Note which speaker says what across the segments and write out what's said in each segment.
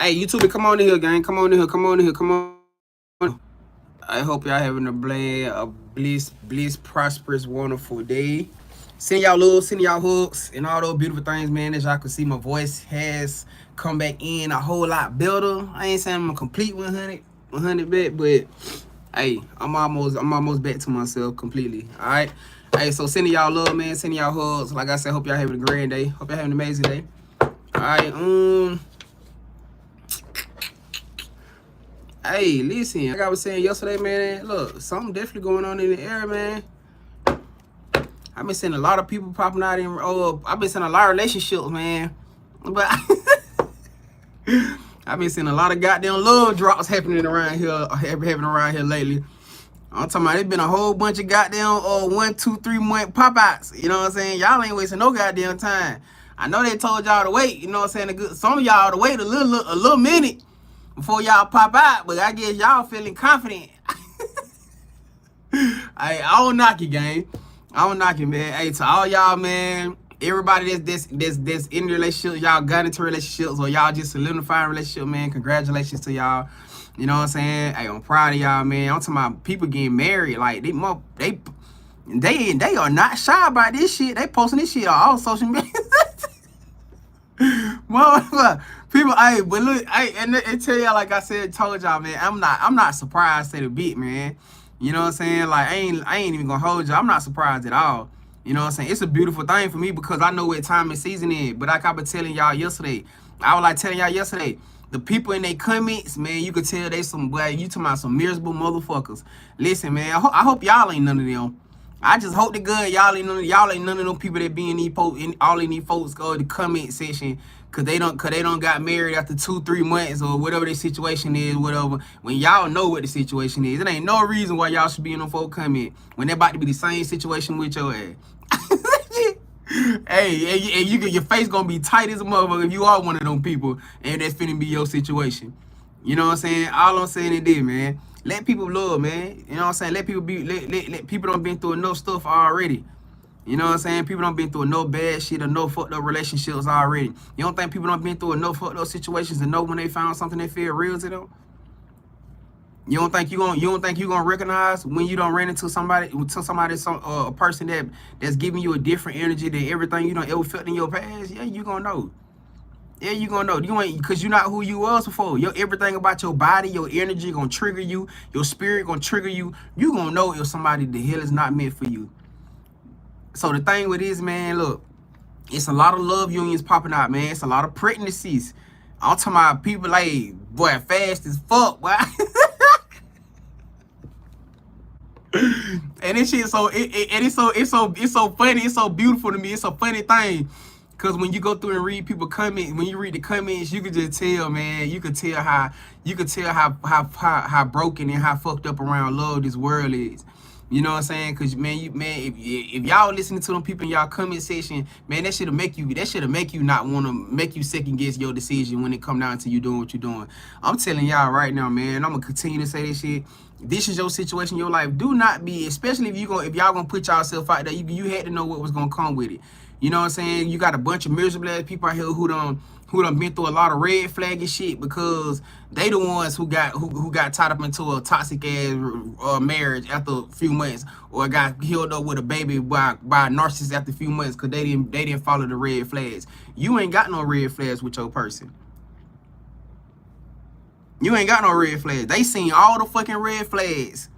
Speaker 1: Hey, YouTube, come on in here, gang. Come on in here. Come on in here. Come on. I hope y'all having a bliss, prosperous, wonderful day. Send y'all love, send y'all hugs, and all those beautiful things, man. As y'all can see, my voice has come back in a whole lot better. I ain't saying I'm a complete 100 back, but hey, I'm almost back to myself completely. All right. Hey, so sending y'all love, man. Sending y'all hugs. Like I said, hope y'all having a grand day. Hope y'all having an amazing day. All right. Hey, listen, like I was saying yesterday, man, look, something definitely going on in the air, man. I've been seeing a lot of people popping out in, I've been seeing a lot of relationships, man. But I've been seeing a lot of goddamn love drops happening around here lately. I'm talking about, it's been a whole bunch of goddamn 1, 2, 3 month pop-outs. You know what I'm saying? Y'all ain't wasting no goddamn time. I know they told y'all to wait, you know what I'm saying? Some of y'all to wait a little minute before y'all pop out, but I guess y'all feeling confident. I don't knock you, gang. I don't knock you, man. Hey, to all y'all, man, everybody that's in relationships, y'all got into relationships, or y'all just solidifying relationship, man, congratulations to y'all. You know what I'm saying? Hey, I'm proud of y'all, man. I'm talking about people getting married. Like, they are not shy about this shit. They posting this shit on all social media. Motherfucker, people, hey, but look, and tell y'all, like I said, told y'all, man, I'm not surprised at a bit, man. You know what I'm saying? Like, I ain't even gonna hold you. I'm not surprised at all. You know what I'm saying? It's a beautiful thing for me because I know what time and season is. But like I was telling y'all yesterday, the people in their comments, man, you could tell they some, boy, you talking about some miserable motherfuckers. Listen, man, I hope y'all ain't none of them. I just hope the good y'all ain't none of them people that be in these all in these folks go the comment section cause they don't got married after 2, 3 months or whatever their situation is, whatever. When y'all know what the situation is, it ain't no reason why y'all should be in them folk comment when they're about to be the same situation with your ass. Hey, and your face gonna be tight as a motherfucker if you are one of them people and that's finna be your situation. You know what I'm saying? All I'm saying is this, man. Let people love, man. You know what I'm saying? Let people be, let people done been through enough stuff already. You know what I'm saying? People done been through no bad shit or no fucked up relationships already. You don't think people done been through enough fucked up situations and know when they found something that feel real to them? You don't think you gonna recognize when you don't run into a person that's giving you a different energy than everything you done ever felt in your past? Yeah, you gonna know. Yeah, you gonna know. You ain't, because you're not who you was before. Everything about your body, your energy gonna trigger you. Your spirit gonna trigger you. You gonna know if somebody the hell is not meant for you. So the thing with this, man, look, it's a lot of love unions popping out, man. It's a lot of pregnancies. I'm talking about people like, boy, fast as fuck, boy. And this shit it's so funny, it's so beautiful to me. It's a funny thing. Cause when you go through and read people comment, when you read the comments, you can just tell, man. You can tell how broken and how fucked up around love this world is. You know what I'm saying? Cause man, if y'all listening to them people in y'all comment section, man, that should make you not want to make you second guess your decision when it come down to you doing what you're doing. I'm telling y'all right now, man. I'm gonna continue to say this shit. This is your situation, your life. Do not be, especially if y'all gonna put yourself out there. You had to know what was gonna come with it. You know what I'm saying? You got a bunch of miserable ass people out here who done been through a lot of red flag and shit because they the ones who got tied up into a toxic ass marriage after a few months, or got healed up with a baby by a narcissist after a few months because they didn't follow the red flags. You ain't got no red flags with your person. You ain't got no red flags. They seen all the fucking red flags.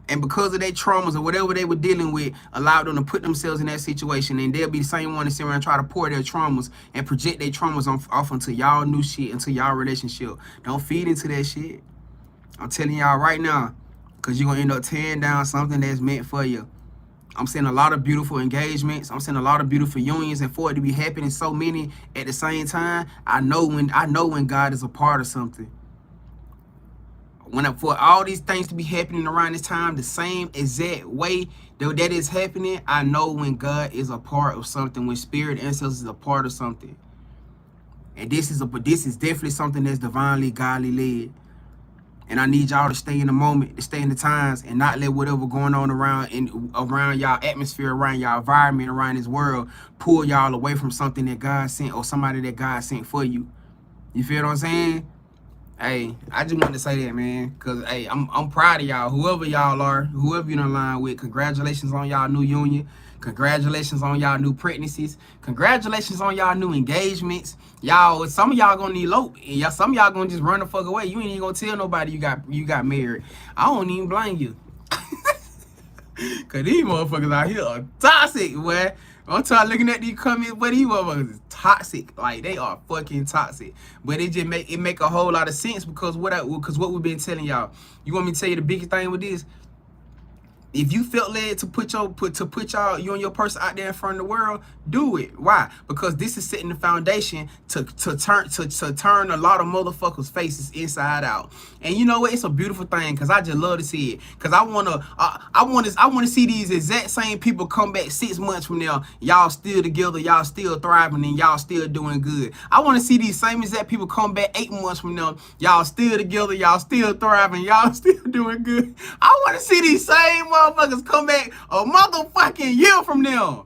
Speaker 1: And because of their traumas or whatever they were dealing with, allowed them to put themselves in that situation. And they'll be the same one to sit around and try to pour their traumas and project their traumas off into y'all new shit, into y'all relationship. Don't feed into that shit. I'm telling y'all right now, because you're going to end up tearing down something that's meant for you. I'm seeing a lot of beautiful engagements. I'm seeing a lot of beautiful unions, and for it to be happening so many at the same time, I know when God is a part of something. For all these things to be happening around this time, the same exact way that is happening, I know when God is a part of something, when spirit ancestors is a part of something. And this is definitely something that's divinely, godly led. And I need y'all to stay in the moment, to stay in the times, and not let whatever going on around y'all atmosphere, around y'all environment, around this world, pull y'all away from something that God sent or somebody that God sent for you. You feel what I'm saying? Hey, I just wanted to say that, man, cause hey, I'm proud of y'all. Whoever y'all are, whoever you done line with, congratulations on y'all new union. Congratulations on y'all new pregnancies. Congratulations on y'all new engagements. Y'all, some of y'all gonna elope, and y'all, some of y'all gonna just run the fuck away. You ain't even gonna tell nobody you got married. I don't even blame you. Cause these motherfuckers out here are toxic, boy. I'm tired looking at these comments, but these motherfuckers is toxic. Like, they are fucking toxic. But it just make a whole lot of sense because what we've been telling y'all. You want me to tell you the biggest thing with this? If you felt led to put you and your person out there in front of the world, do it. Why? Because this is setting the foundation to turn a lot of motherfuckers' faces inside out. And you know what? It's a beautiful thing because I just love to see it. Because I wanna see these exact same people come back 6 months from now. Y'all still together, y'all still thriving, and y'all still doing good. I want to see these same exact people come back 8 months from now. Y'all still together, y'all still thriving, y'all still doing good. I want to see these same motherfuckers come back a motherfucking year from now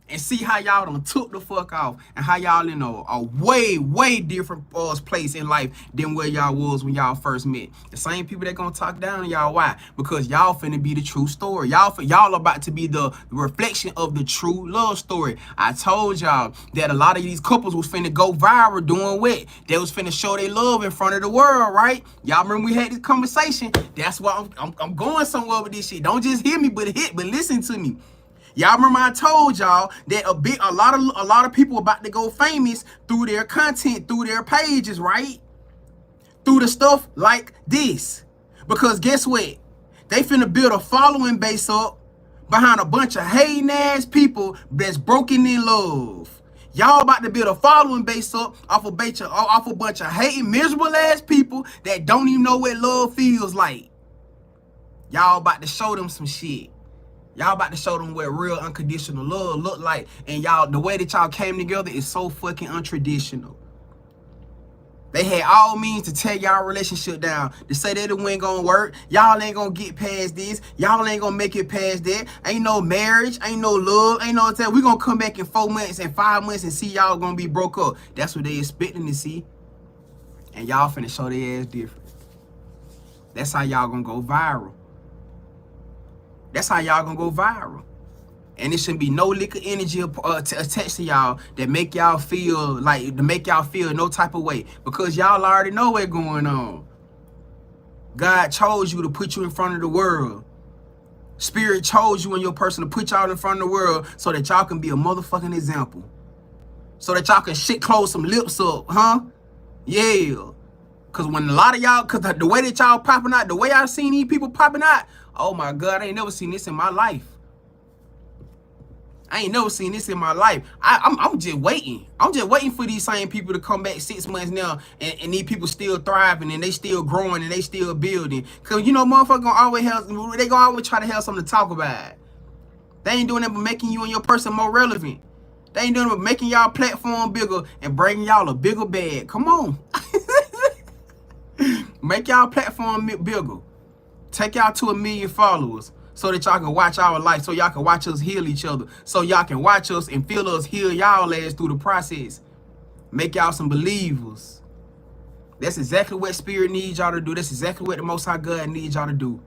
Speaker 1: and see how y'all done took the fuck off and how y'all in a way different place in life than where y'all was when y'all first met. The same people that gonna talk down to y'all. Why? Because y'all finna be the true story. Y'all about to be the reflection of the true love story. I told y'all that a lot of these couples was finna go viral doing what? They was finna show their love in front of the world, right? Y'all remember we had this conversation? That's why I'm going somewhere with this shit. Don't just hear me, but listen to me. Y'all remember I told y'all that a lot of people about to go famous through their content, through their pages, right? Through the stuff like this. Because guess what? They finna build a following base up behind a bunch of hating ass people that's broken in love. Y'all about to build a following base up off a bunch of hating, miserable ass people that don't even know what love feels like. Y'all about to show them some shit. Y'all about to show them what real unconditional love look like. And y'all, the way that y'all came together is so fucking untraditional. They had all means to tear y'all relationship down. To say that it ain't gonna work. Y'all ain't gonna get past this. Y'all ain't gonna make it past that. Ain't no marriage. Ain't no love. Ain't no tell. We gonna come back in 4 months and 5 months and see y'all gonna be broke up. That's what they expecting to see. And y'all finna show their ass different. That's how y'all gonna go viral. That's how y'all gonna go viral. And it shouldn't be no liquor energy attached to y'all that make y'all feel no type of way. Because y'all already know what's going on. God chose you to put you in front of the world. Spirit chose you and your person to put y'all in front of the world so that y'all can be a motherfucking example. So that y'all can close some lips up, huh? Yeah. Cause when a lot of y'all, cause the way that y'all popping out, the way I've seen these people popping out, oh my God, I ain't never seen this in my life. I ain't never seen this in my life. I'm just waiting. I'm just waiting for these same people to come back 6 months now and these people still thriving and they still growing and they still building. Cause you know, motherfuckers gonna always have, they gonna always try to have something to talk about. They ain't doing that but making you and your person more relevant. They ain't doing it but making y'all platform bigger and bringing y'all a bigger bag. Come on. Make y'all platform bigger. Take y'all to 1 million followers so that y'all can watch our life, so y'all can watch us heal each other, so y'all can watch us and feel us heal y'all ass through the process. Make y'all some believers. That's exactly what Spirit needs y'all to do. That's exactly what the Most High God needs y'all to do.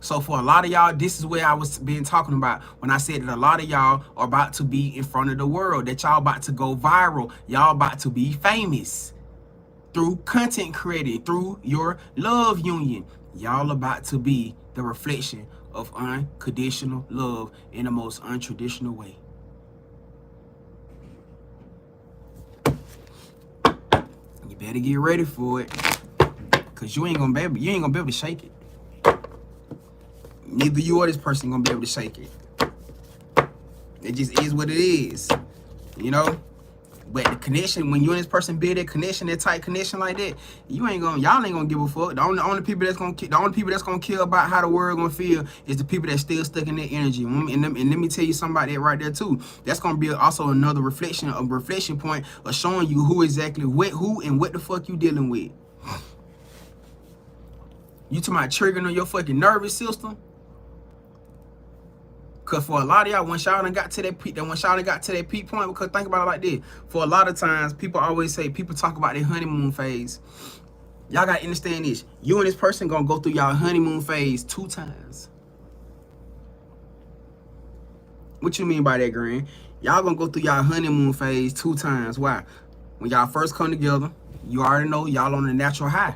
Speaker 1: So for a lot of y'all, this is where I was been talking about when I said that a lot of y'all are about to be in front of the world, that y'all about to go viral. Y'all about to be famous through content creating, through your love union. Y'all about to be the reflection of unconditional love in the most untraditional way. You better get ready for it, cause you ain't gonna be able to shake it. Neither you or this person gonna be able to shake it. It just is what it is, you know. But the connection, when you and this person build that connection, that tight connection like that, y'all ain't gonna give a fuck. The only people that's gonna care about how the world gonna feel is the people that still stuck in that energy. And let me tell you something about that right there too. That's gonna be also another reflection point of showing you who exactly who and what the fuck you dealing with. You talking about triggering on your fucking nervous system? Cause for a lot of y'all, once y'all done got to that peak, point, because think about it like this. For a lot of times, people always say, people talk about their honeymoon phase. Y'all gotta understand this. You and this person gonna go through y'all honeymoon phase 2 times. What you mean by that, Grand? Y'all gonna go through y'all honeymoon phase 2 times. Why? When y'all first come together, you already know y'all on a natural high.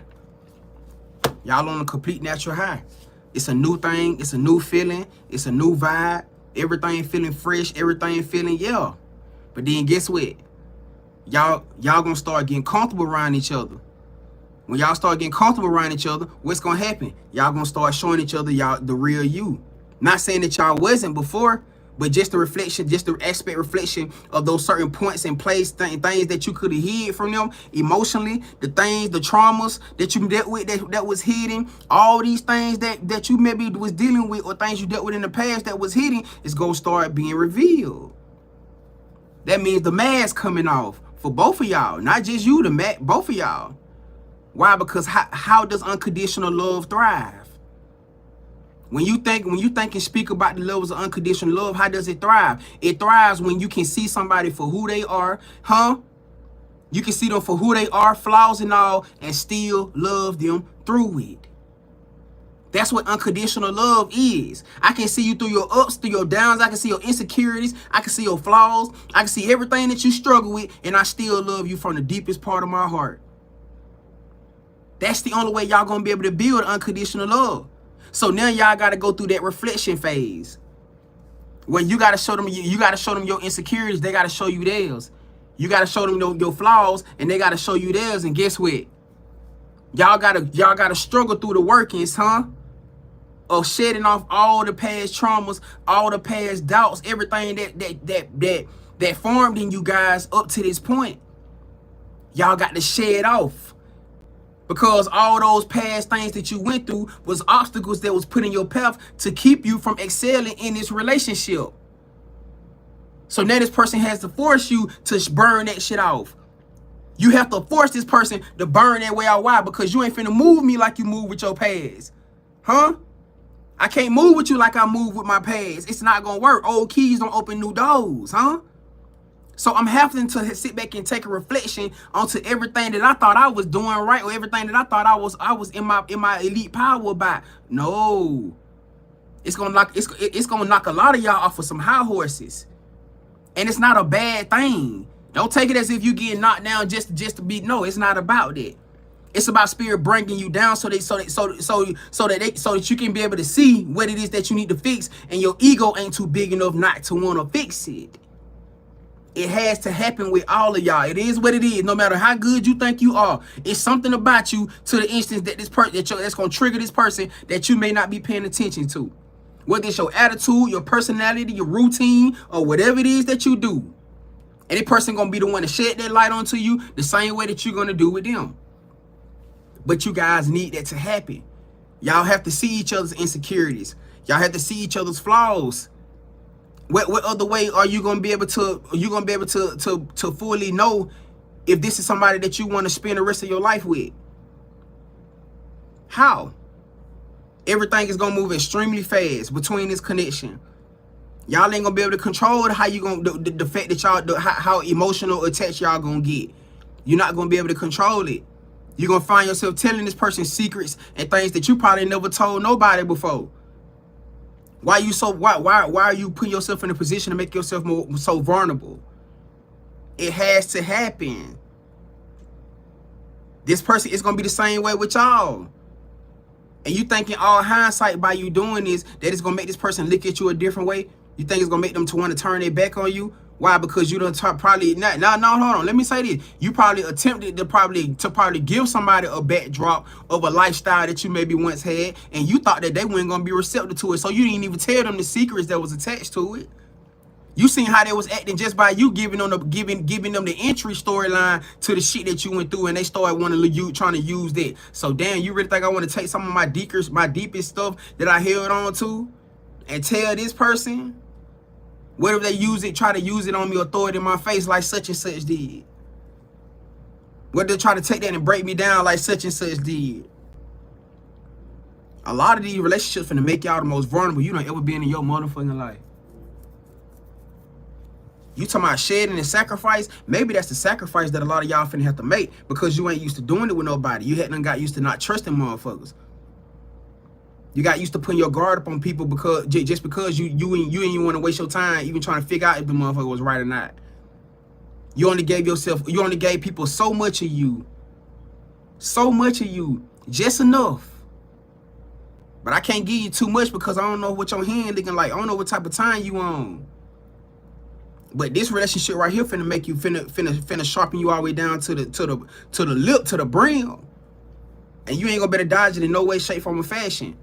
Speaker 1: Y'all on a complete natural high. It's a new thing. It's a new feeling. It's a new vibe. Everything feeling fresh. Everything feeling, yeah. But then guess what? Y'all gonna start getting comfortable around each other. When y'all start getting comfortable around each other, what's gonna happen? Y'all gonna start showing each other y'all the real you. Not saying that y'all wasn't before, but just the reflection, just the aspect reflection of those certain points and place, things that you could have hid from them emotionally, the things, the traumas that you dealt with that was hidden, all these things that you maybe was dealing with, or things you dealt with in the past that was hidden, is gonna start being revealed. That means the mask coming off for both of y'all, not just you, both of y'all. Why? Because how does unconditional love thrive? When you think and speak about the levels of unconditional love, how does it thrive? It thrives when you can see somebody for who they are, You can see them for who they are, flaws and all, and still love them through it. That's what unconditional love is. I can see you through your ups, through your downs. I can see your insecurities. I can see your flaws. I can see everything that you struggle with, and I still love you from the deepest part of my heart. That's the only way y'all gonna be able to build unconditional love. So now y'all got to go through that reflection phase where you got to show them, you got to show them your insecurities. They got to show you theirs. You got to show them your flaws, and they got to show you theirs. And guess what? Y'all got to struggle through the workings, of shedding off all the past traumas, all the past doubts, everything that formed in you guys up to this point. Y'all got to shed off. Because all those past things that you went through was obstacles that was put in your path to keep you from excelling in this relationship. So now this person has to force you to burn that shit off. You have to force this person to burn that way out. Why? Because you ain't finna move me like you move with your past. I can't move with you like I move with my past. It's not gonna work. Old keys don't open new doors, So I'm having to sit back and take a reflection onto everything that I thought I was doing right, or everything that I thought I was in my elite power by. No, it's gonna knock a lot of y'all off of some high horses, and it's not a bad thing. Don't take it as if you getting knocked down just to be. No, it's not about that. It's about spirit bringing you down so that you can be able to see what it is that you need to fix, and your ego ain't too big enough not to want to fix it. It has to happen with all of y'all. It is what it is. No matter how good you think you are, it's something about you to the instance that this person that's gonna trigger this person that you may not be paying attention to. Whether it's your attitude, your personality, your routine, or whatever it is that you do. And that person gonna be the one to shed that light onto you the same way that you're gonna do with them. But you guys need that to happen. Y'all have to see each other's insecurities. Y'all have to see each other's flaws. What other way are you gonna be able to fully know if this is somebody that you want to spend the rest of your life with? How? Everything is gonna move extremely fast between this connection. Y'all ain't gonna be able to control how you gonna the fact that y'all how emotional attached y'all gonna get. You're not gonna be able to control it. You're gonna find yourself telling this person secrets and things that you probably never told nobody before. Why are you putting yourself in a position to make yourself so vulnerable? It has to happen. This person is gonna be the same way with y'all. And you thinking all hindsight by you doing this that it's gonna make this person look at you a different way? You think it's gonna make them to want to turn their back on you? Why? Because you done probably no, hold on. Let me say this. You probably attempted to probably give somebody a backdrop of a lifestyle that you maybe once had, and you thought that they weren't gonna be receptive to it. So you didn't even tell them the secrets that was attached to it. You seen how they was acting just by you giving them the entry storyline to the shit that you went through, and they started trying to use that. So damn, you really think I want to take some of my deepest stuff that I held on to and tell this person? What if they try to use it on me or throw it in my face like such and such did? What if they try to take that and break me down like such and such did? A lot of these relationships finna make y'all the most vulnerable you done ever been in your motherfucking life. You talking about shedding and sacrifice? Maybe that's the sacrifice that a lot of y'all finna have to make because you ain't used to doing it with nobody. You hadn't got used to not trusting motherfuckers. You got used to putting your guard up on people because just because you ain't even want to waste your time even trying to figure out if the motherfucker was right or not. You only gave people so much of you. So much of you. Just enough. But I can't give you too much because I don't know what your hand looking like. I don't know what type of time you on. But this relationship right here finna make you finna sharpen you all the way down to the lip, to the brim. And you ain't gonna better dodge it in no way, shape, form, or fashion.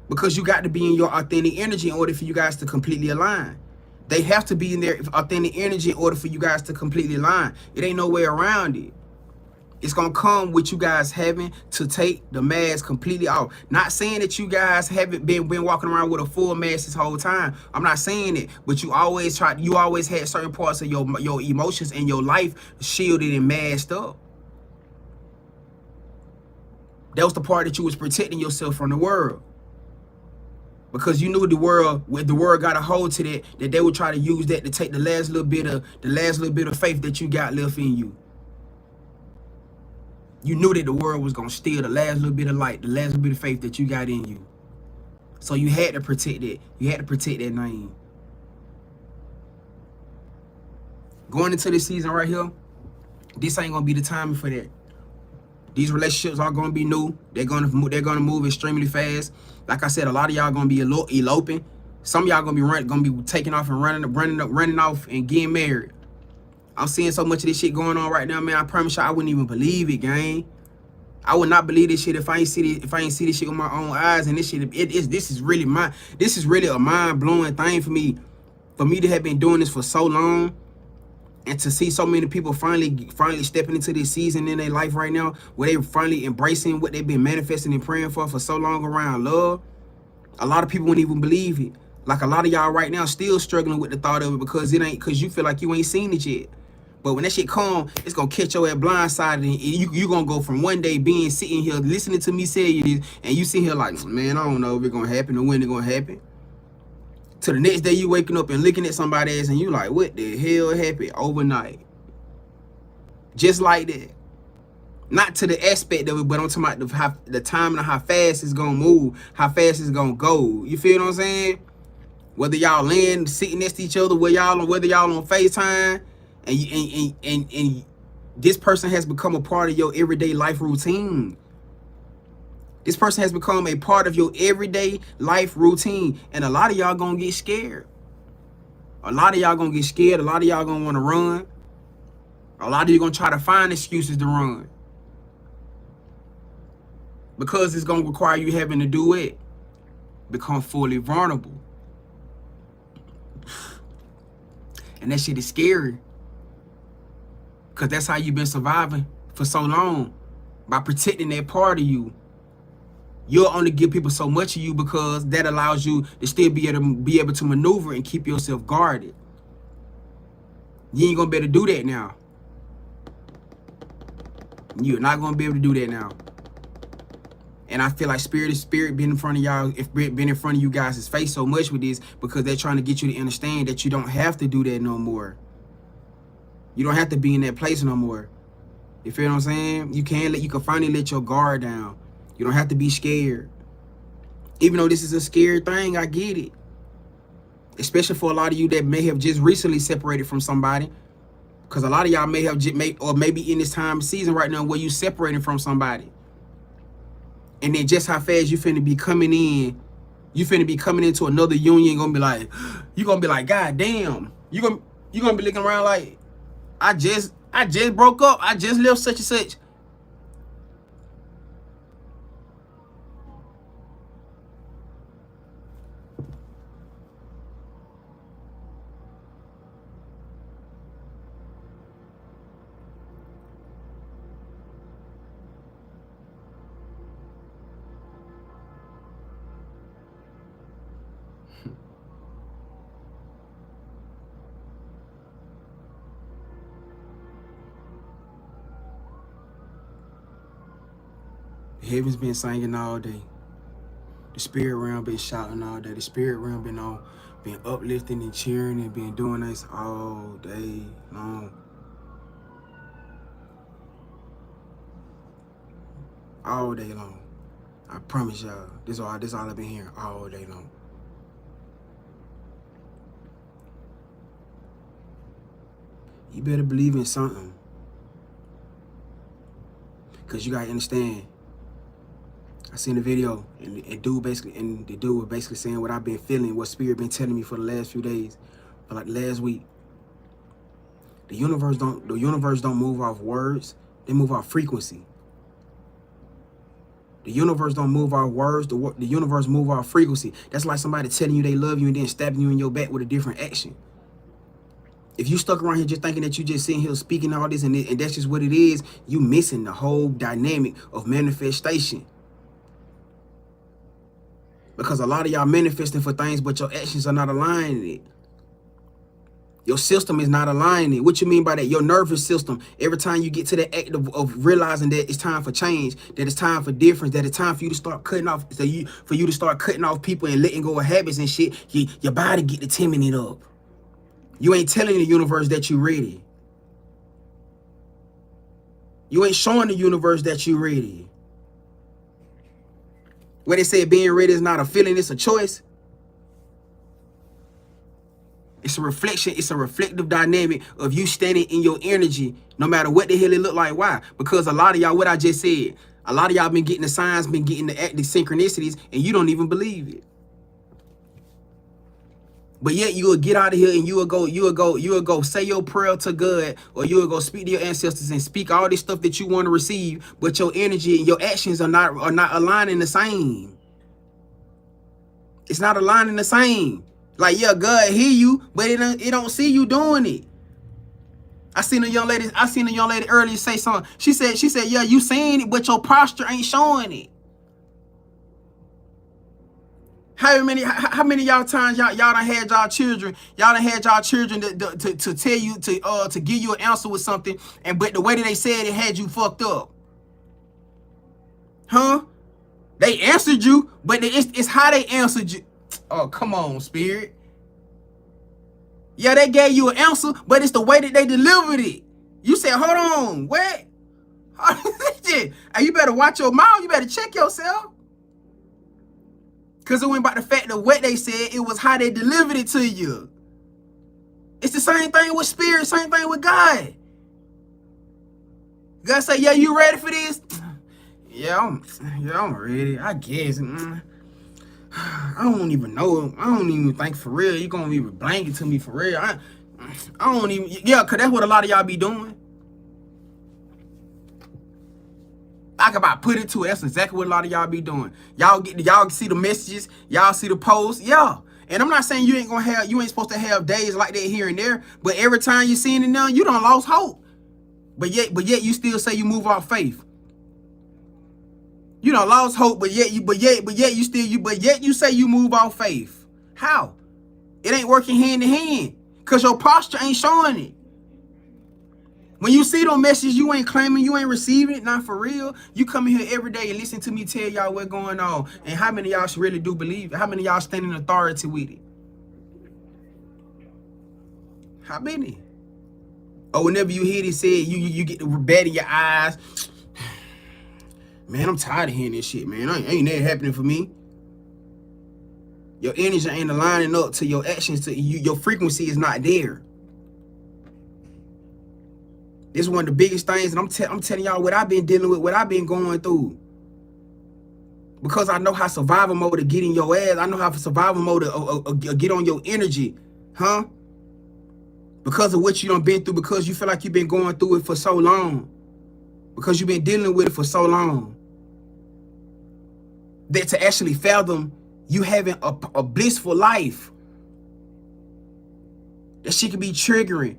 Speaker 1: Because you got to be in your authentic energy in order for you guys to completely align. They have to be in their authentic energy in order for you guys to completely align. It ain't no way around it. It's going to come with you guys having to take the mask completely off. Not saying that you guys haven't been walking around with a full mask this whole time. I'm not saying it. But you always had certain parts of your emotions and your life shielded and masked up. That was the part that you was protecting yourself from the world. Because you knew the world got a hold to that they would try to use that to take the last little bit of faith that you got left in you. You knew that the world was gonna steal the last little bit of light, the last little bit of faith that you got in you. So you had to protect it. You had to protect that name. Going into this season right here, this ain't gonna be the timing for that. These relationships are gonna be new. They're gonna move extremely fast. Like I said, a lot of y'all gonna be eloping. Some of y'all gonna be taking off and running off and getting married. I'm seeing so much of this shit going on right now, man. I promise you, I wouldn't even believe it, gang. I would not believe this shit if I ain't see this shit with my own eyes. And this shit, this is really a mind-blowing thing for me. For me to have been doing this for so long. And to see so many people finally stepping into this season in their life right now, where they finally embracing what they've been manifesting and praying for so long around love. A lot of people wouldn't even believe it. Like a lot of y'all right now still struggling with the thought of it because you feel like you ain't seen it yet. But when that shit come, it's gonna catch your ass blindsided, and you gonna go from one day sitting here listening to me say this, and you sit here like, man, I don't know if it's gonna happen or when it's gonna happen. To the next day you waking up and looking at somebody else and you like, what the hell happened overnight? Just like that. Not to the aspect of it, but I'm talking about the time and how fast it's gonna move, how fast it's gonna go. You feel what I'm saying? Whether y'all sitting next to each other, whether y'all on FaceTime, and this person has become a part of your everyday life routine. This person has become a part of your everyday life routine. And a lot of y'all gonna get scared. A lot of y'all gonna get scared. A lot of y'all gonna wanna run. A lot of you gonna try to find excuses to run. Because it's gonna require you having to do it. Become fully vulnerable. And that shit is scary. Because that's how you've been surviving for so long. By protecting that part of you. You'll only give people so much of you because that allows you to still be able to maneuver and keep yourself guarded. You ain't gonna be able to do that now. You're not gonna be able to do that now. And I feel like spirit been in front of y'all, been in front of you guys' face so much with this because they're trying to get you to understand that you don't have to do that no more. You don't have to be in that place no more. You feel what I'm saying? You can finally let your guard down. You don't have to be scared. Even though this is a scary thing, I get it. Especially for a lot of you that may have just recently separated from somebody. Because a lot of y'all may have or maybe in this time of season right now where you separating from somebody. And then just how fast you finna be coming in. You finna be coming into another union. You're gonna be like, God damn. You're gonna be looking around like, I just broke up. I just left such and such. The heaven's been singing all day. The spirit realm been shouting all day. The spirit realm been uplifting and cheering and been doing this all day long. All day long. I promise y'all, this all I've been hearing all day long. You better believe in something. Cause you gotta understand. I seen the video and the dude was basically saying what I've been feeling, what spirit been telling me for the last few days, for like last week. The universe don't move off words, they move off frequency. The universe don't move off words, the universe move off frequency. That's like somebody telling you they love you and then stabbing you in your back with a different action. If you stuck around here just thinking that you just sitting here speaking all this and that's just what it is, you missing the whole dynamic of manifestation. Because a lot of y'all manifesting for things, but your actions are not aligning it. Your system is not aligning it. What you mean by that? Your nervous system, every time you get to that act of realizing that it's time for change, that it's time for difference, that it's time for you to start cutting off, for you to start cutting off people and letting go of habits and shit, your body get to timming it up. You ain't telling the universe that you ready. You ain't showing the universe that you ready. Where they say being ready is not a feeling, it's a choice. It's a reflection, it's a reflective dynamic of you standing in your energy, no matter what the hell it look like. Why? Because a lot of y'all, what I just said, a lot of y'all been getting the signs, been getting the synchronicities, and you don't even believe it. But yet you will get out of here and you will go say your prayer to God, or you will go speak to your ancestors and speak all this stuff that you want to receive, but your energy and your actions are not aligning the same. It's not aligning the same. Like, yeah, God hear you, but it don't see you doing it. I seen a young lady earlier say something. She said, yeah, you saying it, but your posture ain't showing it. How many of y'all times y'all done had y'all children to tell you to give you an answer with something, but the way that they said it had you fucked up? Huh? They answered you, but it's how they answered you. Oh, come on, spirit. Yeah, they gave you an answer, but it's the way that they delivered it. You said, hold on, what? Hey, you better watch your mouth. You better check yourself. Because it wasn't about the fact of what they said, it was how they delivered it to you. It's the same thing with spirit, same thing with God. God say, yeah, you ready for this? Yeah, I'm ready, I guess. I don't even know. I don't even think for real you gonna be blanking to me for real. I don't even, yeah, because that's what a lot of y'all be doing. I can about put it to it. That's exactly what a lot of y'all be doing. Y'all see the messages, y'all see the posts, yeah. And I'm not saying you ain't supposed to have days like that here and there, but every time you seeing it now, you done lost hope. But yet you still say you move off faith. You done lost hope, but yet you say you move off faith. How? It ain't working hand in hand, because your posture ain't showing it. When you see those messages, you ain't claiming, you ain't receiving it, not for real. You come in here every day and listen to me tell y'all what's going on. And how many of y'all really do believe it? How many of y'all stand in authority with it? How many? Or whenever you hear it said, you get the red in your eyes. Man, I'm tired of hearing this shit, man. Ain't that happening for me. Your energy ain't aligning up to your actions. To you, your frequency is not there. This is one of the biggest things, and I'm telling y'all what I've been dealing with, what I've been going through. Because I know how survival mode to get in your ass. I know how survival mode to get on your energy, huh? Because of what you done been through, because you feel like you've been going through it for so long. Because you've been dealing with it for so long. That to actually fathom you having a blissful life, that shit can be triggering.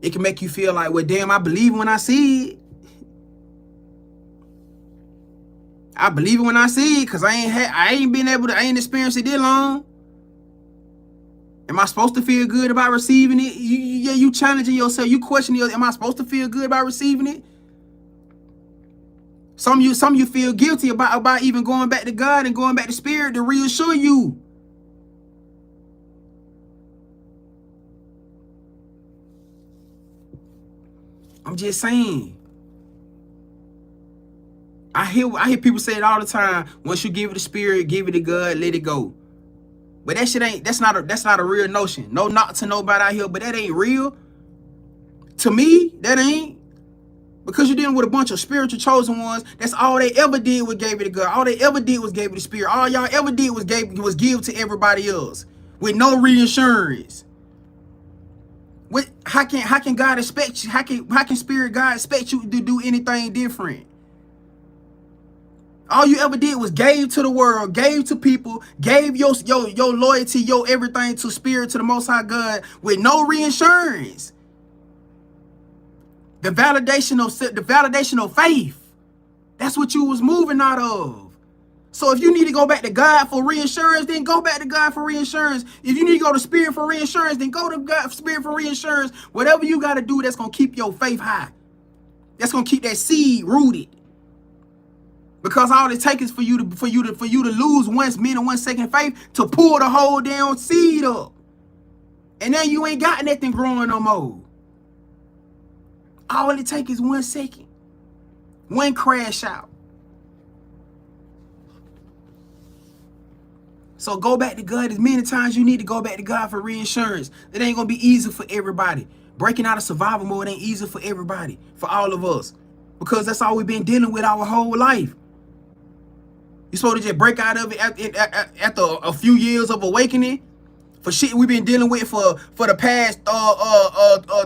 Speaker 1: It can make you feel like, well, damn, I believe when I see it. I believe it when I see it, because I ain't experienced it that long. Am I supposed to feel good about receiving it? You challenging yourself. You questioning yourself. Am I supposed to feel good about receiving it? Some of you feel guilty about even going back to God and going back to spirit to reassure you. I'm just saying. I hear people say it all the time. Once you give it the spirit, give it to God, let it go. But that shit ain't, that's not a real notion. No knock to nobody out here, but that ain't real. To me, that ain't. Because you're dealing with a bunch of spiritual chosen ones. That's all they ever did was gave it to God. All they ever did was gave it to spirit. All y'all ever did was give to everybody else with no reinsurance. How can God expect you? How can spirit God expect you to do anything different? All you ever did was gave to the world, gave to people, gave your loyalty, your everything to spirit, to the Most High God with no reinsurance. The validation of faith. That's what you was moving out of. So if you need to go back to God for reinsurance, then go back to God for reinsurance. If you need to go to spirit for reinsurance, then go to God for spirit for reinsurance. Whatever you got to do, that's gonna keep your faith high. That's gonna keep that seed rooted. Because all it takes is for you to lose 1 minute, 1 second faith to pull the whole damn seed up. And then you ain't got nothing growing no more. All it takes is 1 second. One crash out. So go back to God as many times you need to go back to God for reinsurance. It ain't gonna be easy for everybody. Breaking out of survival mode ain't easy for everybody, for all of us. Because that's all we've been dealing with our whole life. You're supposed to just break out of it after a few years of awakening. For shit we've been dealing with for the past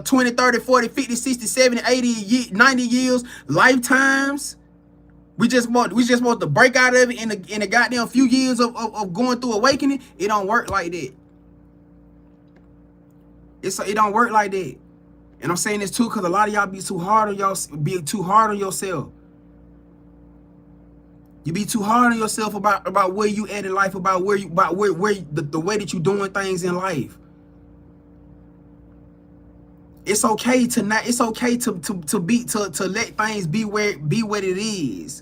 Speaker 1: 20, 30, 40, 50, 60, 70, 80, 90 years, lifetimes. We just want to break out of it in a goddamn few years of going through awakening. It don't work like that. It don't work like that. And I'm saying this too because a lot of y'all be too hard on yourself. You be too hard on yourself about where you at in life, about the way that you doing things in life. It's okay to let things be what it is.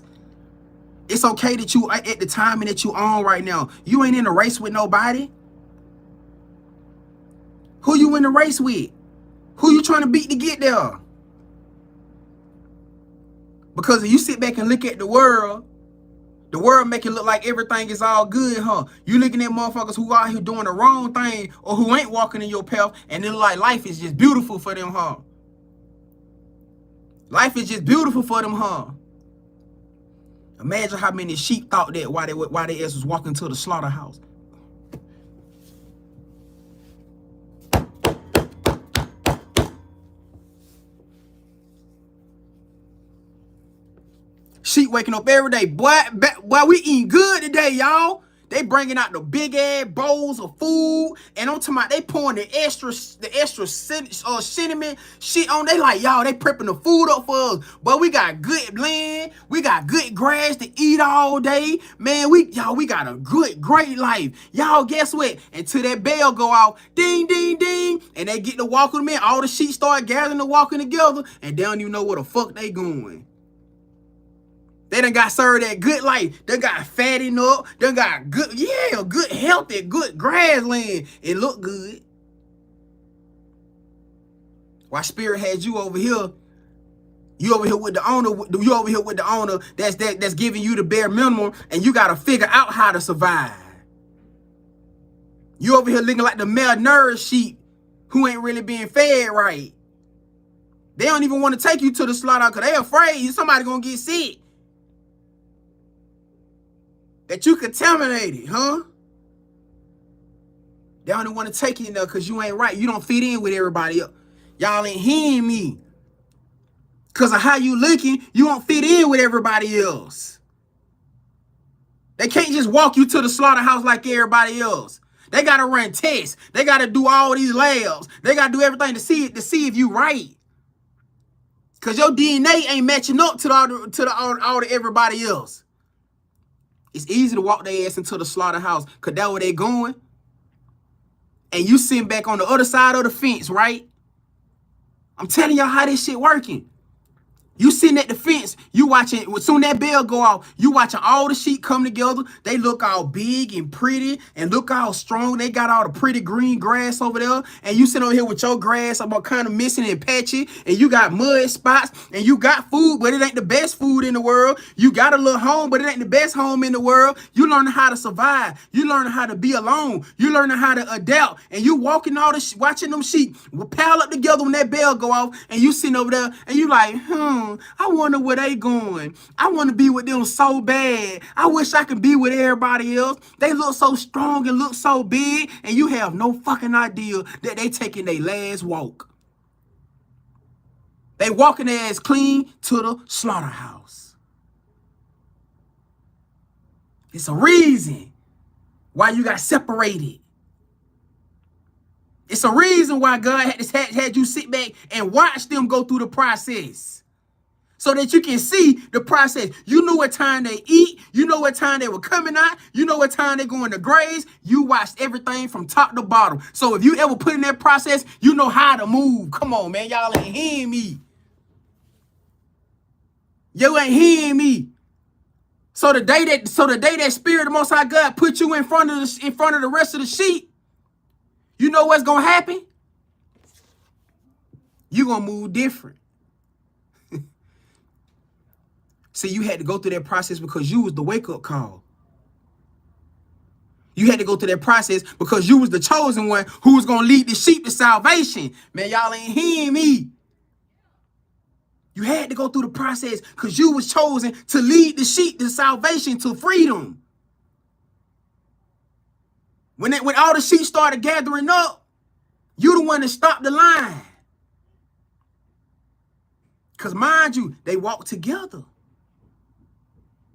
Speaker 1: It's okay that you at the timing that you on right now. You ain't in a race with nobody. Who you in a race with? Who you trying to beat to get there? Because if you sit back and look at the world make it look like everything is all good, huh? You looking at motherfuckers who out here doing the wrong thing or who ain't walking in your path and then like life is just beautiful for them, huh? Life is just beautiful for them, huh? Imagine how many sheep thought that while they ass was walking to the slaughterhouse. Sheep waking up every day. Boy, we eating good today, y'all. They bringing out the big ass bowls of food, and I'm talking about they pouring the extra cinnamon shit on. They like, y'all, they prepping the food up for us. But we got good land, we got good grass to eat all day, man. We got a great life, y'all. Guess what? Until that bell go out, ding ding ding, and they get to walking them in. All the sheep start gathering and walking together, and they don't even know where the fuck they going. They done got served that good life. They got fatting up. They got good healthy, good grassland. It look good. While spirit had you over here, you over here with the owner that's giving you the bare minimum, and you gotta figure out how to survive. You over here looking like the malnourished sheep who ain't really being fed right. They don't even want to take you to the slaughter because they afraid somebody gonna get sick. That you contaminated, huh? They don't want to take you in there because you ain't right. You don't fit in with everybody else. Y'all ain't hearing me. Because of how you looking, you won't fit in with everybody else. They can't just walk you to the slaughterhouse like everybody else. They got to run tests. They got to do all these labs. They got to do everything to see if you right. Because your DNA ain't matching up to all the everybody else. It's easy to walk their ass into the slaughterhouse because that's where they going. And you sitting back on the other side of the fence, right? I'm telling y'all how this shit working. You sitting at the fence, you watching, soon that bell go off, you watching all the sheep come together. They look all big and pretty and look all strong. They got all the pretty green grass over there. And you sit over here with your grass about kind of missing and patchy. And you got mud spots. And you got food, but it ain't the best food in the world. You got a little home, but it ain't the best home in the world. You learning how to survive. You learning how to be alone. You learning how to adapt. And you walking all the watching them sheep pile up together when that bell go off. And you sitting over there and you like, I wonder where they going. I want to be with them so bad. I wish I could be with everybody else. They look so strong and look so big, and you have no fucking idea that they taking their last walk. They walking their ass clean to the slaughterhouse. It's a reason why you got separated. It's a reason why God had you sit back and watch them go through the process. So that you can see the process. You know what time they eat. You know what time they were coming out. You know what time they going to graze. You watched everything from top to bottom. So if you ever put in that process, you know how to move. Come on, man. Y'all ain't hearing me. You ain't hearing me. So the day that Spirit of Most High God put you in front of the rest of the sheep, you know what's gonna happen? You're gonna move different. See, you had to go through that process because you was the wake-up call. You had to go through that process because you was the chosen one who was going to lead the sheep to salvation. Man, y'all ain't hearing me. You had to go through the process because you was chosen to lead the sheep to salvation, to freedom. When all the sheep started gathering up, you the one that stopped the line. Because mind you, they walked together.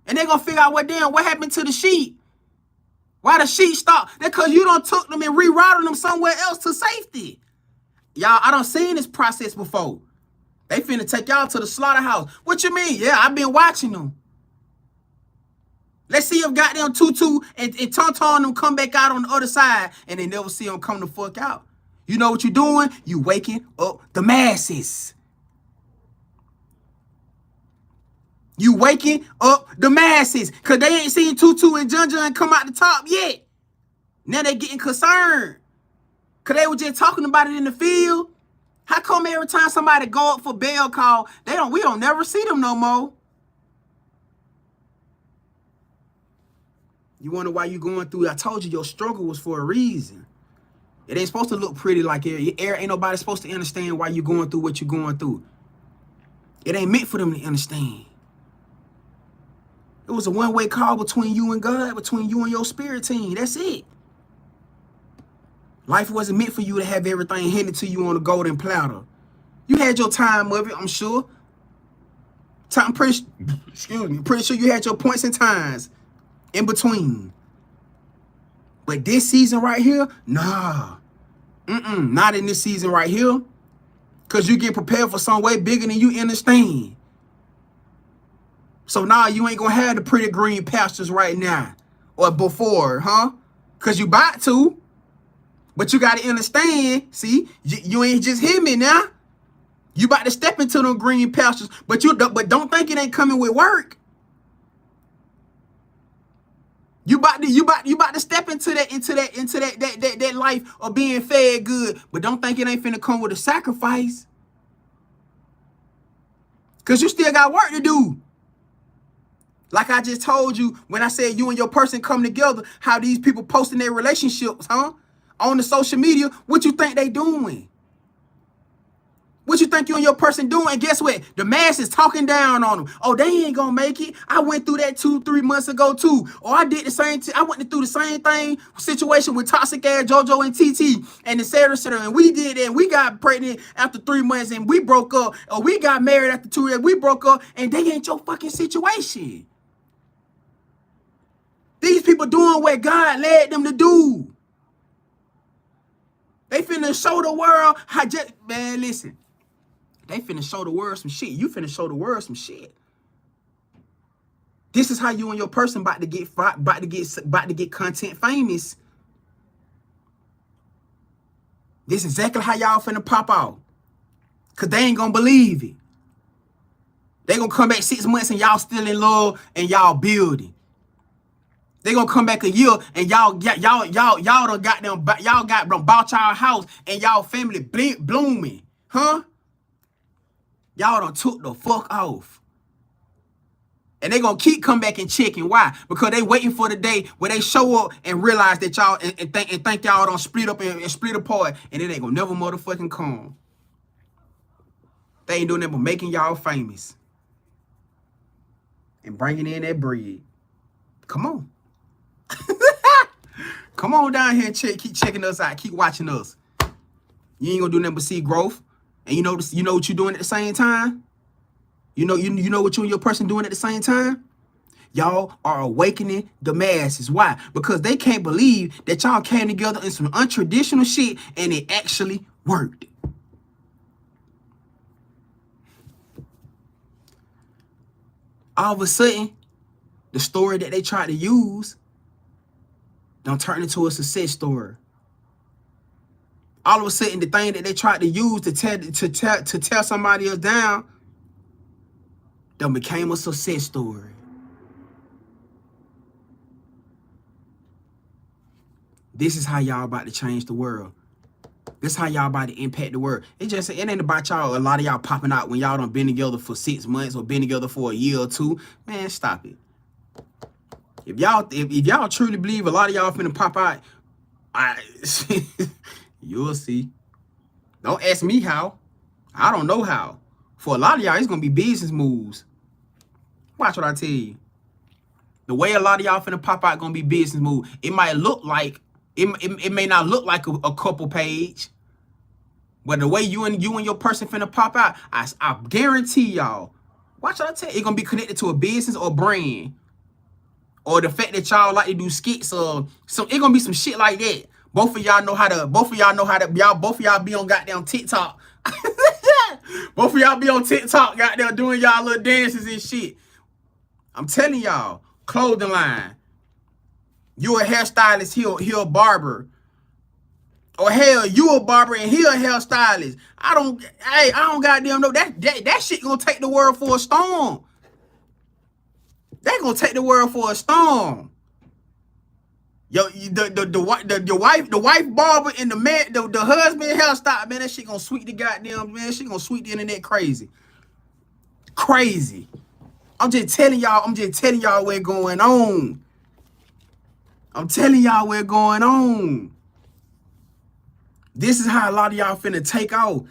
Speaker 1: And they're going to figure out what happened to the sheep. Why the sheep stopped? That's because you done took them and rerouted them somewhere else to safety. Y'all, I done seen this process before. They finna take y'all to the slaughterhouse. What you mean? Yeah, I've been watching them. Let's see if goddamn Tutu and Tonton them come back out on the other side and they never see them come the fuck out. You know what you're doing? You waking up the masses. You waking up the masses because they ain't seen Tutu and Jun come out the top yet. Now they getting concerned because they were just talking about it in the field. How come every time somebody go up for bail call, we don't never see them no more? You wonder why you going through? I told you your struggle was for a reason. It ain't supposed to look pretty like it. Ain't nobody supposed to understand why you going through what you going through. It ain't meant for them to understand. It was a one-way call between you and God, between you and your spirit team. That's it. Life wasn't meant for you to have everything handed to you on a golden platter. You had your time of it, I'm sure. Pretty sure you had your points and times in between. But this season right here, nah. Not in this season right here. Because you get prepared for some way bigger than you understand. So now you ain't going to have the pretty green pastures right now. Or before, huh? Because you about to. But you got to understand, see, you ain't just hear me now. You about to step into them green pastures. But don't think it ain't coming with work. You about to step into that life of being fed good. But don't think it ain't finna come with a sacrifice. Because you still got work to do. Like I just told you when I said you and your person come together, how these people posting their relationships, huh? On the social media, what you think they doing? What you think you and your person doing? And guess what? The mass is talking down on them. Oh, they ain't gonna make it. I went through that 2-3 months ago too. Or I did the same. I went through the same situation with toxic ass JoJo and TT and etc. And we did it. And we got pregnant after 3 months and we broke up. Or we got married after 2 years. We broke up and they ain't your fucking situation. These people doing what God led them to do. They finna show the world how man, listen. They finna show the world some shit. You finna show the world some shit. This is how you and your person about to get content famous. This is exactly how y'all finna pop out. Cause they ain't gonna believe it. They gonna come back 6 months and y'all still in love and y'all building. They gonna come back a year and y'all done got them, y'all got them bought y'all house and y'all family blooming, huh? Y'all done took the fuck off. And they gonna keep coming back and checking. Why? Because they waiting for the day where they show up and realize that y'all and think y'all done split up and split apart, and it ain't gonna never motherfucking come. They ain't doing that but making y'all famous and bringing in that bread. Come on. Come on down here and keep checking us out. Keep watching us. You ain't gonna do nothing but see growth. And you know what you're doing at the same time? You know what you and your person doing at the same time? Y'all are awakening the masses. Why? Because they can't believe that y'all came together in some untraditional shit and it actually worked. All of a sudden, the story that they tried to use don't turn into a success story. All of a sudden, the thing that they tried to use to tell somebody else down done became a success story. This is how y'all about to change the world. This is how y'all about to impact the world. It ain't about y'all, a lot of y'all popping out when y'all done been together for 6 months or been together for a year or two. Man, stop it. If y'all truly believe a lot of y'all finna pop out, you'll see. Don't ask me how. I don't know how. For a lot of y'all, it's gonna be business moves. Watch what I tell you. The way a lot of y'all finna pop out gonna be business moves. It might look like it may not look like a couple page, but the way you and your person finna pop out, I guarantee y'all. Watch what I tell you. It's gonna be connected to a business or brand. Or the fact that y'all like to do skits or so it gonna be some shit like that. Both of y'all be on goddamn TikTok. Both of y'all be on TikTok, goddamn doing y'all little dances and shit. I'm telling y'all, clothing line. You a hairstylist, he a barber. Or hell, you a barber and he a hairstylist. I don't goddamn know that shit gonna take the world for a storm. They gonna take the world for a storm. Yo, the wife barber and the man, the husband hairstyle, man, that shit gonna sweep the goddamn, man. She gonna sweep the internet crazy. Crazy. I'm just telling y'all what's going on. I'm telling y'all what's going on. This is how a lot of y'all finna take off.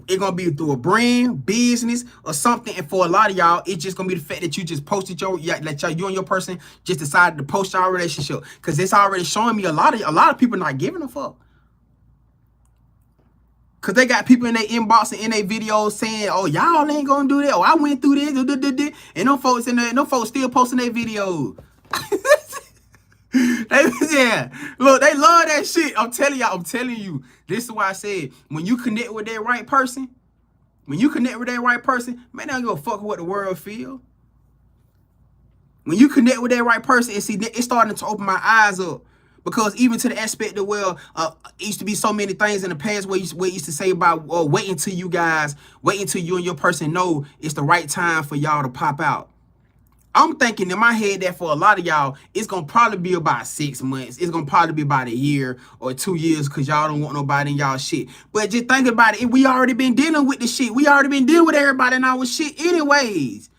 Speaker 1: It's gonna be through a brand, business, or something. And for a lot of y'all, it's just gonna be the fact that you just posted you and your person just decided to post your relationship. Cause it's already showing me a lot of people not giving a fuck. Cause they got people in their inbox and in their videos saying, "Oh, y'all ain't gonna do that. Oh, I went through this." And them folks still posting their videos. Yeah, look, they love that shit. I'm telling you. This is why I said, when you connect with that right person, man, they don't give a fuck what the world feel. When you connect with that right person and see, it's starting to open my eyes up. Because even to the aspect of, well, it used to be so many things in the past where you used to say about wait until you and your person know it's the right time for y'all to pop out. I'm thinking in my head that for a lot of y'all, it's going to probably be about 6 months. It's going to probably be about a year or 2 years because y'all don't want nobody in y'all shit. But just think about it. We already been dealing with the shit. We already been dealing with everybody in our shit anyways.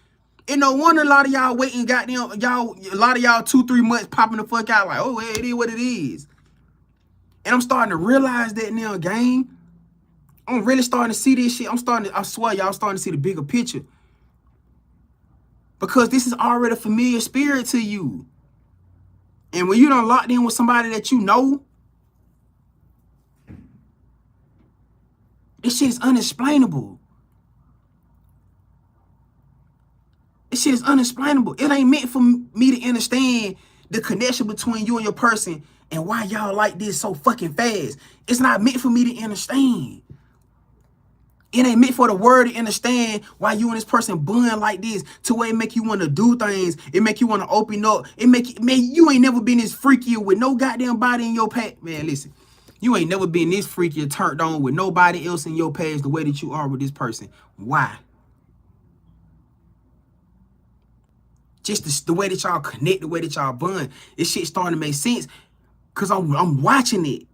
Speaker 1: And no wonder a lot of y'all waiting, goddamn, a lot of y'all 2-3 months popping the fuck out like, oh, it is what it is. And I'm starting to realize that now, gang. I'm really starting to see this shit. I swear, y'all starting to see the bigger picture. Because this is already a familiar spirit to you. And when you done locked in with somebody that you know, this shit is unexplainable. This shit is unexplainable. It ain't meant for me to understand the connection between you and your person and why y'all like this so fucking fast. It's not meant for me to understand. It ain't meant for the word to understand why you and this person bond like this to where it make you want to do things. It make you want to open up. Man, you ain't never been this freaky with no goddamn body in your past. Man, listen, you ain't never been this freaky or turned on with nobody else in your past the way that you are with this person. Why? Just the way that y'all connect, the way that y'all bond. This shit starting to make sense because I'm watching it.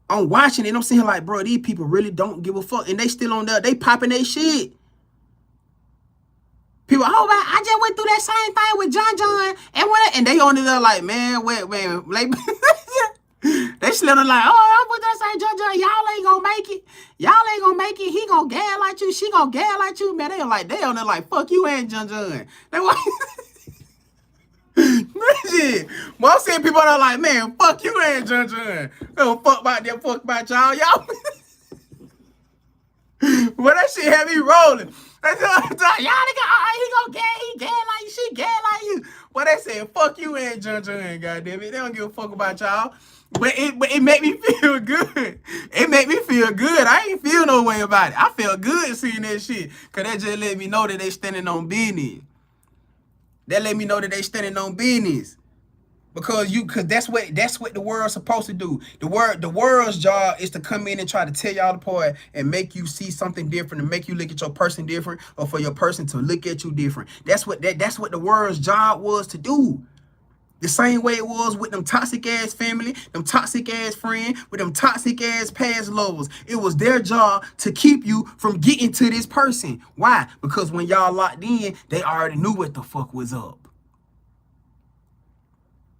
Speaker 1: I'm watching it. I'm saying like, bro, these people really don't give a fuck. And they still on there. They popping their shit. People, oh, man, I just went through that same thing with John. And they on there like, man, wait, like, they still like, oh, I put that same John. Y'all ain't gonna make it. Y'all ain't gonna make it. He gonna gaslight you. She gonna gaslight you. Man, they on there like, fuck you and John. They want shit. But I'm seeing people that are like, man, fuck you and John. They don't fuck about them, fuck about y'all. Y'all. Well, that shit had me rolling. Y'all nigga, he gay like you, she gay like you. But they said, fuck you and John, goddamn it. They don't give a fuck about y'all. But it made me feel good. It made me feel good. I ain't feel no way about it. I felt good seeing that shit. Cause that just let me know that they standing on business. That let me know that they standing on business. Because that's what the world's supposed to do. The world's job is to come in and try to tear y'all apart and make you see something different, and make you look at your person different, or for your person to look at you different. That's what the world's job was to do. The same way it was with them toxic ass family, them toxic ass friend, with them toxic ass past lovers. It was their job to keep you from getting to this person. Why? Because when y'all locked in, they already knew what the fuck was up.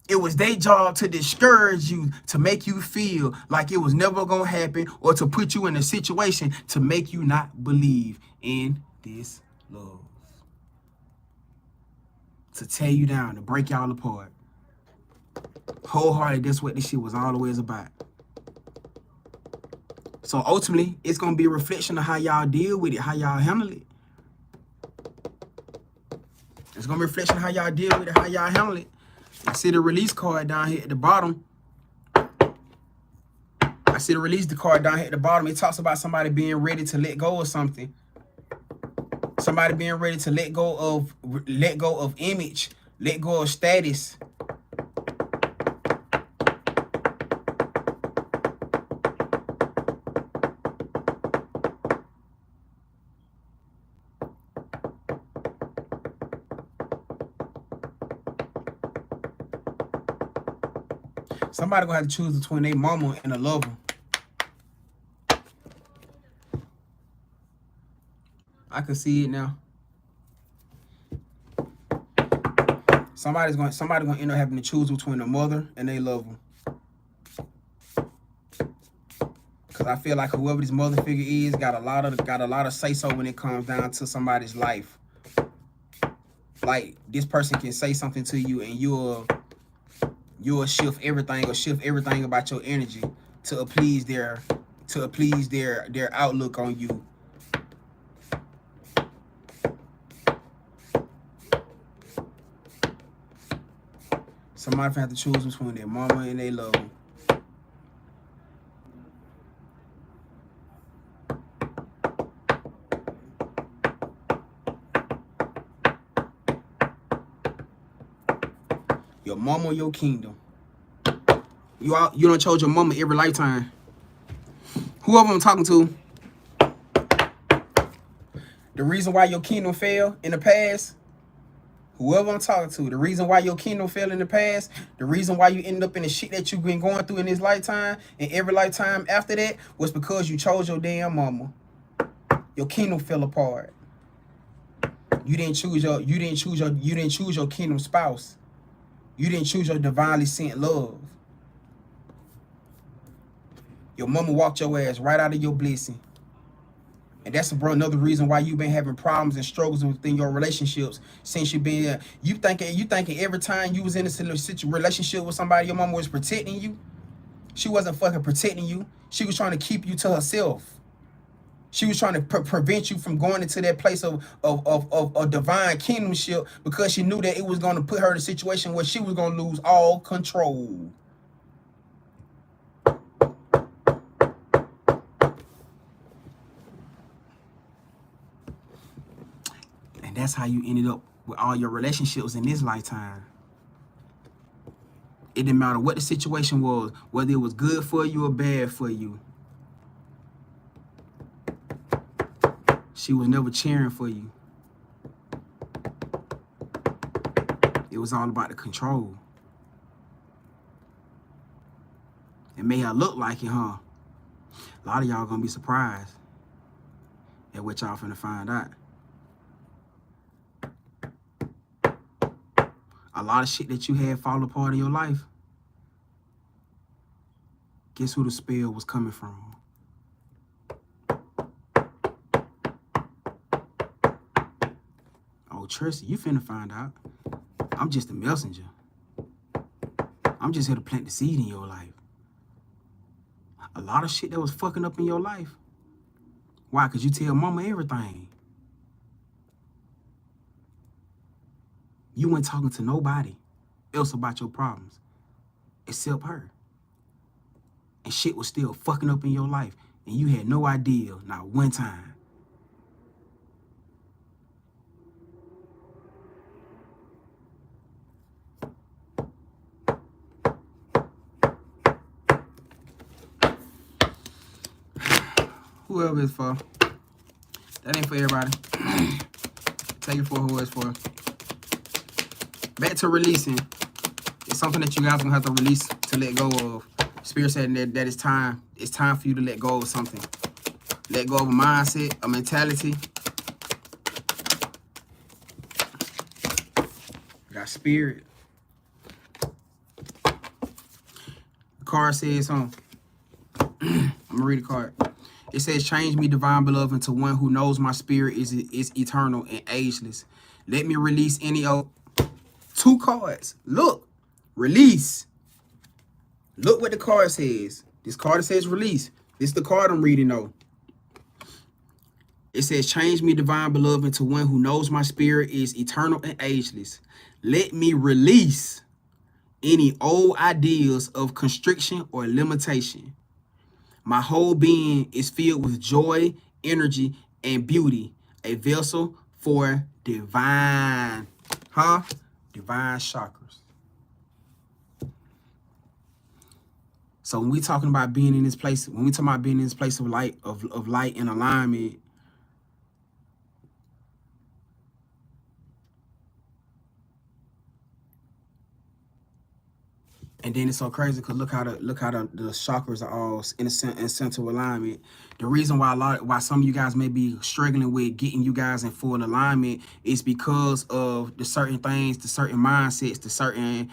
Speaker 1: It was their job to discourage you, to make you feel like it was never going to happen, or to put you in a situation to make you not believe in this love. To tear you down, to break y'all apart. Wholehearted, that's what this shit was always about. So ultimately, it's going to be a reflection of how y'all deal with it, how y'all handle it. It's going to be a reflection of how y'all deal with it, how y'all handle it. I see the release card down here at the bottom. I see the release card down here at the bottom. It talks about somebody being ready to let go of something. Somebody being ready to let go of image, let go of status. Somebody gonna have to choose between their mama and a lover. I can see it now. Somebody gonna end up having to choose between a mother and a lover. Cause I feel like whoever this mother figure is got a lot of say so when it comes down to somebody's life. Like this person can say something to you and you'll shift everything, or shift everything about your energy to appease their outlook on you. Somebody have to choose between their mama and their lover. Your mama or your kingdom. You don't chose your mama every lifetime. Whoever I'm talking to, the reason why your kingdom fell in the past, whoever I'm talking to, the reason why your kingdom fell in the past, the reason why you ended up in the shit that you've been going through in this lifetime and every lifetime after that was because you chose your damn mama. Your kingdom fell apart. You didn't choose your kingdom spouse. You didn't choose your divinely sent love. Your mama walked your ass right out of your blessing. And that's another reason why you've been having problems and struggles within your relationships since you've been there. You thinking every time you was in a relationship with somebody, your mama was protecting you. She wasn't fucking protecting you. She was trying to keep you to herself. She was trying to prevent you from going into that place of divine kingdomship, because she knew that it was going to put her in a situation where she was going to lose all control. And that's how you ended up with all your relationships in this lifetime. It didn't matter what the situation was, whether it was good for you or bad for you. She was never cheering for you. It was all about the control. It may have looked like it, huh? A lot of y'all gonna be surprised at what y'all finna find out. A lot of shit that you had fall apart in your life, guess who the spell was coming from? Oh, Tracy, you finna find out. I'm just a messenger. I'm just here to plant the seed in your life. A lot of shit that was fucking up in your life. Why? Because you tell mama everything. You weren't talking to nobody else about your problems except her. And shit was still fucking up in your life. And you had no idea, not one time. Whoever it's for. That ain't for everybody. Take it for who it's for. Back to releasing. It's something that you guys gonna have to release to let go of. Spirit said that it's time. It's time for you to let go of something. Let go of a mindset, a mentality. Got spirit. The card says, I'm gonna read the card. It says, change me, divine beloved, into one who knows my spirit is eternal and ageless. Let me release any of 2 cards. Look, release. Look what the card says. This card says release. This is the card I'm reading though. It says, change me, divine beloved, into one who knows my spirit is eternal and ageless. Let me release any old ideas of constriction or limitation. My whole being is filled with joy, energy, and beauty. A vessel for divine, divine chakras. So when we talking about being in this place, when we talking about being in this place of light, of light and alignment, and then it's so crazy because look how the chakras are all in central alignment. The reason why some of you guys may be struggling with getting you guys in full alignment is because of the certain things, the certain mindsets, the certain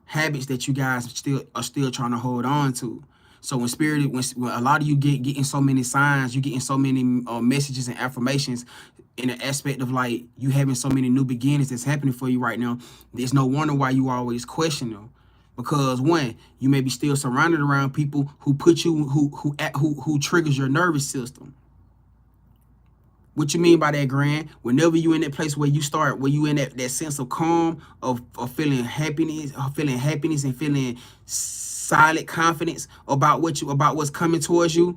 Speaker 1: habits that you guys are still trying to hold on to. So when a lot of you getting so many signs, you getting so many messages and affirmations in the aspect of like you having so many new beginnings that's happening for you right now, there's no wonder why you always question them. Because one, you may be still surrounded around people who put you, who triggers your nervous system. What you mean by that, Grand? Whenever you in that place where you in that sense of calm, of feeling happiness, and feeling solid confidence about what's coming towards you,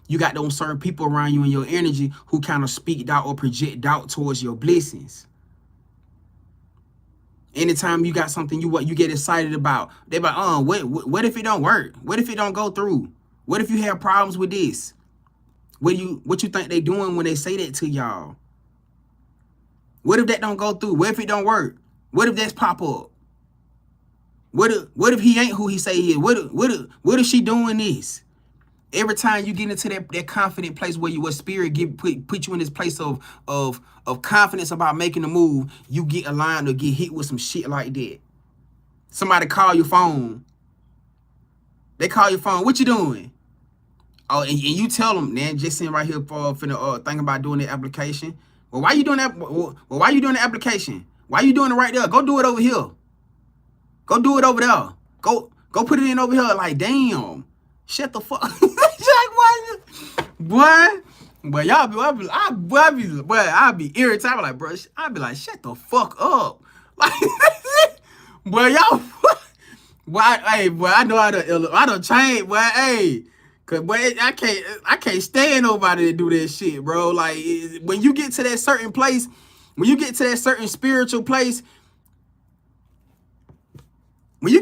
Speaker 1: you got those certain people around you in your energy who kind of speak doubt or project doubt towards your blessings. Anytime you got something you get excited about, they're like, what if it don't work? What if it don't go through? What if you have problems with this? What you think they doing when they say that to y'all? What if that don't go through? What if it don't work? What if that's pop up? What if he ain't who he say he is? What if she doing this? Every time you get into that confident place where spirit put you in this place of confidence about making a move, you get aligned or get hit with some shit like that. Somebody call your phone. They call your phone. What you doing? Oh, and you tell them, man, just sitting right here thinking about doing the application. Well, why you doing that? Well, why you doing the application? Why you doing it right there? Go do it over here. Go do it over there. Go put it in over here. Like, damn. Shut the fuck. Boy, I'll be irritated. Like, bro, I'll be like, shut the fuck up. Like, boy, y'all, boy, hey, boy, I know I done changed, boy, hey. Cause boy, I can't stand nobody to do that shit, bro. Like, when you get to that certain place, when you get to that certain spiritual place, you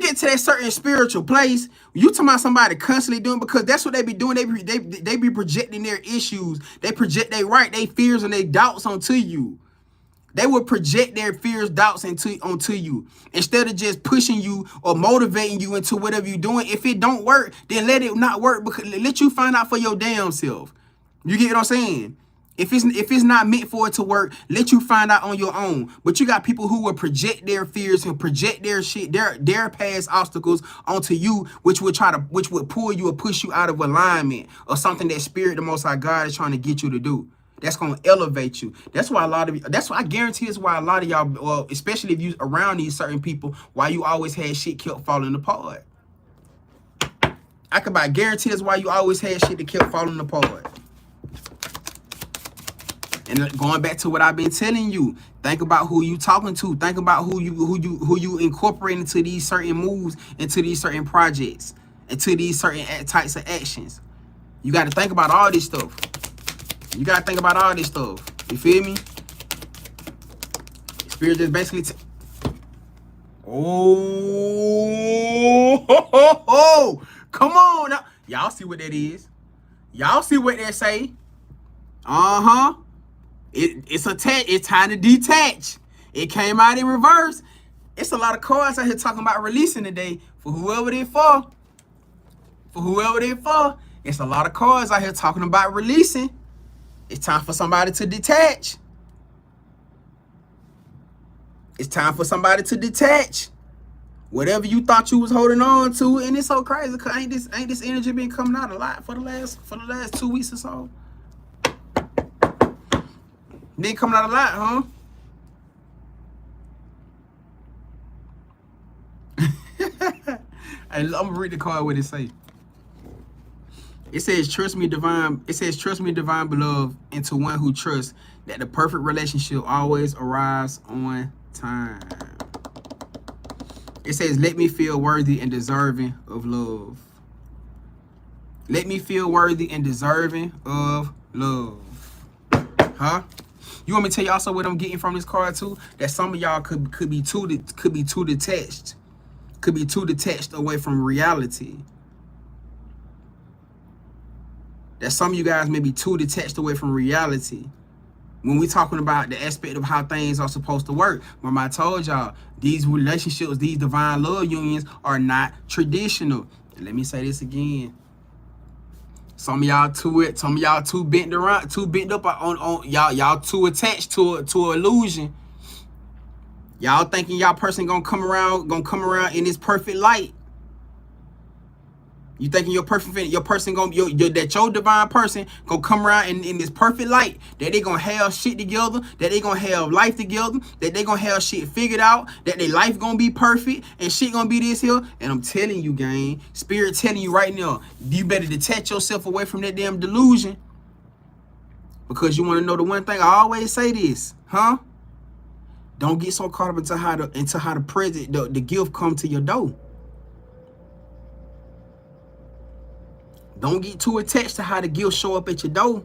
Speaker 1: talking about somebody constantly doing, because that's what they be doing. They be projecting their issues. They project their fears and their doubts onto you. They will project their fears, doubts onto you instead of just pushing you or motivating you into whatever you're doing. If it don't work, then let it not work, because let you find out for your damn self. You get what I'm saying? If it's not meant for it to work, let you find out on your own. But you got people who will project their fears and project their shit, their past obstacles onto you, which would pull you or push you out of alignment or something that Spirit, the Most High God, is trying to get you to do. That's gonna elevate you. That's why I guarantee it's why a lot of y'all, well, especially if you around these certain people, why you always had shit kept falling apart. I could guarantee that's why you always had shit that kept falling apart. And going back to what I've been telling you, think about who you talking to. Think about who you incorporate into these certain moves, into these certain projects, into these certain types of actions. You got to think about all this stuff. You got to think about all this stuff. You feel me? Spirit just basically come on now. Y'all see what that is? Y'all see what that say? Uh-huh. It's time to detach. It came out in reverse. It's a lot of cards out here talking about releasing today for whoever they for. For whoever they for. It's a lot of cards out here talking about releasing. It's time for somebody to detach. It's time for somebody to detach. Whatever you thought you was holding on to, and it's so crazy because ain't this energy been coming out a lot for the last 2 weeks or so? Been coming out a lot, huh? I'm gonna read the card what it say. It says, trust me, divine. It says, trust me, divine beloved, into one who trusts that the perfect relationship always arrives on time. It says, let me feel worthy and deserving of love. Let me feel worthy and deserving of love. Huh? You want me to tell you also what I'm getting from this card too? That some of y'all could be too detached. Could be too detached away from reality. That some of you guys may be too detached away from reality. When we talking about the aspect of how things are supposed to work. Remember I told y'all, these relationships, these divine love unions are not traditional. And let me say this again. Some of y'all too bent up on y'all too attached to illusion. Y'all thinking y'all person gonna come around in this perfect light. You thinking your person that your divine person gonna come around in this perfect light, that they gonna have shit together, that they gonna have life together, that they gonna have shit figured out, that their life gonna be perfect and shit gonna be this here. And I'm telling you, gang, Spirit telling you right now, you better detach yourself away from that damn delusion. Because you want to know the one thing, I always say this, huh? Don't get so caught up into how the present, the gift come to your door. Don't get too attached to how the gift show up at your door.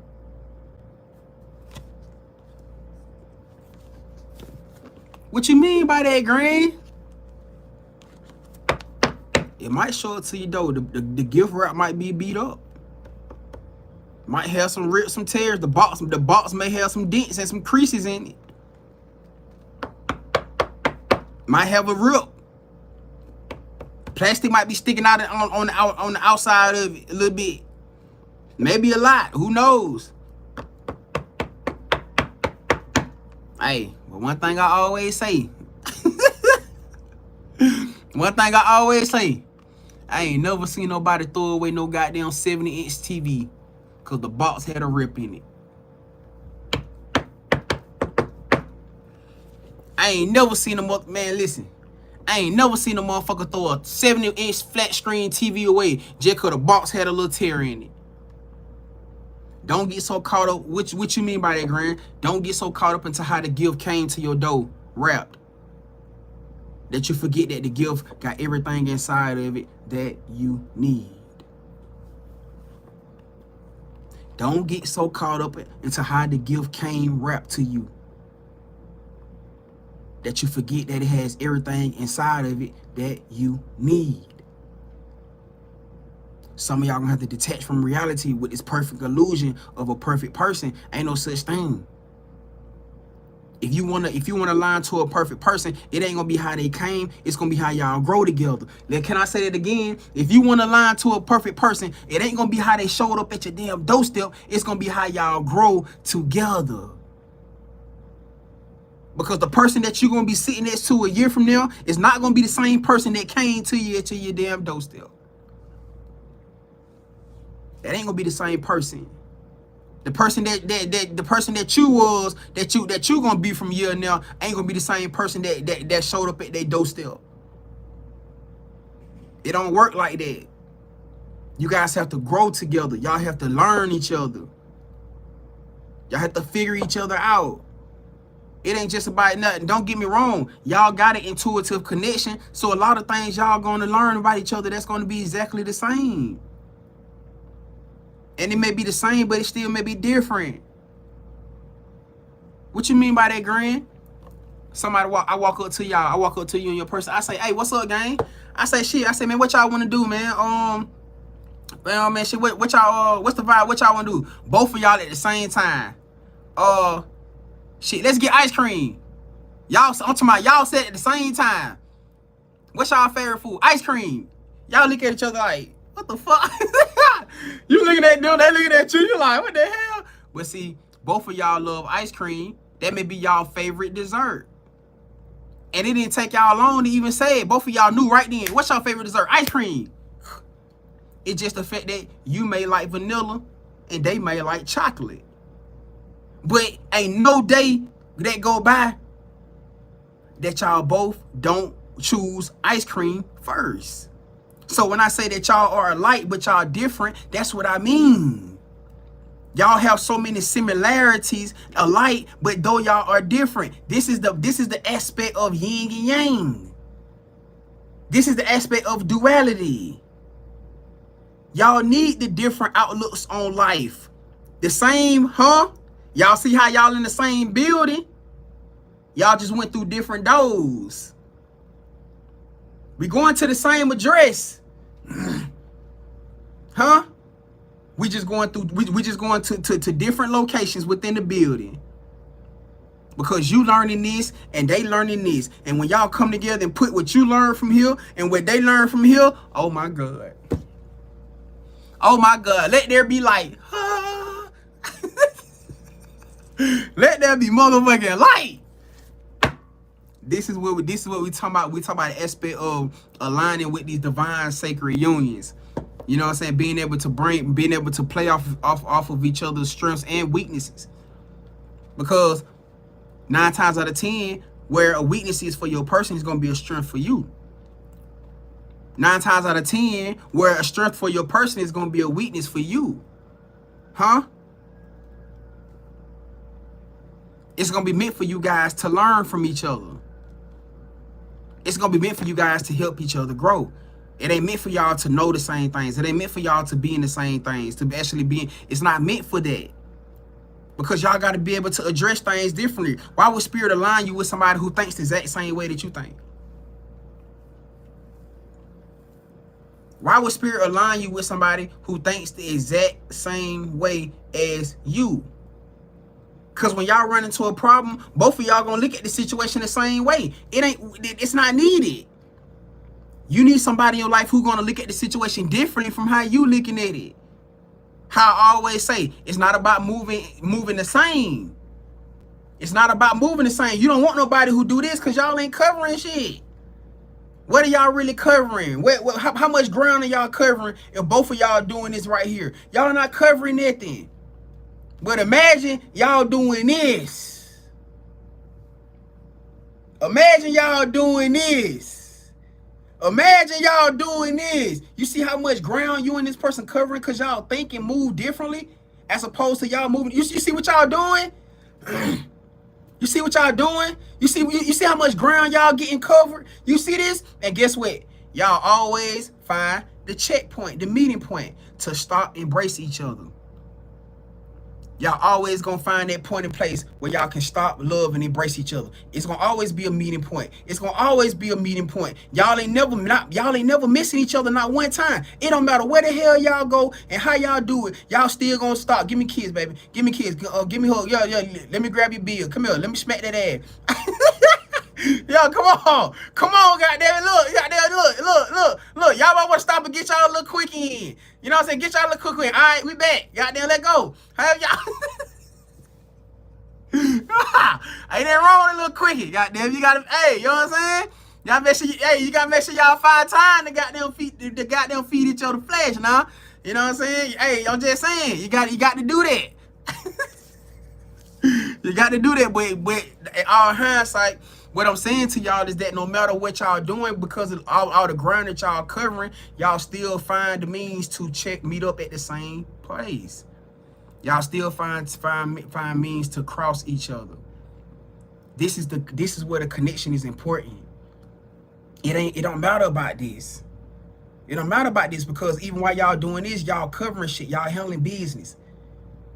Speaker 1: What you mean by that, Grand? It might show up to your door. The gift wrap might be beat up. Might have some rips, some tears. The box may have some dents and some creases in it. Might have a rip. Plastic might be sticking out on the outside of it a little bit. Maybe a lot. Who knows? Hey, but one thing I always say. I ain't never seen nobody throw away no goddamn 70-inch TV because the box had a rip in it. I ain't never seen a man, listen. I ain't never seen a motherfucker throw a 70-inch flat screen TV away just because the box had a little tear in it. Don't get so caught up. What you mean by that, Grand? Don't get so caught up into how the gift came to your door wrapped that you forget that the gift got everything inside of it that you need. Don't get so caught up into how the gift came wrapped to you that you forget that it has everything inside of it that you need. Some of y'all gonna have to detach from reality with this perfect illusion of a perfect person. Ain't no such thing. If you wanna align to a perfect person, it ain't gonna be how they came. It's gonna be how y'all grow together. Then can I say that again? If you wanna align to a perfect person, it ain't gonna be how they showed up at your damn doorstep. It's gonna be how y'all grow together. Because the person that you're gonna be sitting next to a year from now is not gonna be the same person that came to you at your damn doorstep. That ain't gonna be the same person. The person that you was that you gonna be from year now ain't gonna be the same person that showed up at their doorstep. It don't work like that. You guys have to grow together. Y'all have to learn each other. Y'all have to figure each other out. It ain't just about nothing. Don't get me wrong. Y'all got an intuitive connection. So a lot of things y'all gonna learn about each other that's gonna be exactly the same. And it may be the same, but it still may be different. What you mean by that, Grand? I walk up to y'all. I walk up to you and your person. I say, hey, what's up, gang? I say, shit. I say, man, what y'all want to do, man? Man, shit, what y'all, what's the vibe? What y'all want to do? Both of y'all at the same time. Shit, let's get ice cream. Y'all, I'm talking about y'all said at the same time. What's y'all favorite food? Ice cream. Y'all look at each other like, what the fuck? You looking at them, they looking at you. You like, what the hell? But see, both of y'all love ice cream. That may be y'all favorite dessert. And it didn't take y'all long to even say it. Both of y'all knew right then. What's your favorite dessert? Ice cream. It's just the fact that you may like vanilla and they may like chocolate. But ain't no day that go by that y'all both don't choose ice cream first. So when I say that y'all are alike but y'all different, that's what I mean. Y'all have so many similarities alike, but though y'all are different. This is the aspect of yin and yang. This is the aspect of duality. Y'all need the different outlooks on life. The same, huh? Y'all see how y'all in the same building? Y'all just went through different doors. We going to the same address. Huh? We just going to different locations within the building. Because you learning this and they learning this. And when y'all come together and put what you learn from here and what they learn from here, oh my God. Oh my God. Let there be light. Let there be motherfucking light. This is what we talking about. We talk about the aspect of aligning with these divine sacred unions. You know what I'm saying? Being able to play off of each other's strengths and weaknesses. Because 9 times out of 10, where a weakness is for your person is going to be a strength for you. 9 times out of 10, where a strength for your person is going to be a weakness for you. Huh? It's going to be meant for you guys to learn from each other. It's going to be meant for you guys to help each other grow. It ain't meant for y'all to know the same things. It ain't meant for y'all to be in the same things, to actually be in. It's not meant for that. Because y'all got to be able to address things differently. Why would Spirit align you with somebody who thinks the exact same way that you think? Why would Spirit align you with somebody who thinks the exact same way as you? Because when y'all run into a problem, both of y'all gonna look at the situation the same way. It's not needed. You need somebody in your life who's gonna look at the situation differently from how you looking at it. How I always say, it's not about moving the same. It's not about moving the same. You don't want nobody who do this because y'all ain't covering shit. What are y'all really covering? How much ground are y'all covering if both of y'all doing this right here? Y'all not covering nothing. But imagine y'all doing this. Imagine y'all doing this. Imagine y'all doing this. You see how much ground you and this person covering because y'all think and move differently as opposed to y'all moving. You see what y'all doing? You see what y'all doing? You see how much ground y'all getting covered? You see this? And guess what? Y'all always find the checkpoint, the meeting point to stop, embrace each other. Y'all always gonna find that point in place where y'all can stop, love, and embrace each other. It's gonna always be a meeting point. It's gonna always be a meeting point. Y'all ain't never missing each other not one time. It don't matter where the hell y'all go and how y'all do it. Y'all still gonna stop. Give me kids, baby. Give me kids. Give me hug. Yeah. Let me grab your bill. Come here. Let me smack that ass. Yo, come on, goddamn it, look. Y'all might want to stop and get y'all a little quickie in. You know what I'm saying? Get y'all a little quickie in. All right, we back. Goddamn, let go. Have y'all. Ain't that wrong with a little quickie? Goddamn, you gotta. Hey, you know what I'm saying? Y'all make sure. You gotta make sure y'all find time to goddamn feed each other flesh now. You know what I'm saying? Hey, I'm just saying, you got to do that. You got to do that, but in all hindsight, what I'm saying to y'all is that no matter what y'all doing, because of all the ground that y'all covering, y'all still find the means to meet up at the same place. Y'all still find means to cross each other. This is where the connection is important. It don't matter about this. It don't matter about this, because even while y'all doing this, y'all covering shit, y'all handling business.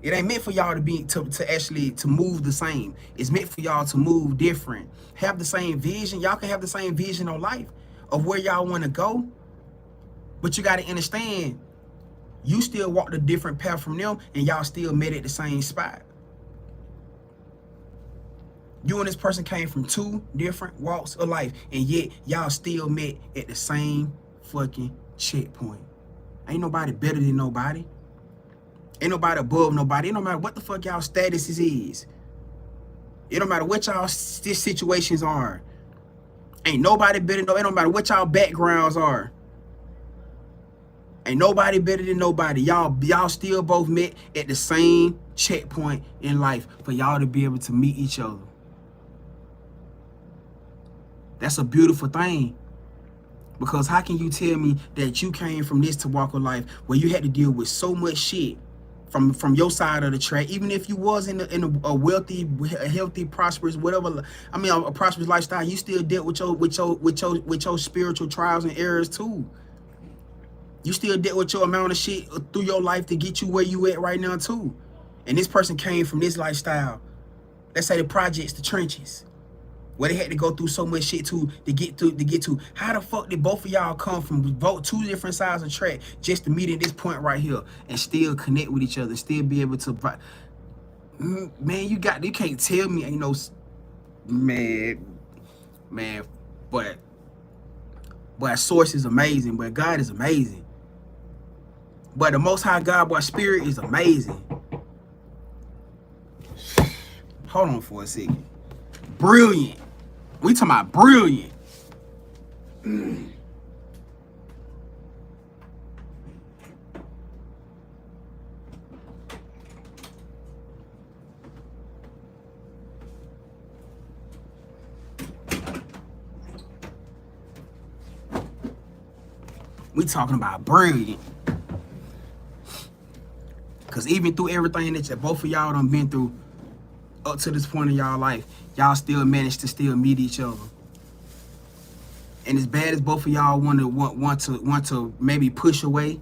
Speaker 1: It ain't meant for y'all to actually move the same. It's meant for y'all to move different. Have the same vision. Y'all can have the same vision on life of where y'all want to go. But you got to understand, you still walked a different path from them, and y'all still met at the same spot. You and this person came from two different walks of life, and yet y'all still met at the same fucking checkpoint. Ain't nobody better than nobody. Ain't nobody above nobody. It don't matter what the fuck y'all status is. It don't matter what y'all situations are. Ain't nobody better than. It don't matter what y'all backgrounds are. Ain't nobody better than nobody. Y'all still both met at the same checkpoint in life for y'all to be able to meet each other. That's a beautiful thing. Because how can you tell me that you came from this to walk of life where you had to deal with so much shit from your side of the track, even if you was in a wealthy, healthy, prosperous, whatever, I mean a prosperous lifestyle, you still dealt with your spiritual trials and errors too. You still dealt with your amount of shit through your life to get you where you at right now too. And this person came from this lifestyle. Let's say the projects, the trenches, where they had to go through so much shit to get to. How the fuck did both of y'all come from two different sides of the track just to meet at this point right here and still connect with each other, still be able to, man, you can't tell me ain't no, man, but source is amazing, but God is amazing. But the Most High God, boy, spirit is amazing. Hold on for a second. Brilliant. We talking about brilliant. We talking about brilliant. Because even through everything that both of y'all done been through up to this point in y'all life, y'all still managed to still meet each other. And as bad as both of y'all want to maybe push away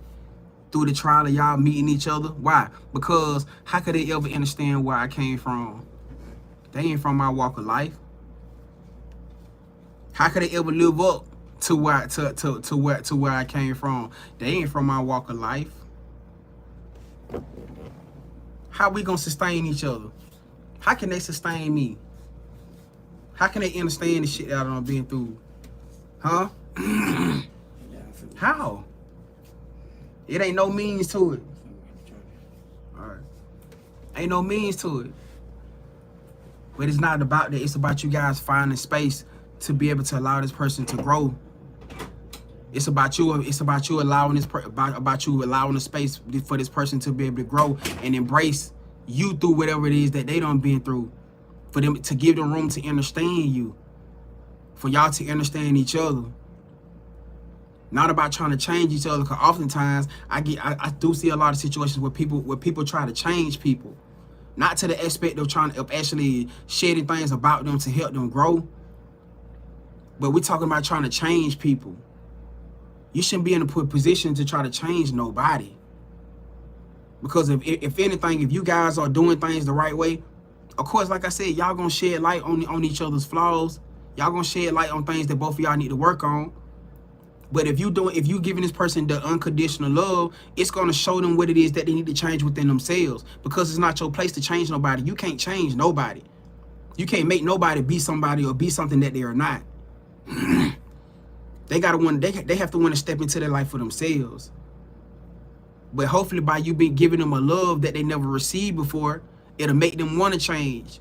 Speaker 1: through the trial of y'all meeting each other, why? Because how could they ever understand where I came from? They ain't from my walk of life. How could they ever live up to where I came from? They ain't from my walk of life. How we gonna sustain each other? How can they sustain me? How can they understand the shit that I've been through? Huh? How? It ain't no means to it. Alright. Ain't no means to it. But it's not about that. It's about you guys finding space to be able to allow this person to grow. It's about you. It's about you allowing about you allowing the space for this person to be able to grow and embrace you through whatever it is that they done been through. For them to give them room to understand you. For y'all to understand each other. Not about trying to change each other, because oftentimes I do see a lot of situations where people try to change people. Not to the aspect of actually shedding things about them to help them grow. But we're talking about trying to change people. You shouldn't be in a position to try to change nobody. Because if anything, if you guys are doing things the right way, of course, like I said, y'all gonna shed light on each other's flaws. Y'all gonna shed light on things that both of y'all need to work on. But if you giving this person the unconditional love, it's gonna show them what it is that they need to change within themselves. Because it's not your place to change nobody. You can't change nobody. You can't make nobody be somebody or be something that they are not. They have to want to step into their life for themselves. But hopefully by you giving them a love that they never received before, it'll make them want to change.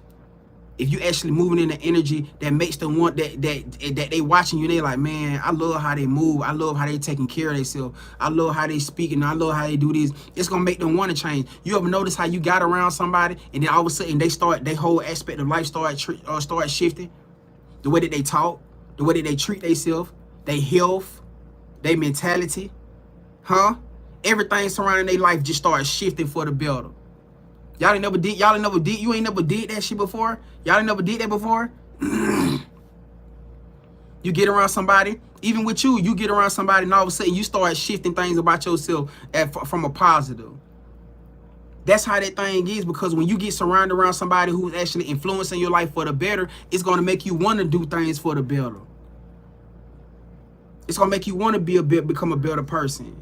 Speaker 1: If you actually moving in the energy that makes them want that they watching you, they like, man, I love how they move. I love how they taking care of themselves. I love how they speaking. I love how they do this. It's gonna make them want to change. You ever notice how you got around somebody and then all of a sudden their whole aspect of life start shifting? The way that they talk, the way that they treat themselves, their health, their mentality, huh? Everything surrounding their life just starts shifting for the better. You ain't never did that shit before? Y'all ain't never did that before? You get around somebody, even with you get around somebody and all of a sudden you start shifting things about yourself from a positive. That's how that thing is, because when you get surrounded around somebody who's actually influencing your life for the better, it's going to make you want to do things for the better. It's going to make you want to become a better person.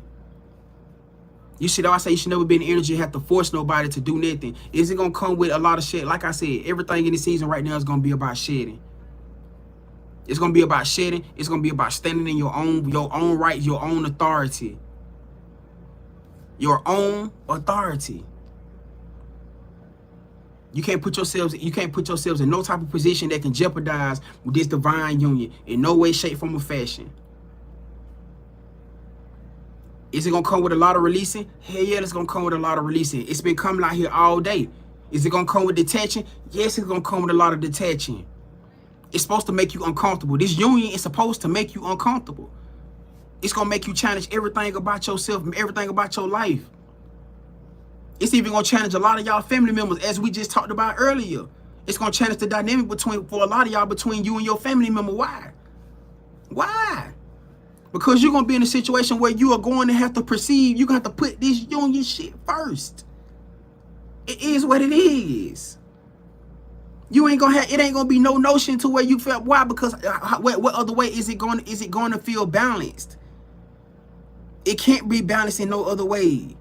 Speaker 1: You should never be in energy have to force nobody to do nothing. Is it going to come with a lot of shit? Like I said, everything in the season right now is going to be about shedding. It's going to be about shedding. It's going to be about standing in your own right, your own authority. Your own authority. You can't put yourselves in no type of position that can jeopardize this divine union in no way, shape, form, or fashion. Is it going to come with a lot of releasing? Hell yeah, it's going to come with a lot of releasing. It's been coming out here all day. Is it going to come with detaching? Yes, it's going to come with a lot of detaching. It's supposed to make you uncomfortable. This union is supposed to make you uncomfortable. It's going to make you challenge everything about yourself, everything about your life. It's even going to challenge a lot of y'all family members, as we just talked about earlier. It's going to challenge the dynamic for a lot of y'all between you and your family member. Why? Why? Because you're going to be in a situation where you are going to have to perceive, you're going to have to put this union shit first. It is what it is. You ain't going to have, it ain't going to be no notion to where you felt. Why? Because what other way is it going to feel balanced? It can't be balanced in no other way.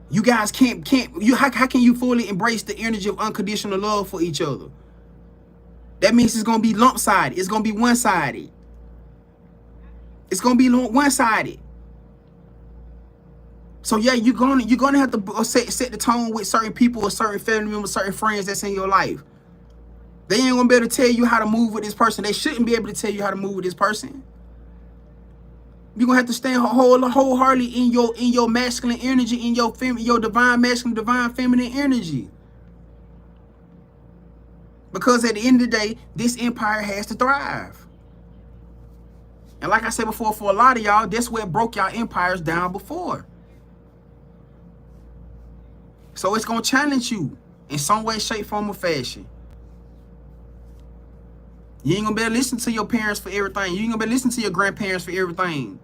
Speaker 1: You guys how can you fully embrace the energy of unconditional love for each other? That means it's going to be lump-sided. It's going to be one-sided. It's gonna be one-sided. So yeah, you're gonna have to set the tone with certain people or certain family members, certain friends that's in your life. They ain't gonna be able to tell you how to move with this person. They shouldn't be able to tell you how to move with this person. You're gonna have to stand wholeheartedly in your masculine energy, in your divine masculine, divine feminine energy. Because at the end of the day, this empire has to thrive. And like I said before, for a lot of y'all, that's what broke y'all empires down before. So it's going to challenge you in some way, shape, form, or fashion. You ain't going to be able to listen to your parents for everything. You ain't going to be able to listen to your grandparents for everything.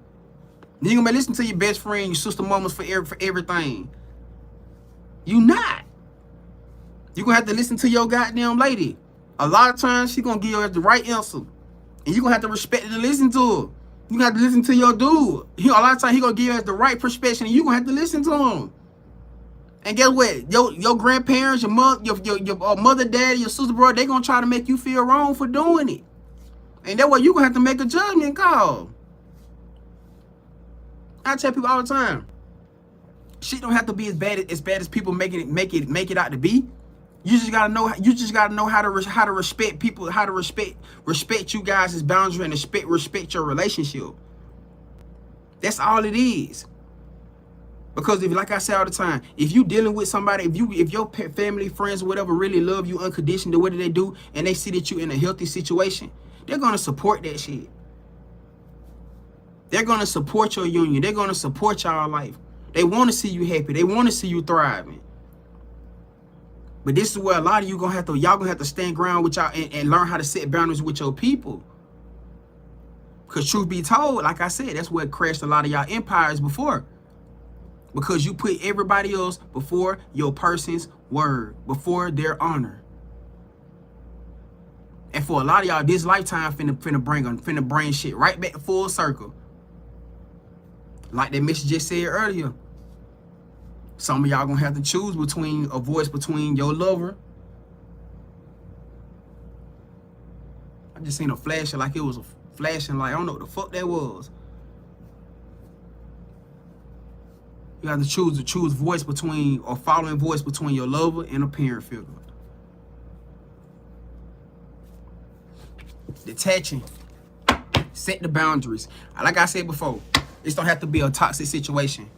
Speaker 1: You ain't going to be able to listen to your best friend, your sister mamas for everything. You not. You're going to have to listen to your goddamn lady. A lot of times, she's going to give you the right answer. And you're going to have to respect and listen to her. You're going to have to listen to your dude. A lot of times, he's going to give you the right perspective, and you're going to have to listen to him. And guess what? Your grandparents, your mother, daddy, your sister, brother, they're going to try to make you feel wrong for doing it. And that's why you're going to have to make a judgment call. I tell people all the time, shit don't have to be as bad as people make it out to be. You just gotta know. You just gotta know how to respect people, how to respect you guys' boundary and respect your relationship. That's all it is. Because if, like I say all the time, if you dealing with somebody, if your family, friends, or whatever really love you unconditionally, what do they do? And they see that you in a healthy situation, they're gonna support that shit. They're gonna support your union. They're gonna support y'all life. They want to see you happy. They want to see you thriving. But this is where a lot of y'all gonna have to stand ground with y'all and learn how to set boundaries with your people. Because truth be told, like I said, that's what crashed a lot of y'all empires before. because you put everybody else before your person's word, before their honor. And for a lot of y'all, this lifetime finna bring shit right back full circle. Like that Miss just said earlier. Some of y'all gonna have to choose between a voice between your lover. I just seen a flashing like it was a flashing light. I don't know what the fuck that was. You have to choose voice between or following voice between your lover and a parent figure. Detaching. Set the boundaries. Like I said before, this don't have to be a toxic situation.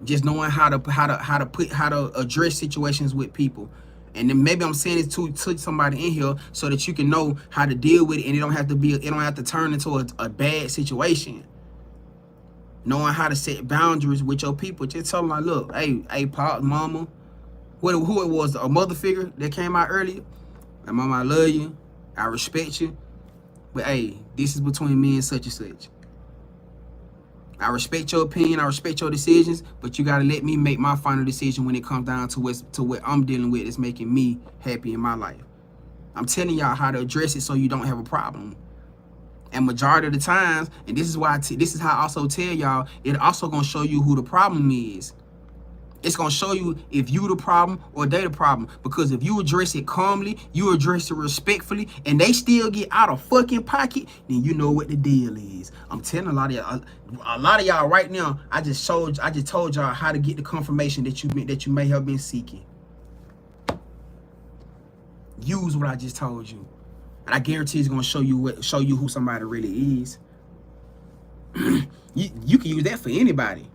Speaker 1: Just knowing how to address situations with people. And then maybe I'm saying it to somebody in here so that you can know how to deal with it, and it don't have to turn into a bad situation. Knowing how to set boundaries with your people. Just tell them like, look, hey, pop, mama, who it was, a mother figure that came out earlier. Like, mama, I love you, I respect you, but hey, this is between me and such and such. I respect your opinion, I respect your decisions, but you gotta let me make my final decision when it comes down to what I'm dealing with is making me happy in my life. I'm telling y'all how to address it so you don't have a problem. And majority of the times, and this is why this is how I also tell y'all, it also gonna show you who the problem is. It's gonna show you if you the problem or they the problem. Because if you address it calmly, you address it respectfully, and they still get out of fucking pocket, then you know what the deal is. I'm telling a lot of y'all right now. I just told y'all how to get the confirmation that you may have been seeking. Use what I just told you. And I guarantee it's gonna show you who somebody really is. You can use that for anybody.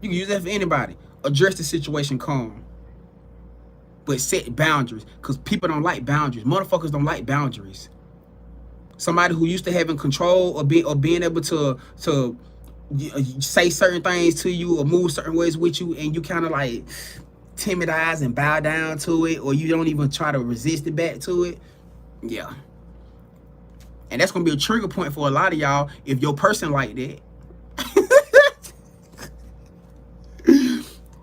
Speaker 1: You can use that for anybody. Address the situation calm. But set boundaries. Because people don't like boundaries. Motherfuckers don't like boundaries. Somebody who used to having control or being able to say certain things to you or move certain ways with you, and you kind of like timid eyes and bow down to it, or you don't even try to resist it back to it. Yeah. And that's gonna be a trigger point for a lot of y'all if your person like that.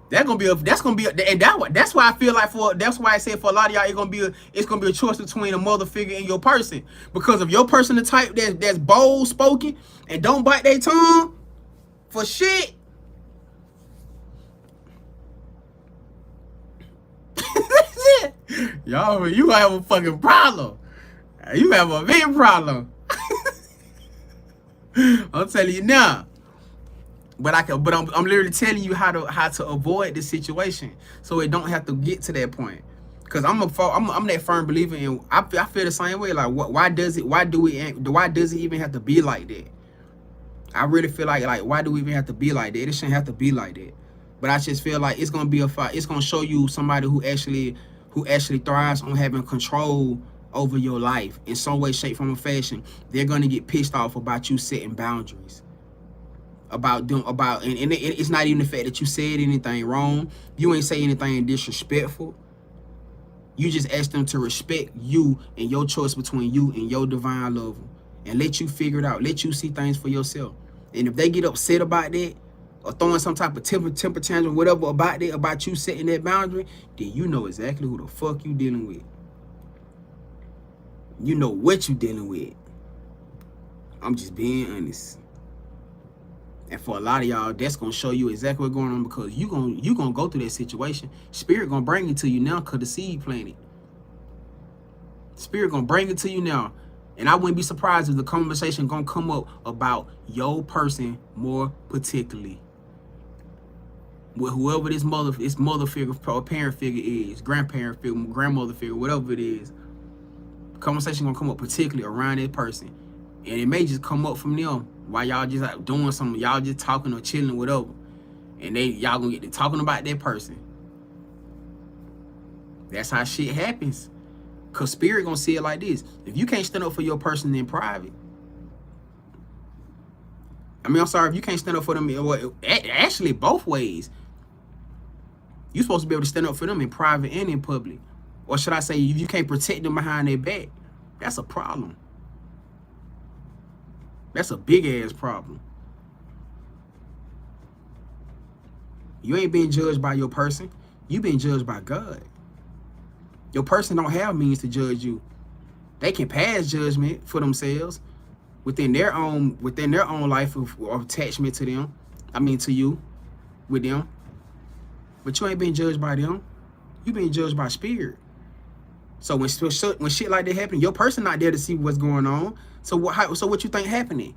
Speaker 1: That's why I feel like that's why I say for a lot of y'all it's gonna be a choice between a mother figure and your person. Because if your person the type that's bold spoken and don't bite their tongue for shit, y'all, you gonna have a fucking problem. You have a big problem. I'm telling you now. But I'm literally telling you how to avoid this situation so it don't have to get to that point. Cause I'm that firm believer in, I feel the same way. Like why does it even have to be like that? I really feel like why do we even have to be like that? It shouldn't have to be like that. But I just feel like it's gonna be it's gonna show you somebody who actually thrives on having control over your life in some way, shape, form, or fashion. They're gonna get pissed off about you setting boundaries. And it's not even the fact that you said anything wrong. You ain't say anything disrespectful. You just ask them to respect you and your choice between you and your divine lover, and let you figure it out. Let you see things for yourself. And if they get upset about that or throwing some type of temper tantrum, whatever about that, about you setting that boundary, then you know exactly who the fuck you dealing with. You know what you dealing with. I'm just being honest. And for a lot of y'all, that's gonna show you exactly what's going on, because you gonna go through that situation. Spirit gonna bring it to you now, cause the seed planted. Spirit gonna bring it to you now. And I wouldn't be surprised if the conversation gonna come up about your person more particularly. With whoever this mother figure or parent figure is, grandparent figure, grandmother figure, whatever it is. Conversation gonna come up particularly around that person. And it may just come up from them while y'all just like doing something, y'all just talking or chilling, whatever. And y'all gonna get to talking about that person. That's how shit happens. Cause Spirit gonna see it like this. If you can't stand up for your person in private, if you can't stand up for them, actually both ways. You're supposed to be able to stand up for them in private and in public. Or should I say, if you can't protect them behind their back, that's a problem. That's a big ass problem. You ain't being judged by your person. You being judged by God. Your person don't have means to judge you. They can pass judgment for themselves within their own life of attachment to them. I mean to you, with them. But you ain't being judged by them. You being judged by spirit. So when shit like that happen, your person not there to see what's going on. So what you think happening?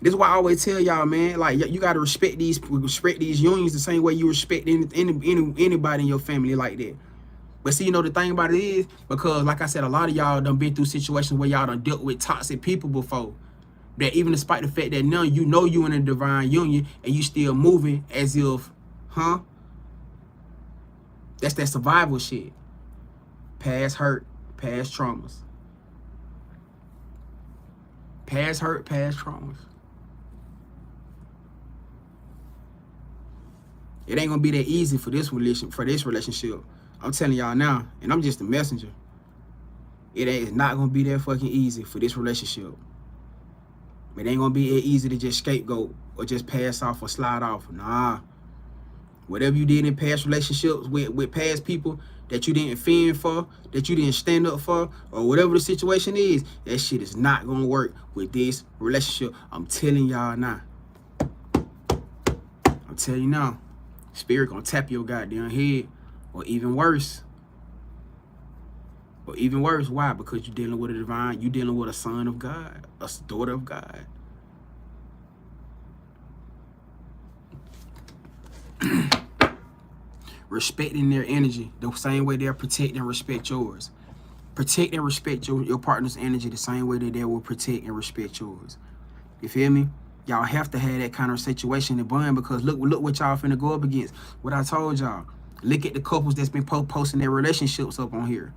Speaker 1: This is why I always tell y'all, man, like you gotta respect these unions the same way you respect anybody in your family like that. But see, you know, the thing about it is, because like I said, a lot of y'all done been through situations where y'all done dealt with toxic people before. That even despite the fact that now you know you in a divine union and you still moving as if, that's that survival shit. Past hurt, past traumas. Past hurt, past traumas. It ain't gonna be that easy for this relationship. I'm telling y'all now, and I'm just a messenger. It's not gonna be that fucking easy for this relationship. It ain't gonna be that easy to just scapegoat or just pass off or slide off. Nah. Whatever you did in past relationships with past people that you didn't fend for, that you didn't stand up for, or whatever the situation is, that shit is not gonna work with this relationship. I'm telling y'all now. I'm telling you now. Spirit gonna tap your goddamn head. Or even worse. Or even worse. Why? Because you're dealing with a divine, you're dealing with a son of God, a daughter of God. Respecting their energy the same way they'll protect and respect yours. Protect and respect your partner's energy the same way that they will protect and respect yours. You feel me? Y'all have to have that kind of situation in bond, because look what y'all finna go up against. What I told y'all. Look at the couples that's been posting their relationships up on here.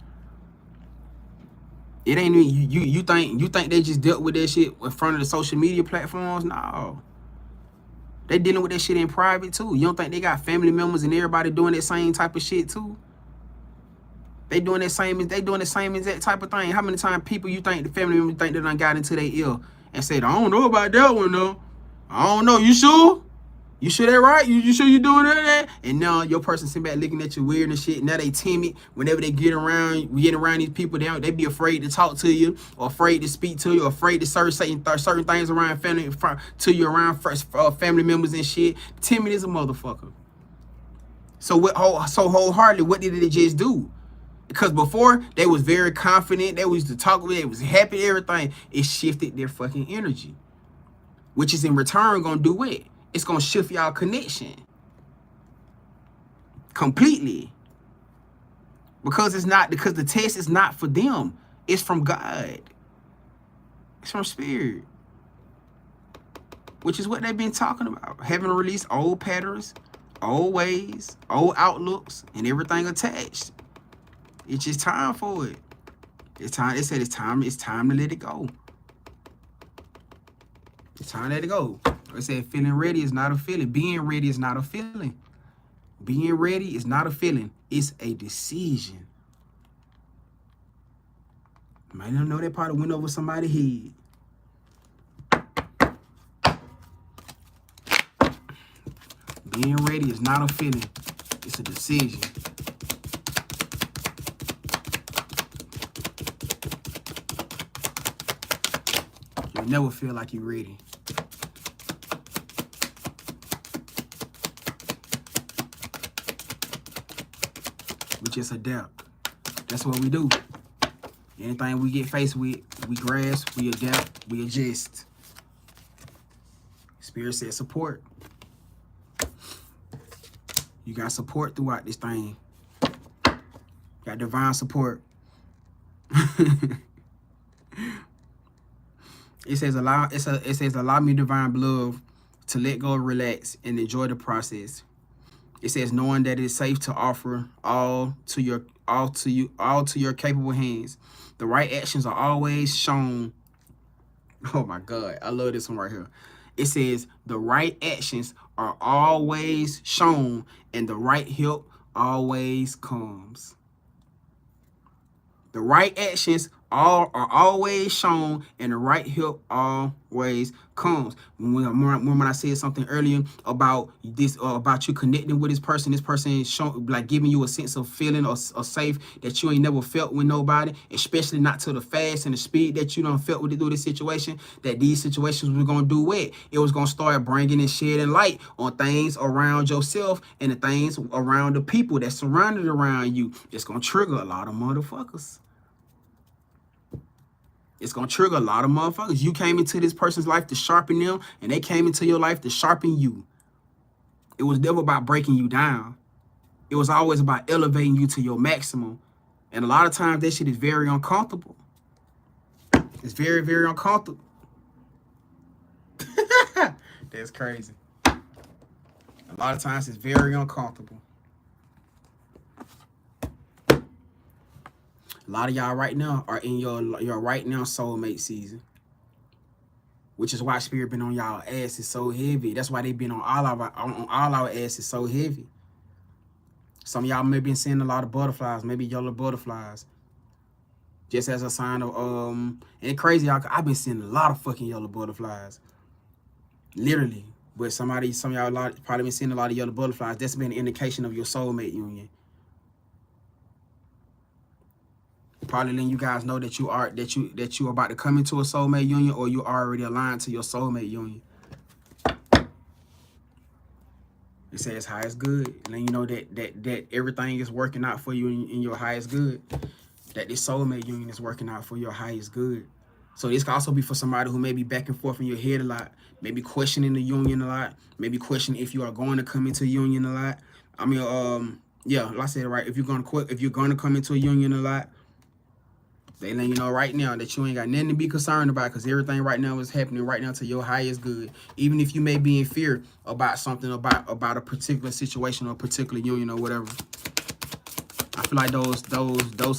Speaker 1: It ain't you think they just dealt with that shit in front of the social media platforms? No. They dealing with that shit in private too. You don't think they got family members and everybody doing that same type of shit too? They doing the same exact type of thing. How many times people you think the family members think they done got into their ear and said, I don't know about that one though. I don't know. You sure? You sure that right? You sure you doing that? And now your person sitting back looking at you weird and shit. Now they timid. Whenever they get around these people, they be afraid to talk to you, or afraid to speak to you, or afraid to say certain things around family family members and shit. Timid is a motherfucker. So wholeheartedly, what did they just do? Because before they was very confident, they was to talk with, they was happy, everything. It shifted their fucking energy, which is in return gonna do what? It's gonna shift y'all connection completely. Because the test is not for them. It's from God. It's from spirit. Which is what they've been talking about. Having to release old patterns, old ways, old outlooks, and everything attached. It's just time for it. It's time. It said it's time to let it go. It's time to let it go. It said feeling ready is not a feeling. Being ready is not a feeling. Being ready is not a feeling. It's a decision. You might not know that part went over somebody's head. Being ready is not a feeling. It's a decision. You'll never feel like you're ready. We just adapt. That's what we do. Anything we get faced with, we grasp, we adapt, we adjust. Spirit said support. You got support throughout this thing. Got divine support. It says allow me, divine beloved, to let go, relax, and enjoy the process. It says knowing that it's safe to offer all to your capable hands. The right actions are always shown. Oh my God, I love this one right here. It says the right actions are always shown and the right help always comes. The right actions all are always shown, and the right help always comes. When I said something earlier about this, about you connecting with this person is showing, like, giving you a sense of feeling or safe that you ain't never felt with nobody, especially not to the fast and the speed that you done felt with it through this situation, that these situations were gonna do what? It was gonna start bringing and shedding light on things around yourself and the things around the people that surrounded around you. It's gonna trigger a lot of motherfuckers. It's going to trigger a lot of motherfuckers. You came into this person's life to sharpen them, and they came into your life to sharpen you. It was never about breaking you down. It was always about elevating you to your maximum. And a lot of times, that shit is very uncomfortable. It's very, very uncomfortable. That's crazy. A lot of times, it's very uncomfortable. A lot of y'all right now are in your right now soulmate season, which is why Spirit been on y'all asses so heavy. That's why they been on all our asses so heavy. Some of y'all may been seeing a lot of butterflies, maybe yellow butterflies, just as a sign of and crazy, y'all. I've been seeing a lot of fucking yellow butterflies, literally. But some of y'all probably been seeing a lot of yellow butterflies. That's been an indication of your soulmate union. Probably letting you guys know that you are about to come into a soulmate union, or you already aligned to your soulmate union. It says highest good, and then you know that everything is working out for you in your highest good. That this soulmate union is working out for your highest good. So this can also be for somebody who may be back and forth in your head a lot, maybe questioning the union a lot, maybe questioning if you are going to come into a union a lot. I mean, yeah, like I said, right. If you're gonna come into a union a lot, they let you know right now that you ain't got nothing to be concerned about, because everything right now is happening right now to your highest good. Even if you may be in fear about something, about a particular situation or a particular union or whatever. I feel like those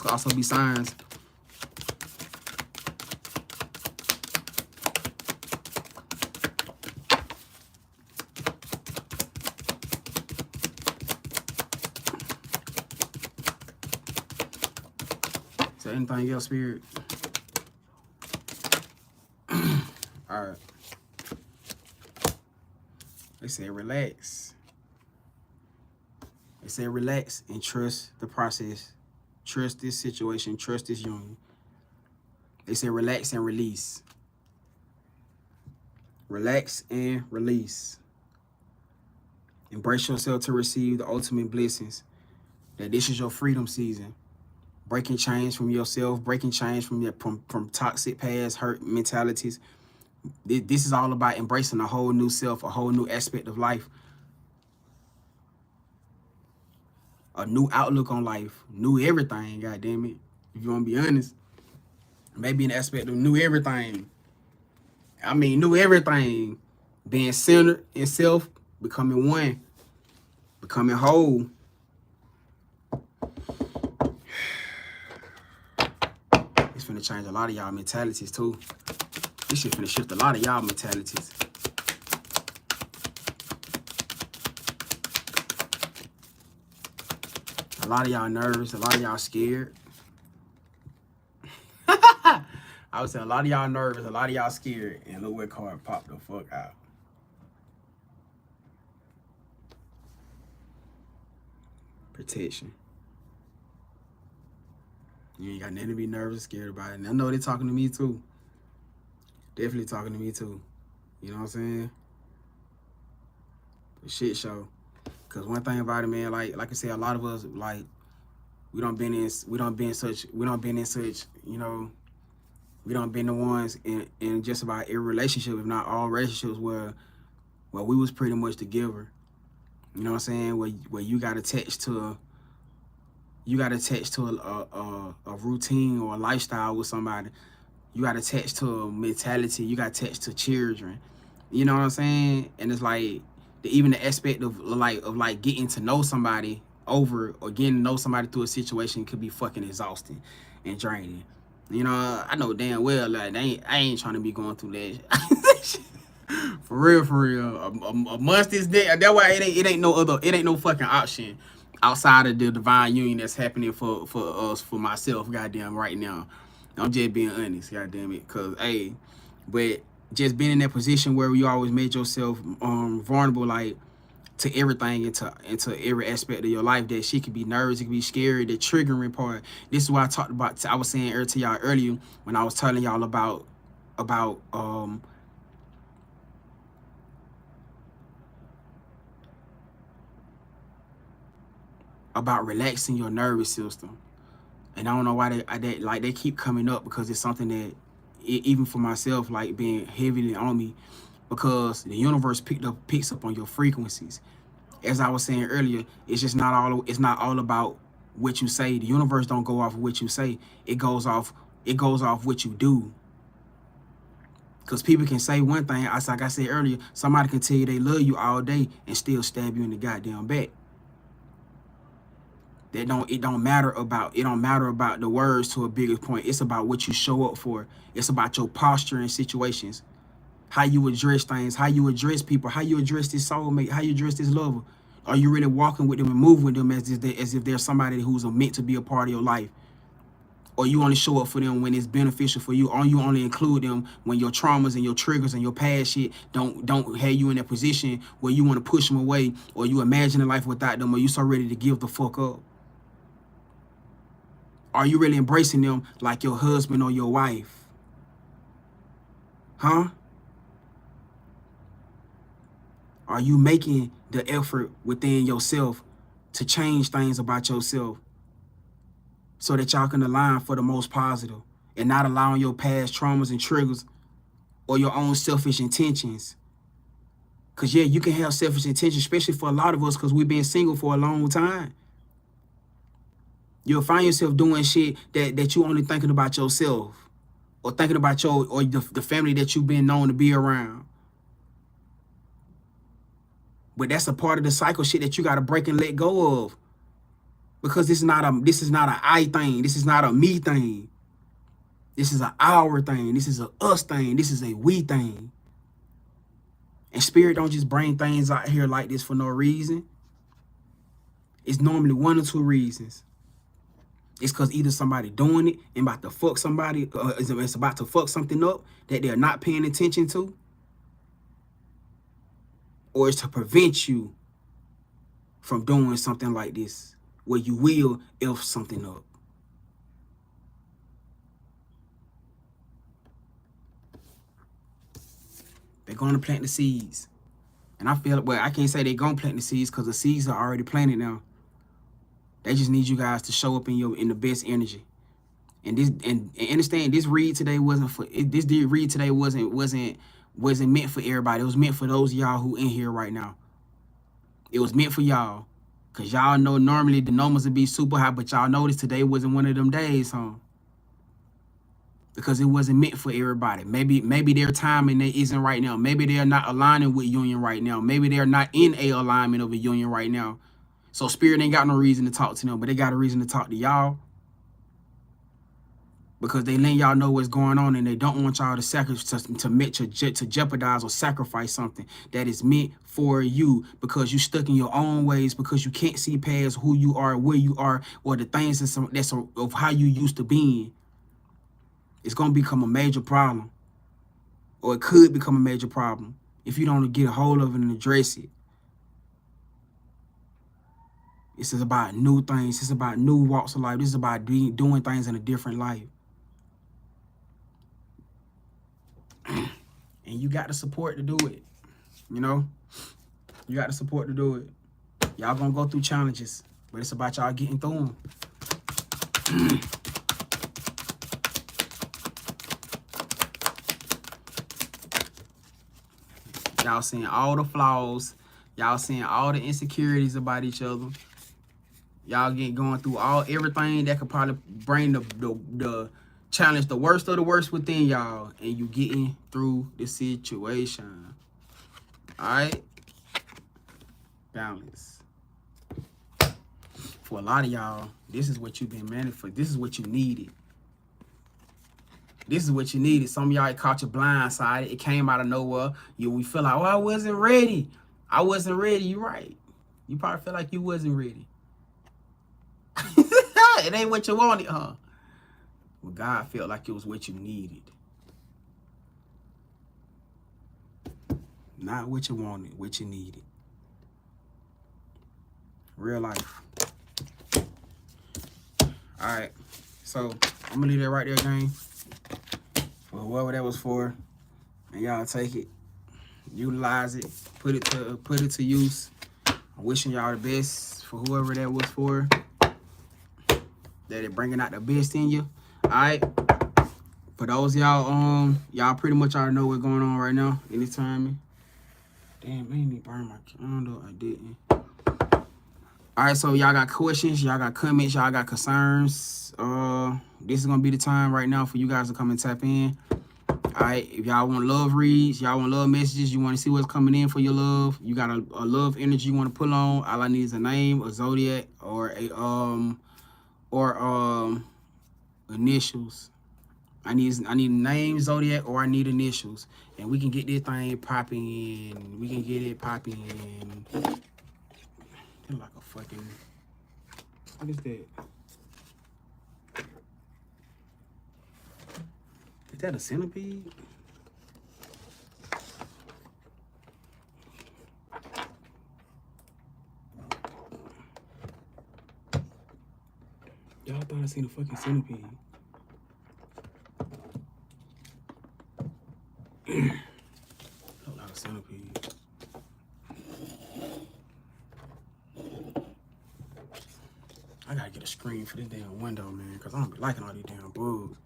Speaker 1: could also be signs. Is there anything else, Spirit? All right. They say relax. They say relax and trust the process. Trust this situation. Trust this union. They say relax and release. Relax and release. Embrace yourself to receive the ultimate blessings. That this is your freedom season. Breaking chains from yourself, breaking chains from toxic past hurt mentalities. This is all about embracing a whole new self, a whole new aspect of life, a new outlook on life, new everything. God damn it! If you want to be honest, maybe an aspect of new everything. I mean, new everything, being centered in self, becoming one, becoming whole. It's finna change a lot of y'all mentalities too. This shit finna shift a lot of y'all mentalities. A lot of y'all nervous, a lot of y'all scared. I would say a lot of y'all nervous, a lot of y'all scared, and look what card popped the fuck out. Protection. You ain't got nothing to be nervous, scared about it. And I know they're talking to me too. Definitely talking to me too. You know what I'm saying? The shit show. Cause one thing about it, man, like I said, a lot of us, like, we done been in such, you know, we done been the ones in just about every relationship, if not all relationships, where we was pretty much the giver. You know what I'm saying? Where you got attached to a routine or a lifestyle with somebody. You got attached to a mentality. You got attached to children. You know what I'm saying? And it's like even the aspect of getting to know somebody over or getting to know somebody through a situation could be fucking exhausting and draining. You know, I know damn well like I ain't trying to be going through that. For real. Amongst this day, that's why it ain't no fucking option outside of the divine union that's happening for us, for myself, goddamn, right now. I'm just being honest, goddamn it. Cause hey, but just being in that position where you always made yourself vulnerable, like to everything, into every aspect of your life, that shit could be nervous, it could be scary, the triggering part. This is what I talked about. I was saying to y'all earlier when I was telling y'all about relaxing your nervous system. And I don't know why they keep coming up, because it's something that even for myself, like being heavily on me, because the universe picks up on your frequencies. As I was saying earlier, it's not all about what you say. The universe don't go off of what you say. It goes off what you do. Because people can say one thing, like I said earlier, somebody can tell you they love you all day and still stab you in the goddamn back. It don't matter about the words to a bigger point. It's about what you show up for. It's about your posture in situations, how you address things, how you address people, how you address this soulmate, how you address this lover. Are you really walking with them and moving with them as if they're somebody who's meant to be a part of your life? Or you only show up for them when it's beneficial for you, or you only include them when your traumas and your triggers and your past shit don't have you in that position where you want to push them away, or you imagine a life without them, or you so ready to give the fuck up? Are you really embracing them like your husband or your wife? Huh? Are you making the effort within yourself to change things about yourself so that y'all can align for the most positive, and not allowing your past traumas and triggers or your own selfish intentions? Because, yeah, you can have selfish intentions, especially for a lot of us, because we've been single for a long time. You'll find yourself doing shit that you only thinking about yourself, or thinking about the family that you've been known to be around. But that's a part of the cycle shit that you got to break and let go of. Because this is not a I thing. This is not a me thing. This is a our thing. This is a us thing. This is a we thing. And spirit don't just bring things out here like this for no reason. It's normally one or two reasons. It's because either somebody doing it and about to fuck somebody, it's about to fuck something up that they're not paying attention to, or it's to prevent you from doing something like this, where you will F something up. They're going to plant the seeds. And I feel, well, I can't say they're going to plant the seeds, because the seeds are already planted now. They just need you guys to show up in the best energy. And understand, this read today wasn't meant for everybody. It was meant for those of y'all who in here right now. It was meant for y'all. Because y'all know normally the numbers would be super high, but y'all noticed today wasn't one of them days, huh? Because it wasn't meant for everybody. Maybe their timing isn't right now. Maybe they're not aligning with union right now. Maybe they're not in a alignment of a union right now. So spirit ain't got no reason to talk to them, but they got a reason to talk to y'all. Because they letting y'all know what's going on, and they don't want y'all to jeopardize or sacrifice something that is meant for you, because you stuck in your own ways, because you can't see past who you are, where you are, or the things that's of how you used to be. It's going to become a major problem, or it could become a major problem if you don't get a hold of it and address it. This is about new things. This is about new walks of life. This is about doing things in a different life. And you got the support to do it. You know? You got the support to do it. Y'all gonna go through challenges, but it's about y'all getting through them. Y'all seeing all the flaws. Y'all seeing all the insecurities about each other. Y'all going through everything that could probably bring the challenge, the worst of the worst within y'all, and you getting through the situation. All right? Balance. For a lot of y'all, this is what you've been meant for. This is what you needed. This is what you needed. Some of y'all, it caught you blindsided. It came out of nowhere. We feel like, oh, I wasn't ready. I wasn't ready. You're right. You probably feel like you wasn't ready. It ain't what you wanted, huh? When God felt like it was what you needed. Not what you wanted, what you needed. Real life. Alright. So, I'm gonna leave that right there, gang. For whoever that was for. And y'all take it. Utilize it. Put it to use. I'm wishing y'all the best for whoever that was for. That it bringing out the best in you. Alright. For those y'all, y'all pretty much already know what's going on right now. Anytime. Damn, I ain't even burn my candle. I didn't. Alright, so y'all got questions, y'all got comments, y'all got concerns. This is gonna be the time right now for you guys to come and tap in. Alright, if y'all want love reads, y'all want love messages, you want to see what's coming in for your love, you got a love energy you want to pull on. All I need is a name, a zodiac, or initials. I need name, zodiac, or I need initials, and we can get this thing popping in. We can get it popping in. It's like a fucking. What is that? Is that a centipede? Y'all thought I seen a fucking centipede. Look like a centipede. I gotta get a screen for this damn window, man, because I don't be liking all these damn bugs.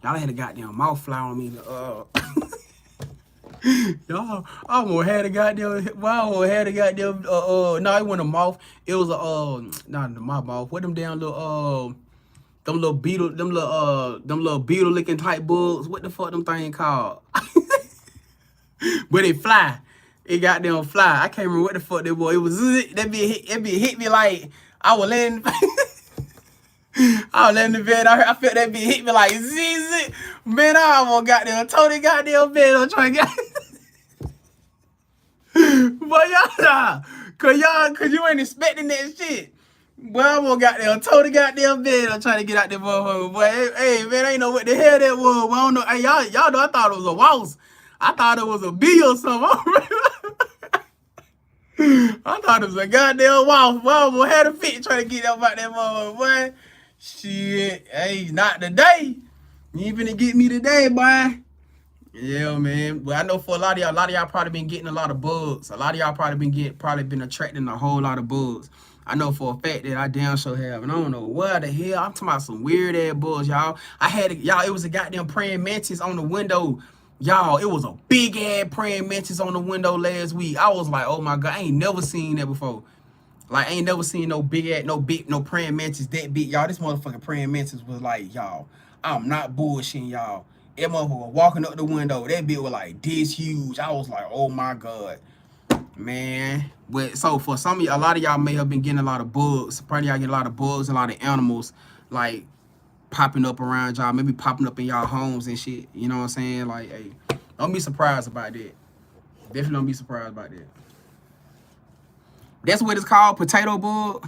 Speaker 1: Y'all had a goddamn mouth fly on me. Y'all, I almost had a goddamn. Well, I almost had a goddamn. No, it wasn't a moth. It was a not my mouth. What them damn little them little beetle licking type bugs. What the fuck them thing called? But it fly. It goddamn fly. I can't remember what the fuck that was. It was that be hit me like I was laying. I was laying in the bed. I felt that be hit me like zzz. Man, I almost got there. Totally goddamn bed. I'm trying to get. But y'all, cause you ain't expecting that shit. Boy, I almost got there. Totally goddamn bed. I'm trying to get out there, motherfucker. Boy, hey, man, I ain't know what the hell that was. Well, I don't know. Hey, y'all know. I thought it was a wasp. I thought it was a bee or something. I thought it was a goddamn wasp. Boy, I almost had a fit trying to get up out that motherfucker, boy. Shit, hey, not today. You ain't finna get me today, boy. Yeah, man. But I know for a lot of y'all probably been getting a lot of bugs. A lot of y'all probably been attracting a whole lot of bugs. I know for a fact that I damn sure have, and I don't know what the hell. I'm talking about some weird ass bugs, y'all. It was a goddamn praying mantis on the window. Y'all, it was a big ass praying mantis on the window last week. I was like, oh my God, I ain't never seen that before. Like, I ain't never seen no praying mantis that big, y'all. This motherfucking praying mantis was like, y'all, I'm not bullshitting, y'all. That motherfucker walking up the window, that bitch was like this huge. I was like, oh my God, man. But so for some of y'all, a lot of y'all may have been getting a lot of bugs. Probably y'all get a lot of bugs, a lot of animals, like popping up around y'all, maybe popping up in y'all homes and shit. You know what I'm saying? Like, hey, don't be surprised about that. Definitely don't be surprised about that. That's what it's called, potato bug.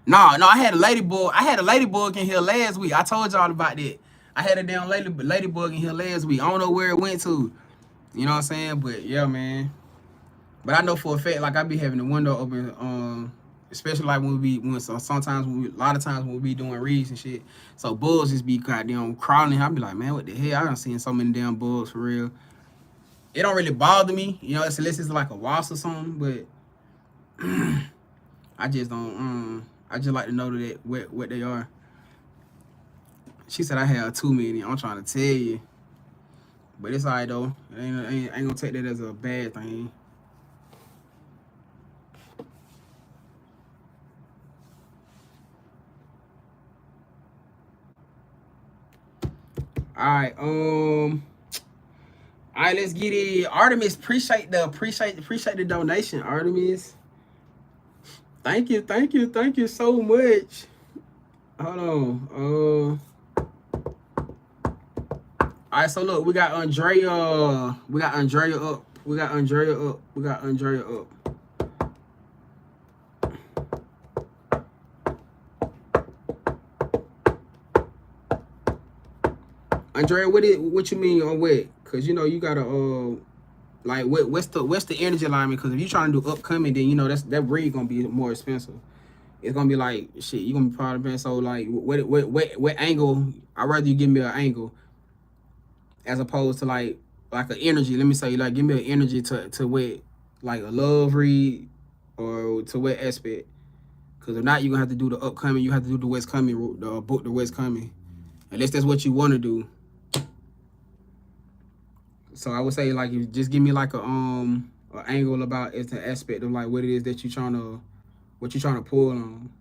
Speaker 1: No, I had a ladybug. I had a ladybug in here last week. I told y'all about that. I had a damn ladybug in here last week. I don't know where it went to. You know what I'm saying? But yeah, man. But I know for a fact, like I be having the window open, especially like a lot of times when we be doing reads and shit. So bugs just be goddamn crawling. I be like, man, what the hell? I done seen so many damn bugs for real. It don't really bother me, you know, unless it's like a wasp or something, but I just don't I just like to know that what they are. She said I have too many. I'm trying to tell you. But it's alright though. I ain't gonna take that as a bad thing. Alright, alright, let's get it. Artemis, appreciate the donation, Artemis. Thank you so much. Hold on. Alright, so look, we got Andrea up. We got Andrea up. Andrea, what you mean on what? Cause you know you gotta like what's the energy alignment? Cause if you trying to do upcoming, then you know that breed gonna be more expensive. It's gonna be like shit. You gonna be part of it. So like what angle? I'd rather you give me an angle as opposed to like an energy. Let me say like give me an energy to what, like a love read or to what aspect. Cause if not, you gonna have to do the upcoming. You have to do the what's coming, the book the what's coming. Unless that's what you want to do. So I would say like you just give me like a angle about it's the aspect of like what it is that you trying to pull on.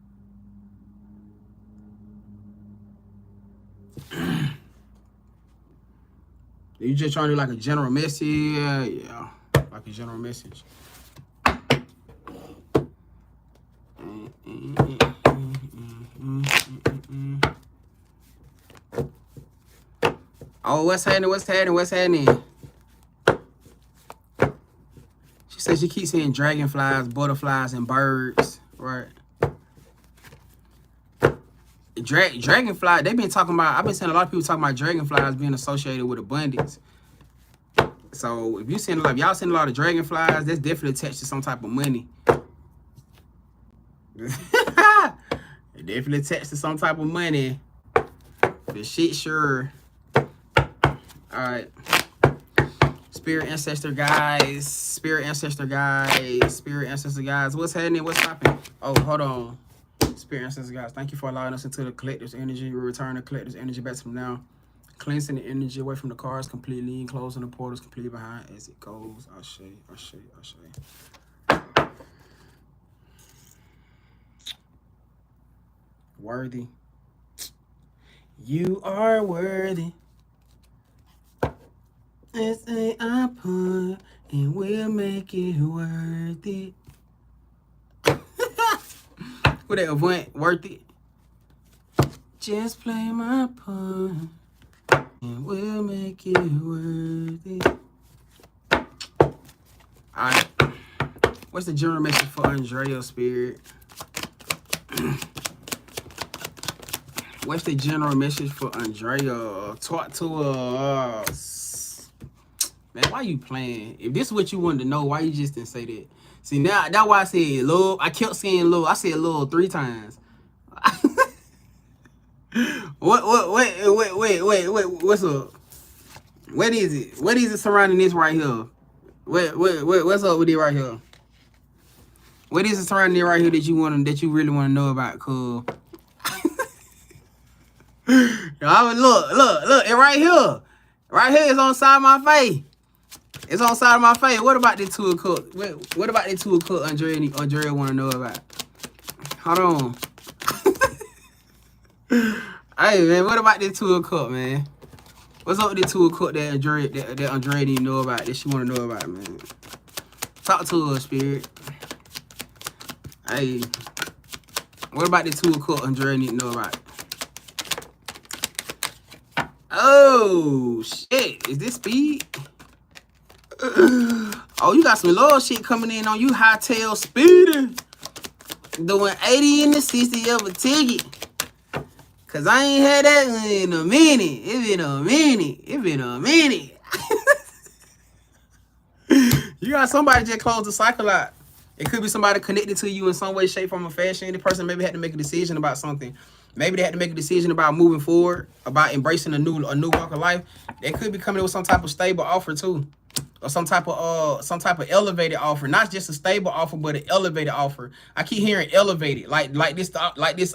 Speaker 1: You just trying to do like a general message, yeah, like a general message. Oh, what's happening? She says she keeps seeing dragonflies, butterflies, and birds. Right. Dragonfly, they've been talking about, I've been seeing a lot of people talking about dragonflies being associated with abundance. So if y'all seen a lot of dragonflies, that's definitely attached to some type of money. It definitely attached to some type of money. The shit sure. Alright. Spirit ancestor guys. What's happening? What's happening? Oh, hold on. Spirit ancestor guys, thank you for allowing us into the collective's energy. We return the collective's energy back from now. Cleansing the energy away from the cars completely and closing the portals completely behind as it goes. Ashe. Worthy. You are worthy. Let's say I put and we'll make it worth it. What that Avant worth it? Just play my part and we'll make it worth it. Alright. What's the general message for Andrea, Spirit? What's the general message for Andrea? Talk to us. Man, why you playing? If this is what you wanted to know, why you just didn't say that? See, now that's why I said love. I kept saying love. I said love 3 times. Wait, what's up? What is it? What is it surrounding this right here? What's up with it right here? What is it surrounding it right here that you really want to know about? Cause look, it right here. Right here is on side of my face. It's on side of my face. What about the 2 of Cups? What about the 2 of Cups Andrea want to know about? Hold on. Hey, man, what about the 2 of Cups, man? What's up with the 2 of Cups that Andrea didn't know about, that she want to know about, man? Talk to her, Spirit. Hey, what about the 2 of Cups Andrea need to know about? Oh, shit. Is this speed? Oh, you got some little shit coming in on you, hightail speeding. Doing 80 in the 60 of a ticket. Cause I ain't had that in a minute. It's been a minute. You got somebody just close the cycle out. It could be somebody connected to you in some way, shape, form, or fashion. The person maybe had to make a decision about something. Maybe they had to make a decision about moving forward, about embracing a new walk of life. They could be coming in with some type of stable offer too. Or some type of elevated offer, not just a stable offer, but an elevated offer. I keep hearing elevated, like this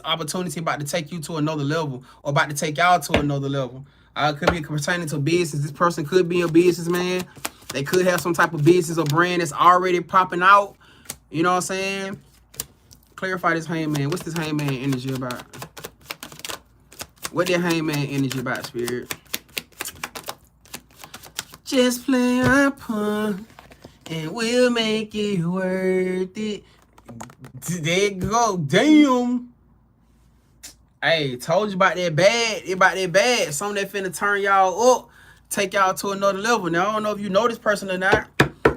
Speaker 1: opportunity about to take you to another level, or about to take y'all to another level. It could be pertaining to business. This person could be a businessman. They could have some type of business or brand that's already popping out. You know what I'm saying? Clarify this hangman. What's this hangman energy about? What that hangman energy about, Spirit? Just play our part and we'll make it worth it. There you go. Damn. Hey, told you about that bad. Something that finna turn y'all up, take y'all to another level. Now I don't know if you know this person or not,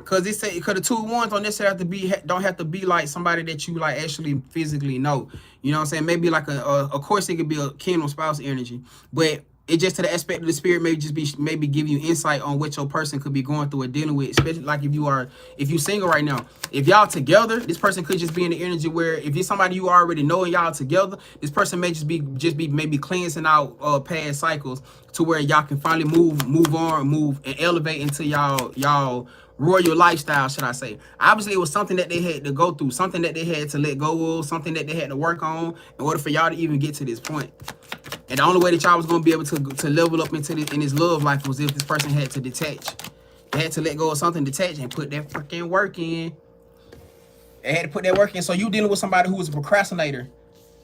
Speaker 1: cause the 2 of Wands don't necessarily don't have to be like somebody that you like actually physically know. You know what I'm saying? Maybe like of course it could be a kingdom spouse energy, but it just to the aspect of the spirit may just be maybe give you insight on what your person could be going through or dealing with, especially like if you single right now. If y'all together, this person could just be in the energy where if it's somebody you already know and y'all together, this person may just be maybe cleansing out past cycles to where y'all can finally move and elevate into y'all royal lifestyle, should I say. Obviously, it was something that they had to go through, something that they had to let go of, something that they had to work on in order for y'all to even get to this point. And the only way that y'all was going to be able to level up into in this love life was if this person had to detach. They had to let go of something, detach, and put that freaking work in. They had to put that work in. So you dealing with somebody who was a procrastinator.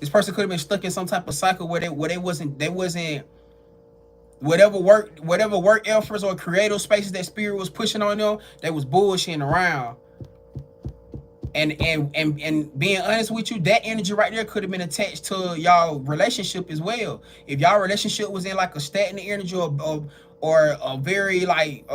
Speaker 1: This person could have been stuck in some type of cycle where they wasn't whatever work efforts or creative spaces that spirit was pushing on them, they was bullshitting around. And being honest with you, that energy right there could have been attached to y'all relationship as well. If y'all relationship was in like a stagnant energy or a very like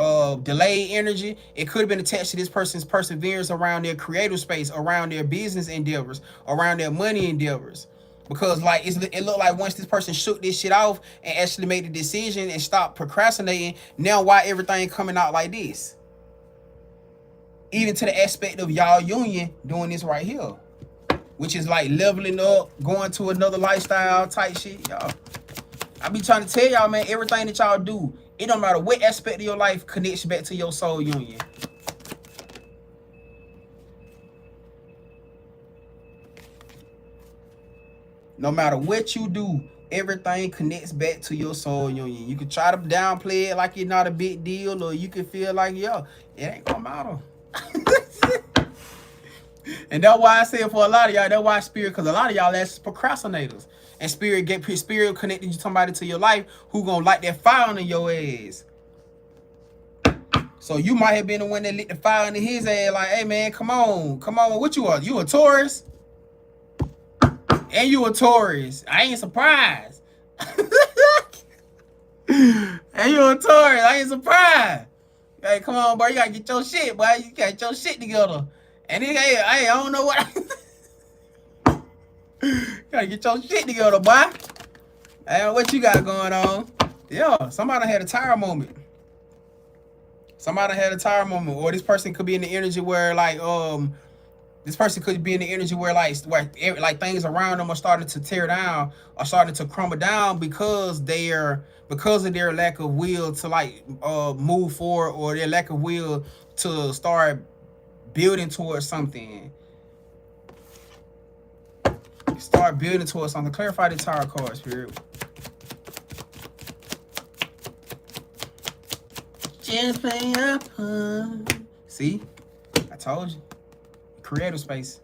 Speaker 1: delayed energy, it could have been attached to this person's perseverance around their creative space, around their business endeavors, around their money endeavors. Because like it looked like once this person shook this shit off and actually made the decision and stopped procrastinating, now why everything coming out like this? Even to the aspect of y'all union doing this right here, which is like leveling up, going to another lifestyle type shit, y'all. I be trying to tell y'all, man, everything that y'all do, it don't matter what aspect of your life connects back to your soul union. No matter what you do, everything connects back to your soul union. You can try to downplay it like it's not a big deal, or you can feel like, yo, it ain't gonna matter. And that's why I say for a lot of y'all, that's why spirit, because a lot of y'all that's procrastinators. And spirit connected you somebody to your life who gonna light that fire under your ass. So you might have been the one that lit the fire under his ass, like, hey man, come on, what you are? You a Taurus? And you a Taurus. I ain't surprised. And you a Taurus, I ain't surprised. Hey, come on, bro. You gotta get your shit, boy. You gotta get your shit together. And then, hey, I don't know what. You gotta get your shit together, boy. Hey, what you got going on? Yeah, somebody had a tire moment. Somebody had a tire moment. Or this person could be in the energy where, like, this person could be in the energy where like things around them are starting to tear down, or starting to crumble down because of their lack of will to like move forward, or their lack of will to start building towards something. Start building towards something. Clarify the tarot card, spirit. Just play up. See, I told you. Creative space,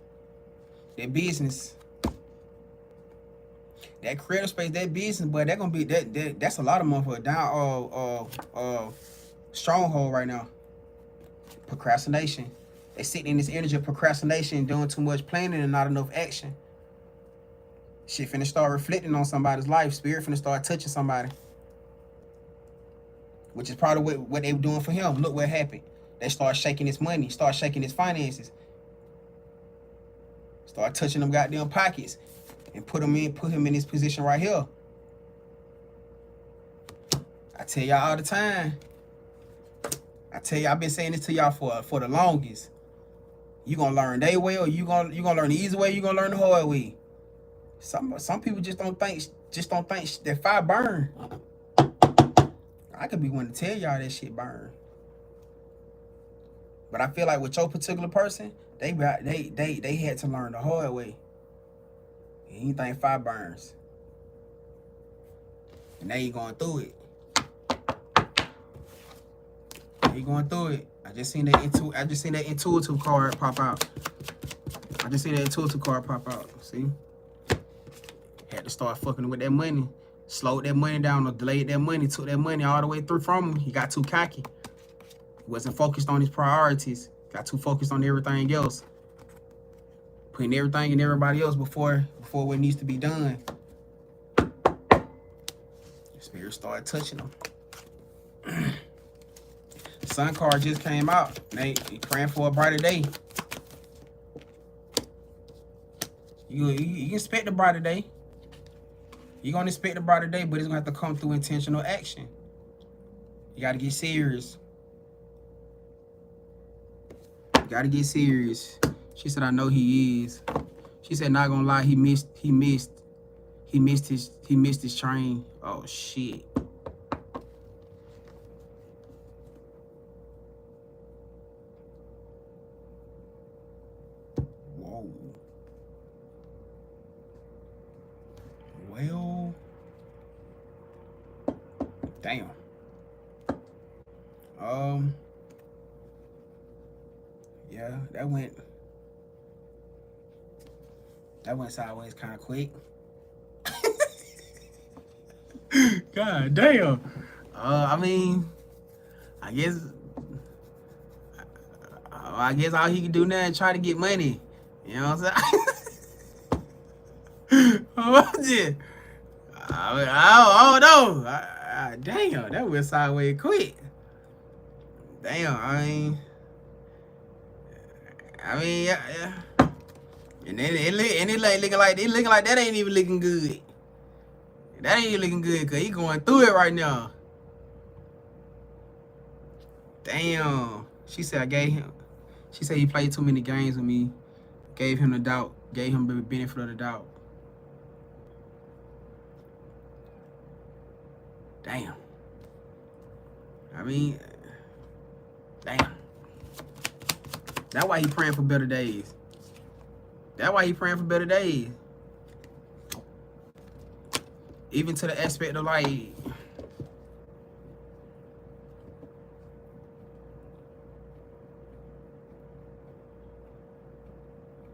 Speaker 1: that business, that creative space, that business, but that gonna be that's a lot of money for a down stronghold right now. Procrastination. They sitting in this energy of procrastination, doing too much planning and not enough action. Shit finna start reflecting on somebody's life. Spirit finna start touching somebody, which is probably what they were doing for him. Look what happened. They start shaking his money, start shaking his finances. Start touching them goddamn pockets and put him in this position right here. I tell y'all all the time. I tell y'all, I've been saying this to y'all for the longest. You gonna learn their way, or you gonna learn the easy way, you gonna learn the hard way. Some people just don't think that fire burn. I could be one to tell y'all that shit burn. But I feel like with your particular person, they had to learn the hard way. Anything fire burns. And now you going through it. You going through it. I just seen that intuitive card pop out. See? Had to start fucking with that money. Slowed that money down or delayed that money. Took that money all the way through from him. He got too cocky. He wasn't focused on his priorities. Got too focused on everything else. Putting everything and everybody else before what needs to be done. Spirit started touching them. Sun card just came out. They praying for a brighter day. You expect a brighter day. You're gonna expect a brighter day, but it's gonna have to come through intentional action. You gotta get serious. You gotta get serious. She said, I know he is. She said, not gonna lie, he missed his train. Oh shit. Whoa. Well, damn. Yeah, that went sideways kind of quick. God damn. I mean, I guess all he can do now is try to get money. You know what I'm saying? I don't know. Damn, that went sideways quick. Damn, I mean, yeah. And it looking like that ain't even looking good. That ain't even looking good because he going through it right now. Damn. She said she said he played too many games with me. Gave him the benefit of the doubt. Damn. I mean, damn. That's why he praying for better days. That's why he praying for better days. Even to the aspect of like,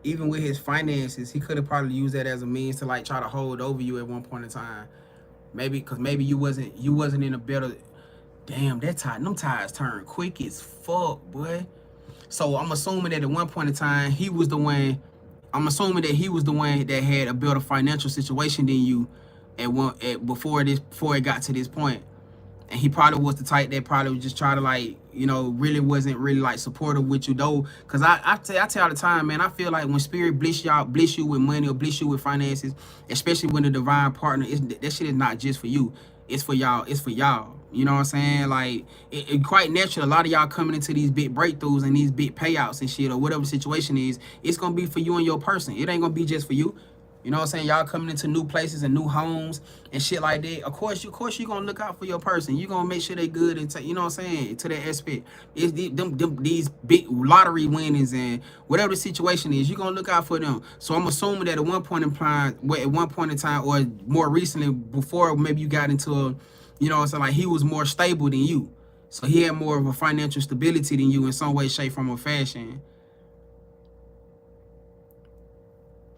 Speaker 1: even with his finances, he could have probably used that as a means to like try to hold over you at one point in time. Maybe because maybe you wasn't in a better. Damn, them tires turn quick as fuck, boy. So I'm assuming that at one point in time he was the one. I'm assuming that he was the one that had a better financial situation than you before it got to this point. And he probably was the type that probably would just try to like, you know, really wasn't really like supportive with you though. Cause I tell all the time, man, I feel like when spirit bless you with money or bless you with finances, especially when the divine partner that shit is not just for you. It's for y'all. It's for y'all. You know what I'm saying? Like it quite natural. A lot of y'all coming into these big breakthroughs and these big payouts and shit or whatever the situation is, it's gonna be for you and your person. It ain't gonna be just for you. You know what I'm saying? Y'all coming into new places and new homes and shit like that. Of course you gonna look out for your person. You gonna make sure they good and you know what I'm saying, to that aspect. It's these big lottery winnings and whatever the situation is, you gonna look out for them. So I'm assuming that at one point in time, or more recently, before maybe you got into a, you know what I'm saying, like he was more stable than you. So he had more of a financial stability than you in some way, shape, form, or fashion.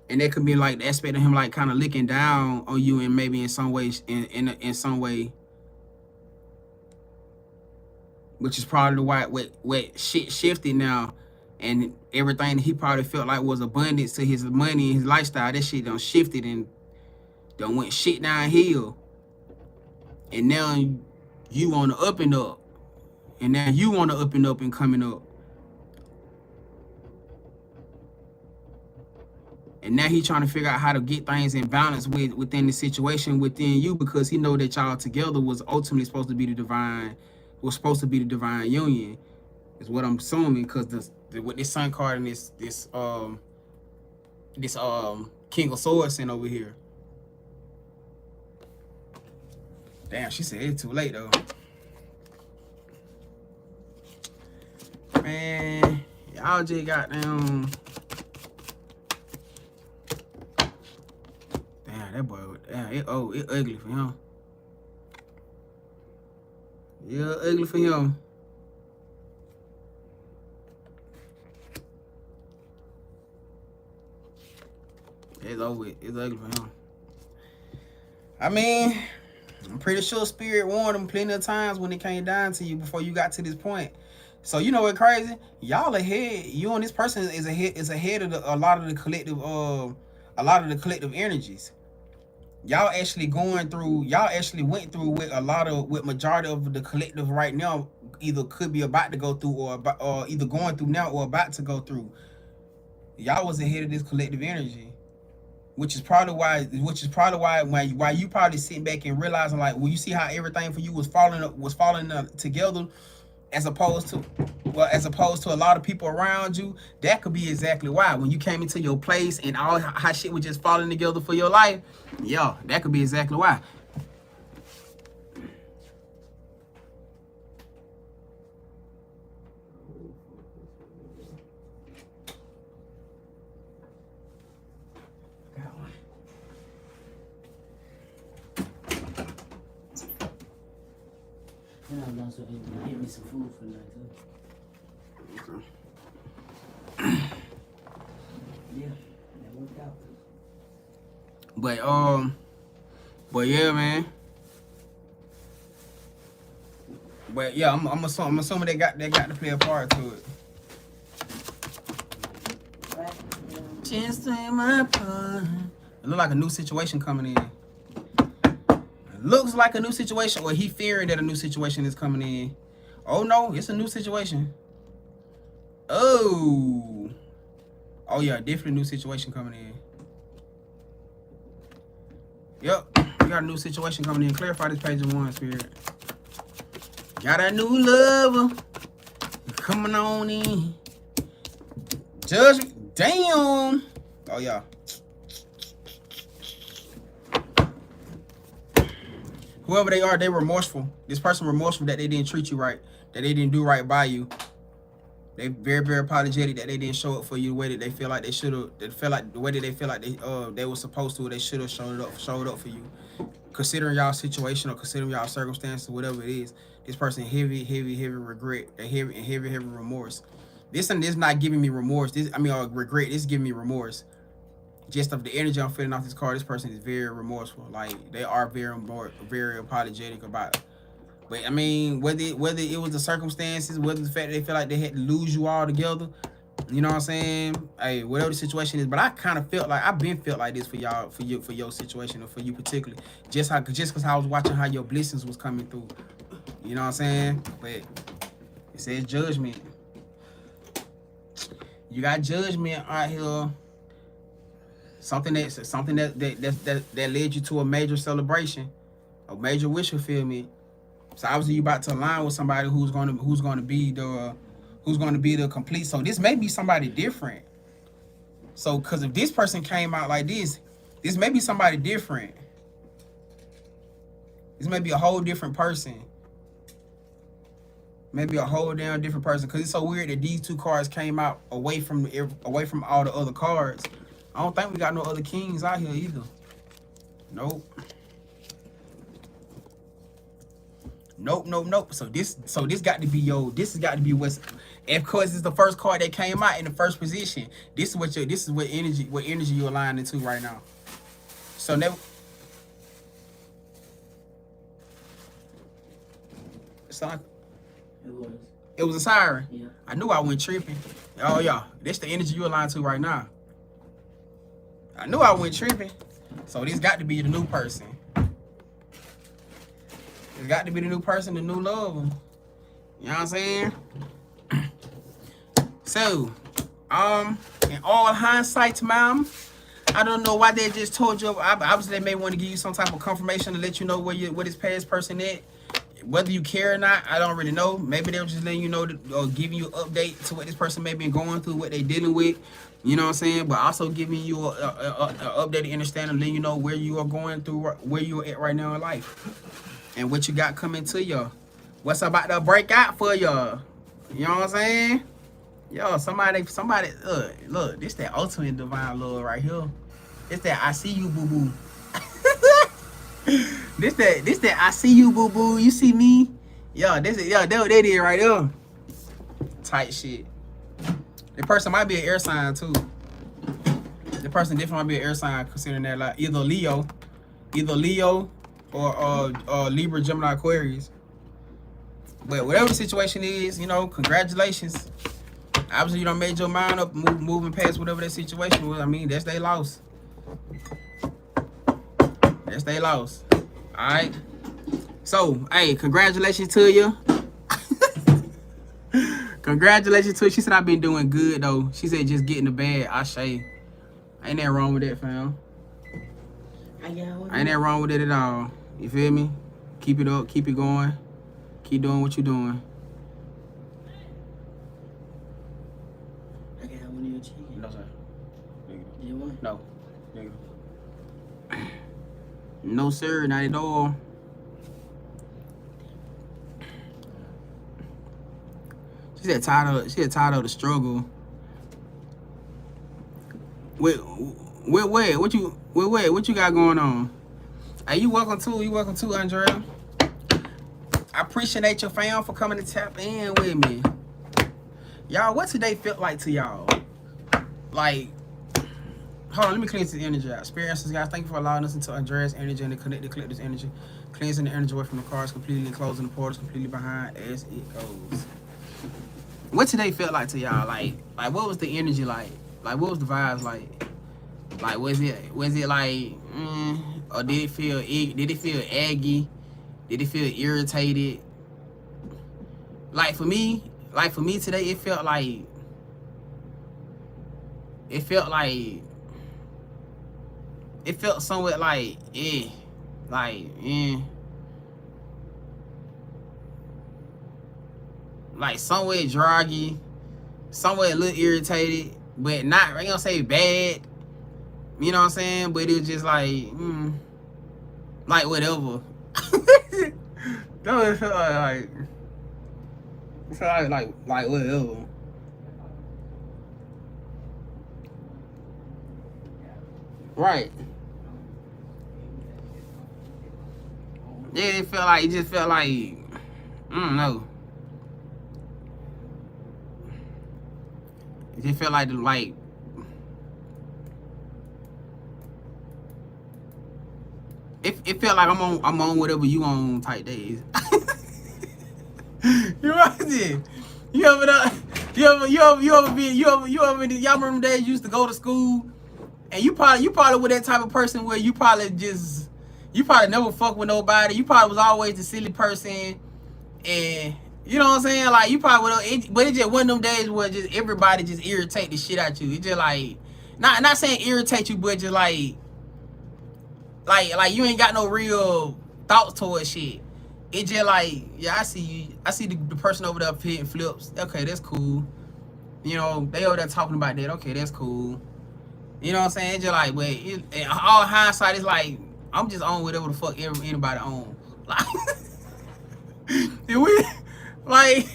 Speaker 1: And that could be like the aspect of him like kind of looking down on you and maybe in some ways in some way, which is probably why what shit shifted now, and everything that he probably felt like was abundance to his money and his lifestyle, that shit done shifted and done went shit downhill. And now you on the up and up, and now you on the up and up and coming up. And now he trying to figure out how to get things in balance within the situation within you, because he know that y'all together was ultimately supposed to be the divine union, is what I'm assuming, because with this sun card and this King of Swords sitting over here. Damn, she said it's too late though. Man, y'all just got down. That boy, it ugly for him. Yeah, ugly for him. It's over. It's ugly for him. I mean, I'm pretty sure Spirit warned him plenty of times when it came down to you before you got to this point. So you know what crazy? Y'all ahead. You and this person is ahead of a lot of the collective energies. Y'all actually went through with majority of the collective right now, either could be about to go through or either going through now or about to go through. Y'all was ahead of this collective energy. which is probably why you probably sitting back and realizing, like, well, you see how everything for you was falling together, as opposed to a lot of people around you. That could be exactly why, when you came into your place and all how shit was just falling together for your life. Yo, that could be exactly why.
Speaker 2: And I'm also able to get me some food for night too. Yeah, that worked out.
Speaker 1: But yeah, man. But yeah, I'm assuming they got to play a part to it.
Speaker 2: Right?
Speaker 1: Just in my part. It look like a new situation coming in. Looks like a new situation, or he fearing that a new situation is coming in. Oh no, it's a new situation. Oh yeah, definitely new situation coming in. Yep, we got a new situation coming in. Clarify this page of 1, Spirit. Got a new lover coming on in. Judgment, damn. Oh yeah. Whoever they are, they remorseful. This person remorseful that they didn't treat you right, that they didn't do right by you. They very, very apologetic that they didn't show up for you the way that they feel like they should have. They feel like the way that they feel like they were supposed to. They should have showed up for you. Considering y'all situation or considering y'all circumstances, whatever it is, this person heavy regret, heavy remorse. This is not giving me remorse. Regret. This is giving me remorse. Just of the energy I'm feeling off this card, this person is very remorseful. Like, they are very apologetic about it. But I mean, whether it was the circumstances, whether the fact that they feel like they had to lose you all together, you know what I'm saying? Hey, whatever the situation is. But I kind of felt like I've been felt like this for y'all, for your situation, or for you particularly. Just because I was watching how your blessings was coming through. You know what I'm saying? But it says judgment. You got judgment out here. Something that led you to a major celebration, a major wish fulfillment. So obviously you about to align with somebody who's going to be the complete. So this may be somebody different. So because if this person came out like this may be somebody different. This may be a whole different person. Maybe a whole damn different person. Because it's so weird that these two cards came out away from all the other cards. I don't think we got no other kings out here either. Nope. Nope. So this got to be this has got to be what's, and of course it's the first card that came out in the first position. This is what energy you're aligned into right now. So never. It was a siren.
Speaker 2: Yeah.
Speaker 1: I knew I went tripping. Oh yeah, this the energy you're aligned to right now. I knew I went tripping. So this got to be the new person. It's got to be the new person, the new lover. You know what I'm saying? So, in all hindsight, ma'am, I don't know why they just told you. Obviously, they may want to give you some type of confirmation to let you know where this past person at. Whether you care or not, I don't really know. Maybe they were just letting you know, or giving you an update to what this person may be going through, what they dealing with. You know what I'm saying? But also giving you an updated understanding, letting you know where you are going through, where you're at right now in life, and what you got coming to you. What's about to break out for you? You know what I'm saying? Yo, somebody, look, this that ultimate divine love right here. It's that I see you, boo boo. This that I see you, boo boo. You see me? Yo, that what they did right there. Tight shit. The person might be an air sign too. The person definitely might be an air sign, considering that, like, either Leo or Libra, Gemini, Aquarius. But whatever the situation is, you know, congratulations. Obviously, you done made your mind up, moving past whatever that situation was. I mean, that's their loss. That's their loss. All right. So, hey, congratulations to you. Congratulations to you. She said I've been doing good though. She said just get in the bed. I say, ain't nothing wrong with that, fam.
Speaker 2: I got one.
Speaker 1: Ain't that wrong with it at all. You feel me? Keep it up, keep it going. Keep doing what you're doing.
Speaker 2: I got one of your chicken.
Speaker 1: No, sir.
Speaker 2: You want?
Speaker 1: No. No, sir, not at all. She said tired of the struggle. What you got going on? Hey, you welcome too, Andrea. I appreciate your fam for coming to tap in with me. Y'all, what today felt like to y'all? Like, hold on, let me cleanse the energy out. Experiences, guys, thank you for allowing us into Andrea's energy and the connected collector's energy. Cleansing the energy away from the cars, completely closing the portals, completely behind as it goes. What today felt like to y'all? Like what was the energy like? Like, what was the vibes like? Like, was it like, or did it feel aggy? Did it feel irritated? Like for me today, it felt somewhat like, like somewhat draggy, somewhat a little irritated, but not, I ain't gonna say bad, you know what I'm saying? But it was just like whatever. That was like whatever. Right. Yeah, it just felt like, I don't know. It just felt like it felt like I'm on whatever you on type days. You imagine? Y'all remember days you used to go to school and you probably were that type of person where you probably never fuck with nobody. You probably was always the silly person, and you know what I'm saying? Like, you probably would, but it just one of them days where just everybody just irritate the shit out you. It just like, not saying irritate you, but just like you ain't got no real thoughts towards shit. It just like, yeah, I see you. I see the person over there hitting flips. Okay, that's cool. You know, they over there talking about that. Okay, that's cool. You know what I'm saying? It's just like, but in all hindsight, it's like, I'm just on whatever the fuck anybody on. Like, like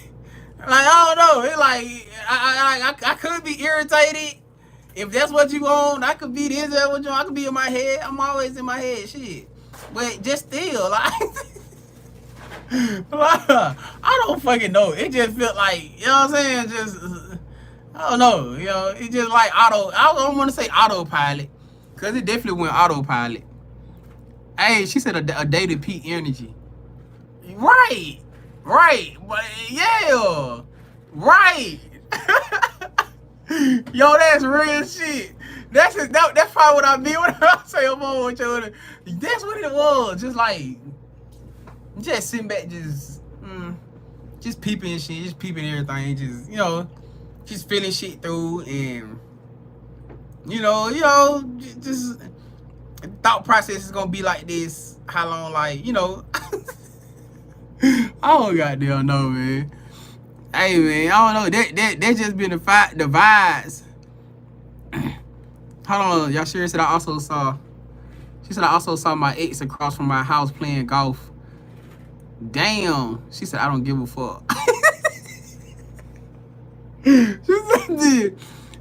Speaker 1: I don't know. It like, I could be irritated. If that's what you on, I could be this, that what you on. I could be in my head. I'm always in my head, shit. But just still, like, I don't fucking know. It just felt like, you know what I'm saying? Just, I don't know. You know, it just like I don't want to say autopilot, because it definitely went autopilot. Hey, she said a day to peak energy. Right. But yeah. Right. Yo, that's real shit. That's probably what I mean when I say I'm on with you. That's what it was. Just like, just sitting back, just peeping shit, just peeping everything, just, you know, just feeling shit through, and you know, just thought process is gonna be like this. How long, like, you know, I don't goddamn know, man. Hey, man, I don't know. That just been the vibes. Hold on, y'all. Sure said I also saw. She said I also saw my ex across from my house playing golf. Damn. She said I don't give a fuck.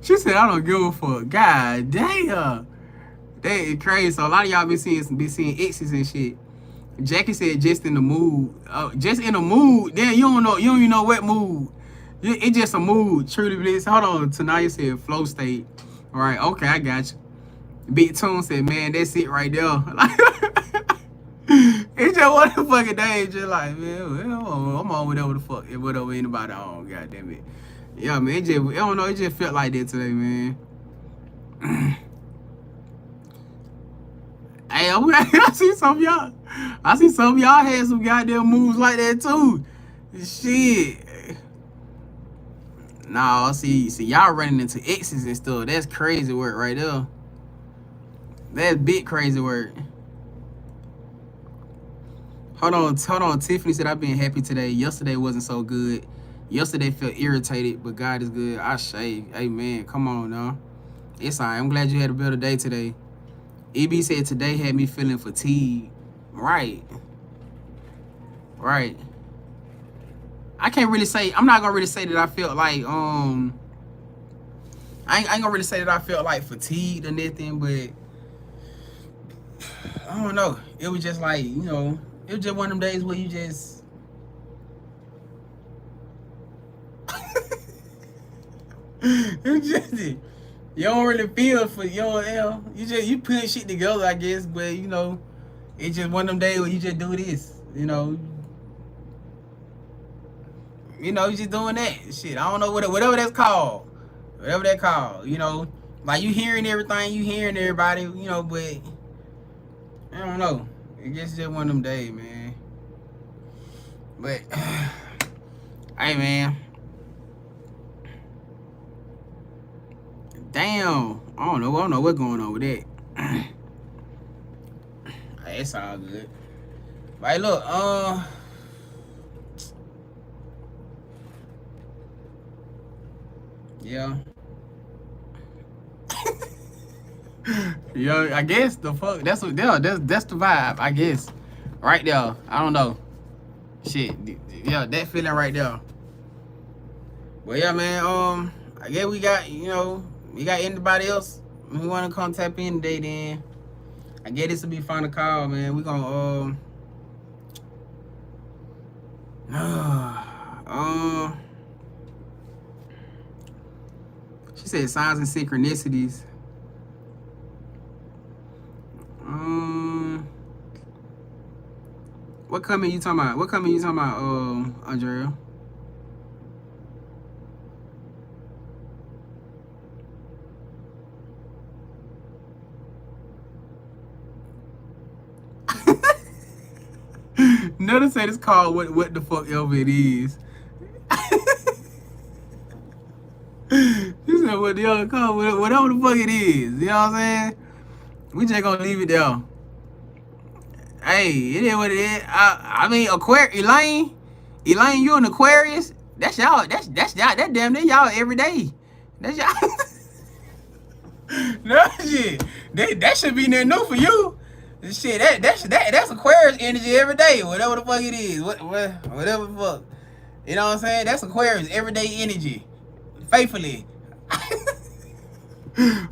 Speaker 1: She said I don't give a fuck. God damn. That is crazy. So a lot of y'all be seeing exes and shit. Jackie said just in the mood. Just in the mood. Damn, you don't even know what mood. It's just a mood. Truly bliss. Hold on. Tanaya said flow state. All right. Okay, I got you. Big Tune said, man, that's it right there. It's just one of the fucking days. Just like, man, I'm on whatever the fuck. Whatever anybody on. God damn it. Yeah, man. It just, I don't know. It just felt like that today, man. Hey, I see some of y'all. Had some goddamn moves like that too. Shit. Nah, see, y'all running into exes and stuff. That's crazy work right there. That's big crazy work. Hold on. Tiffany said, I've been happy today. Yesterday wasn't so good. Yesterday felt irritated, but God is good. I shaved. Amen. Come on now. It's all right. I'm glad you had a better day today. EB said today had me feeling fatigued. Right. I can't really say, I'm not gonna really say that I felt like I ain't gonna really say that I felt like fatigued or nothing, but I don't know. It was just like, you know, it was just one of them days where you just it just you don't really feel for you put shit together, I guess, but you know, it's just one of them days where you just do this, you know, you just doing that shit. I don't know whatever that's called, you know, like you hearing everything, you hearing everybody, you know, but I don't know. It's just one of them days, man. But hey, man. Damn. I don't know what's going on with that. Hey, it's all good. Right, look, yeah. Yeah, I guess the fuck that's the vibe, I guess. Right there. I don't know. Shit. Yeah, that feeling right there. But yeah, man, I guess we got anybody else who wanna come tap in today, then I guess this will be fun to call, man. We gonna she said signs and synchronicities. What comment you talking about, Andrea? Notice that it's called what the fuck ever it is. You said what the other called whatever the fuck it is. You know what I'm saying? We just gonna leave it there. Hey, it is what it is. I mean, Elaine, you an Aquarius? That's y'all. That's y'all. That damn near y'all every day. That's y'all. No shit. That should be nothing new for you. Shit, that's Aquarius energy every day. Whatever the fuck it is. Whatever the fuck. You know what I'm saying? That's Aquarius everyday energy. Faithfully.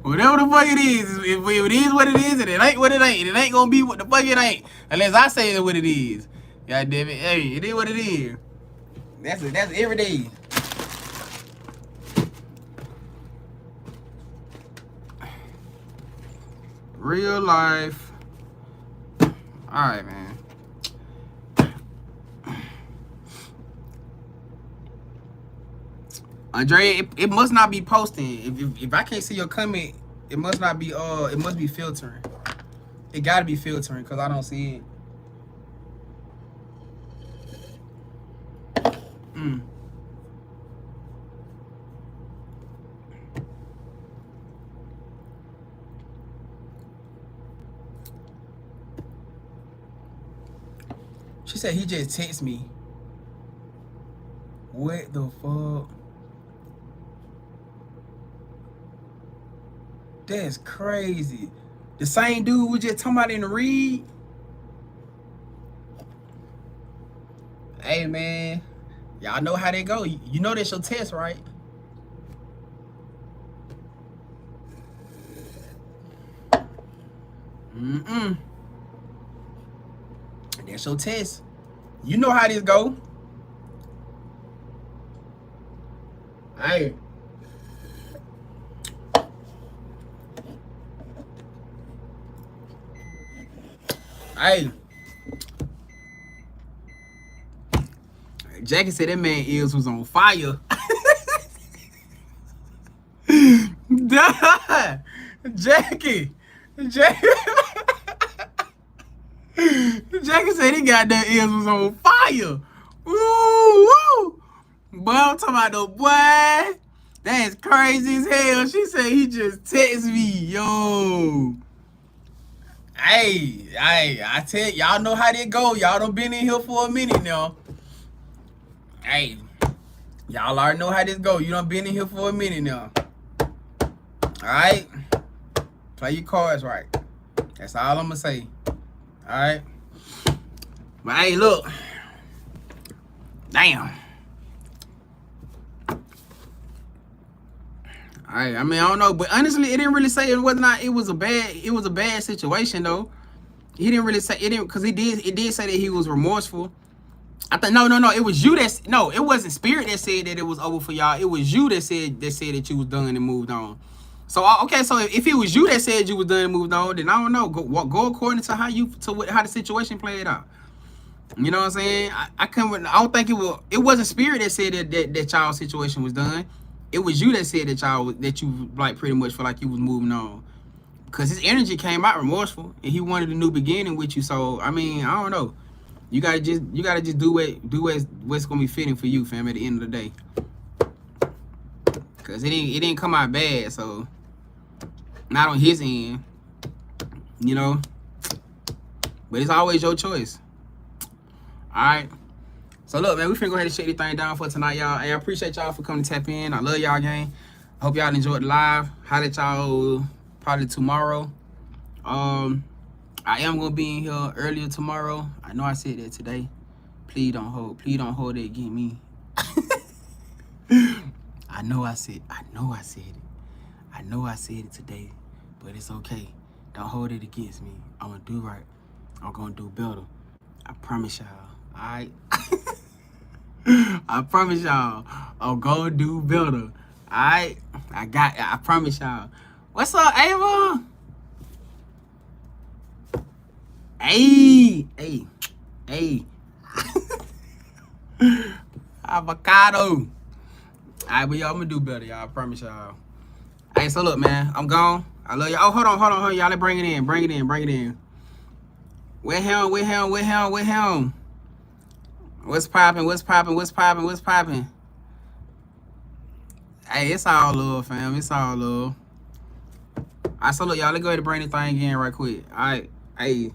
Speaker 1: Whatever the fuck it is, if it is what it is, and it ain't what it ain't, it ain't gonna be what the fuck it ain't, unless I say it's what it is. God damn it, hey, it is what it is. That's every day. Real life. All right, man. Andre, it must not be posting. If I can't see your comment, it must not be it must be filtering. It gotta be filtering because I don't see it. She said he just texted me. What the fuck? That's crazy. The same dude we just talking about in the read. Hey man, y'all know how they go. You know that's your test, right? That's your test. You know how this go. Hey. Hey. Jackie said that man ears was on fire. Jackie. Jackie said he got that ears was on fire. Woo! Boy, I'm talking about the boy. That's crazy as hell. She said he just texted me. Yo. Hey, I tell y'all know how they go. Y'all done been in here for a minute now. Hey, y'all already know how this go. You done been in here for a minute now. Alright? Play your cards right. That's all I'm gonna say. Alright? But hey, look. Damn. Alright, I mean, I don't know, but honestly, it didn't really say it was a bad situation though. He didn't really say it didn't, because it did say that he was remorseful. I thought no, it was you it wasn't Spirit that said that it was over for y'all. It was you that said that you was done and moved on. So okay, so if it was you that said you was done and moved on, then I don't know. Go according to how the situation played out. You know what I'm saying? I don't think it wasn't Spirit that said that y'all situation was done. It was you that said that you like pretty much feel like you was moving on. Because his energy came out remorseful and he wanted a new beginning with you. So I mean, I don't know. You gotta just do what's gonna be fitting for you, fam, at the end of the day. Cause it didn't come out bad, so not on his end, you know. But it's always your choice. Alright. So look, man, we finna go ahead and shut this thing down for tonight, y'all. Hey, I appreciate y'all for coming to tap in. I love y'all, gang. I hope y'all enjoyed the live. Holla at y'all probably tomorrow. I am gonna be in here earlier tomorrow. I know I said that today. Please don't hold it against me. I know I said it today, but it's okay. Don't hold it against me. I'm gonna do right. I'm gonna do better. I promise y'all. Alright? I promise y'all. I'm gonna do better. Alright? I promise y'all. What's up, Ava? Hey. Avocado. Alright, but y'all, I'm gonna do better, y'all. I promise y'all. Hey, so look, man, I'm gone. I love y'all. Oh, hold on, y'all. Let's bring it in. Where him? What's popping? Hey, it's all love, fam. It's all love. Alright, so look, y'all, let's go ahead and bring this thing in right quick. Alright, hey,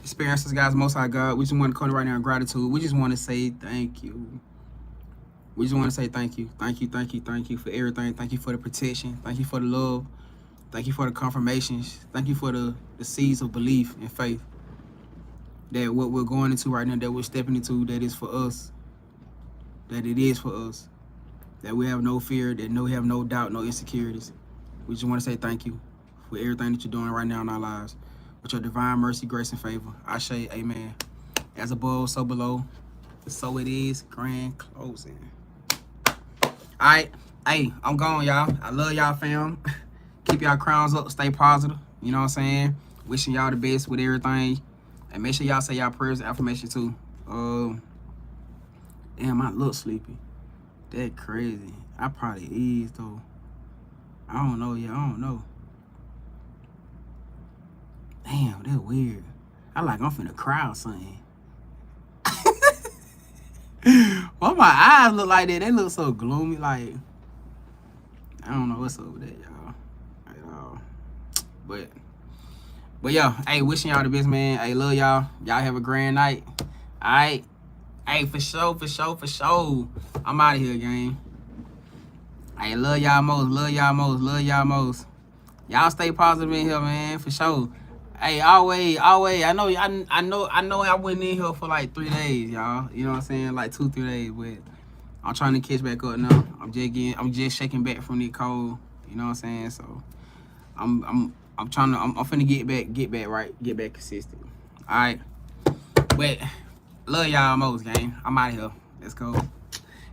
Speaker 1: experiences, guys, Most High God. We just want to come right now in gratitude. We just want to say thank you. We just want to say thank you. Thank you for everything. Thank you for the protection. Thank you for the love. Thank you for the confirmations. Thank you for the seeds of belief and faith that what we're going into right now, that we're stepping into, that is for us. That it is for us. That we have no fear, we have no doubt, no insecurities. We just want to say thank you for everything that you're doing right now in our lives. With your divine mercy, grace, and favor. I say amen. As above, so below. So it is. Grand closing. Alright. Hey, I'm gone, y'all. I love y'all, fam. Keep y'all crowns up. Stay positive. You know what I'm saying? Wishing y'all the best with everything. And make sure y'all say y'all prayers and affirmation too. Damn, I look sleepy. That crazy. I probably is though. I don't know, yeah, I don't know. Damn, that's weird. I'm finna cry or something. Why my eyes look like that? They look so gloomy, like I don't know what's up with that, y'all. At all. But yeah, hey, wishing y'all the best, man. Hey, love y'all. Y'all have a grand night. Alright. Hey, for sure. I'm out of here, gang. Hey, love y'all most. Y'all stay positive in here, man, for sure. Hey, always. I know I went in here for like 3 days, y'all. You know what I'm saying? Like 2-3 days, but I'm trying to catch back up now. I'm just shaking back from the cold. You know what I'm saying? So I'm finna get back right, get back consistent. Alright. But love y'all most, gang. I'm out of here. Let's go.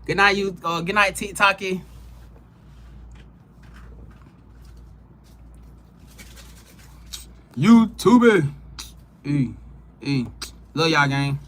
Speaker 1: Good night, you good night, TikToky. YouTube. Love y'all, gang.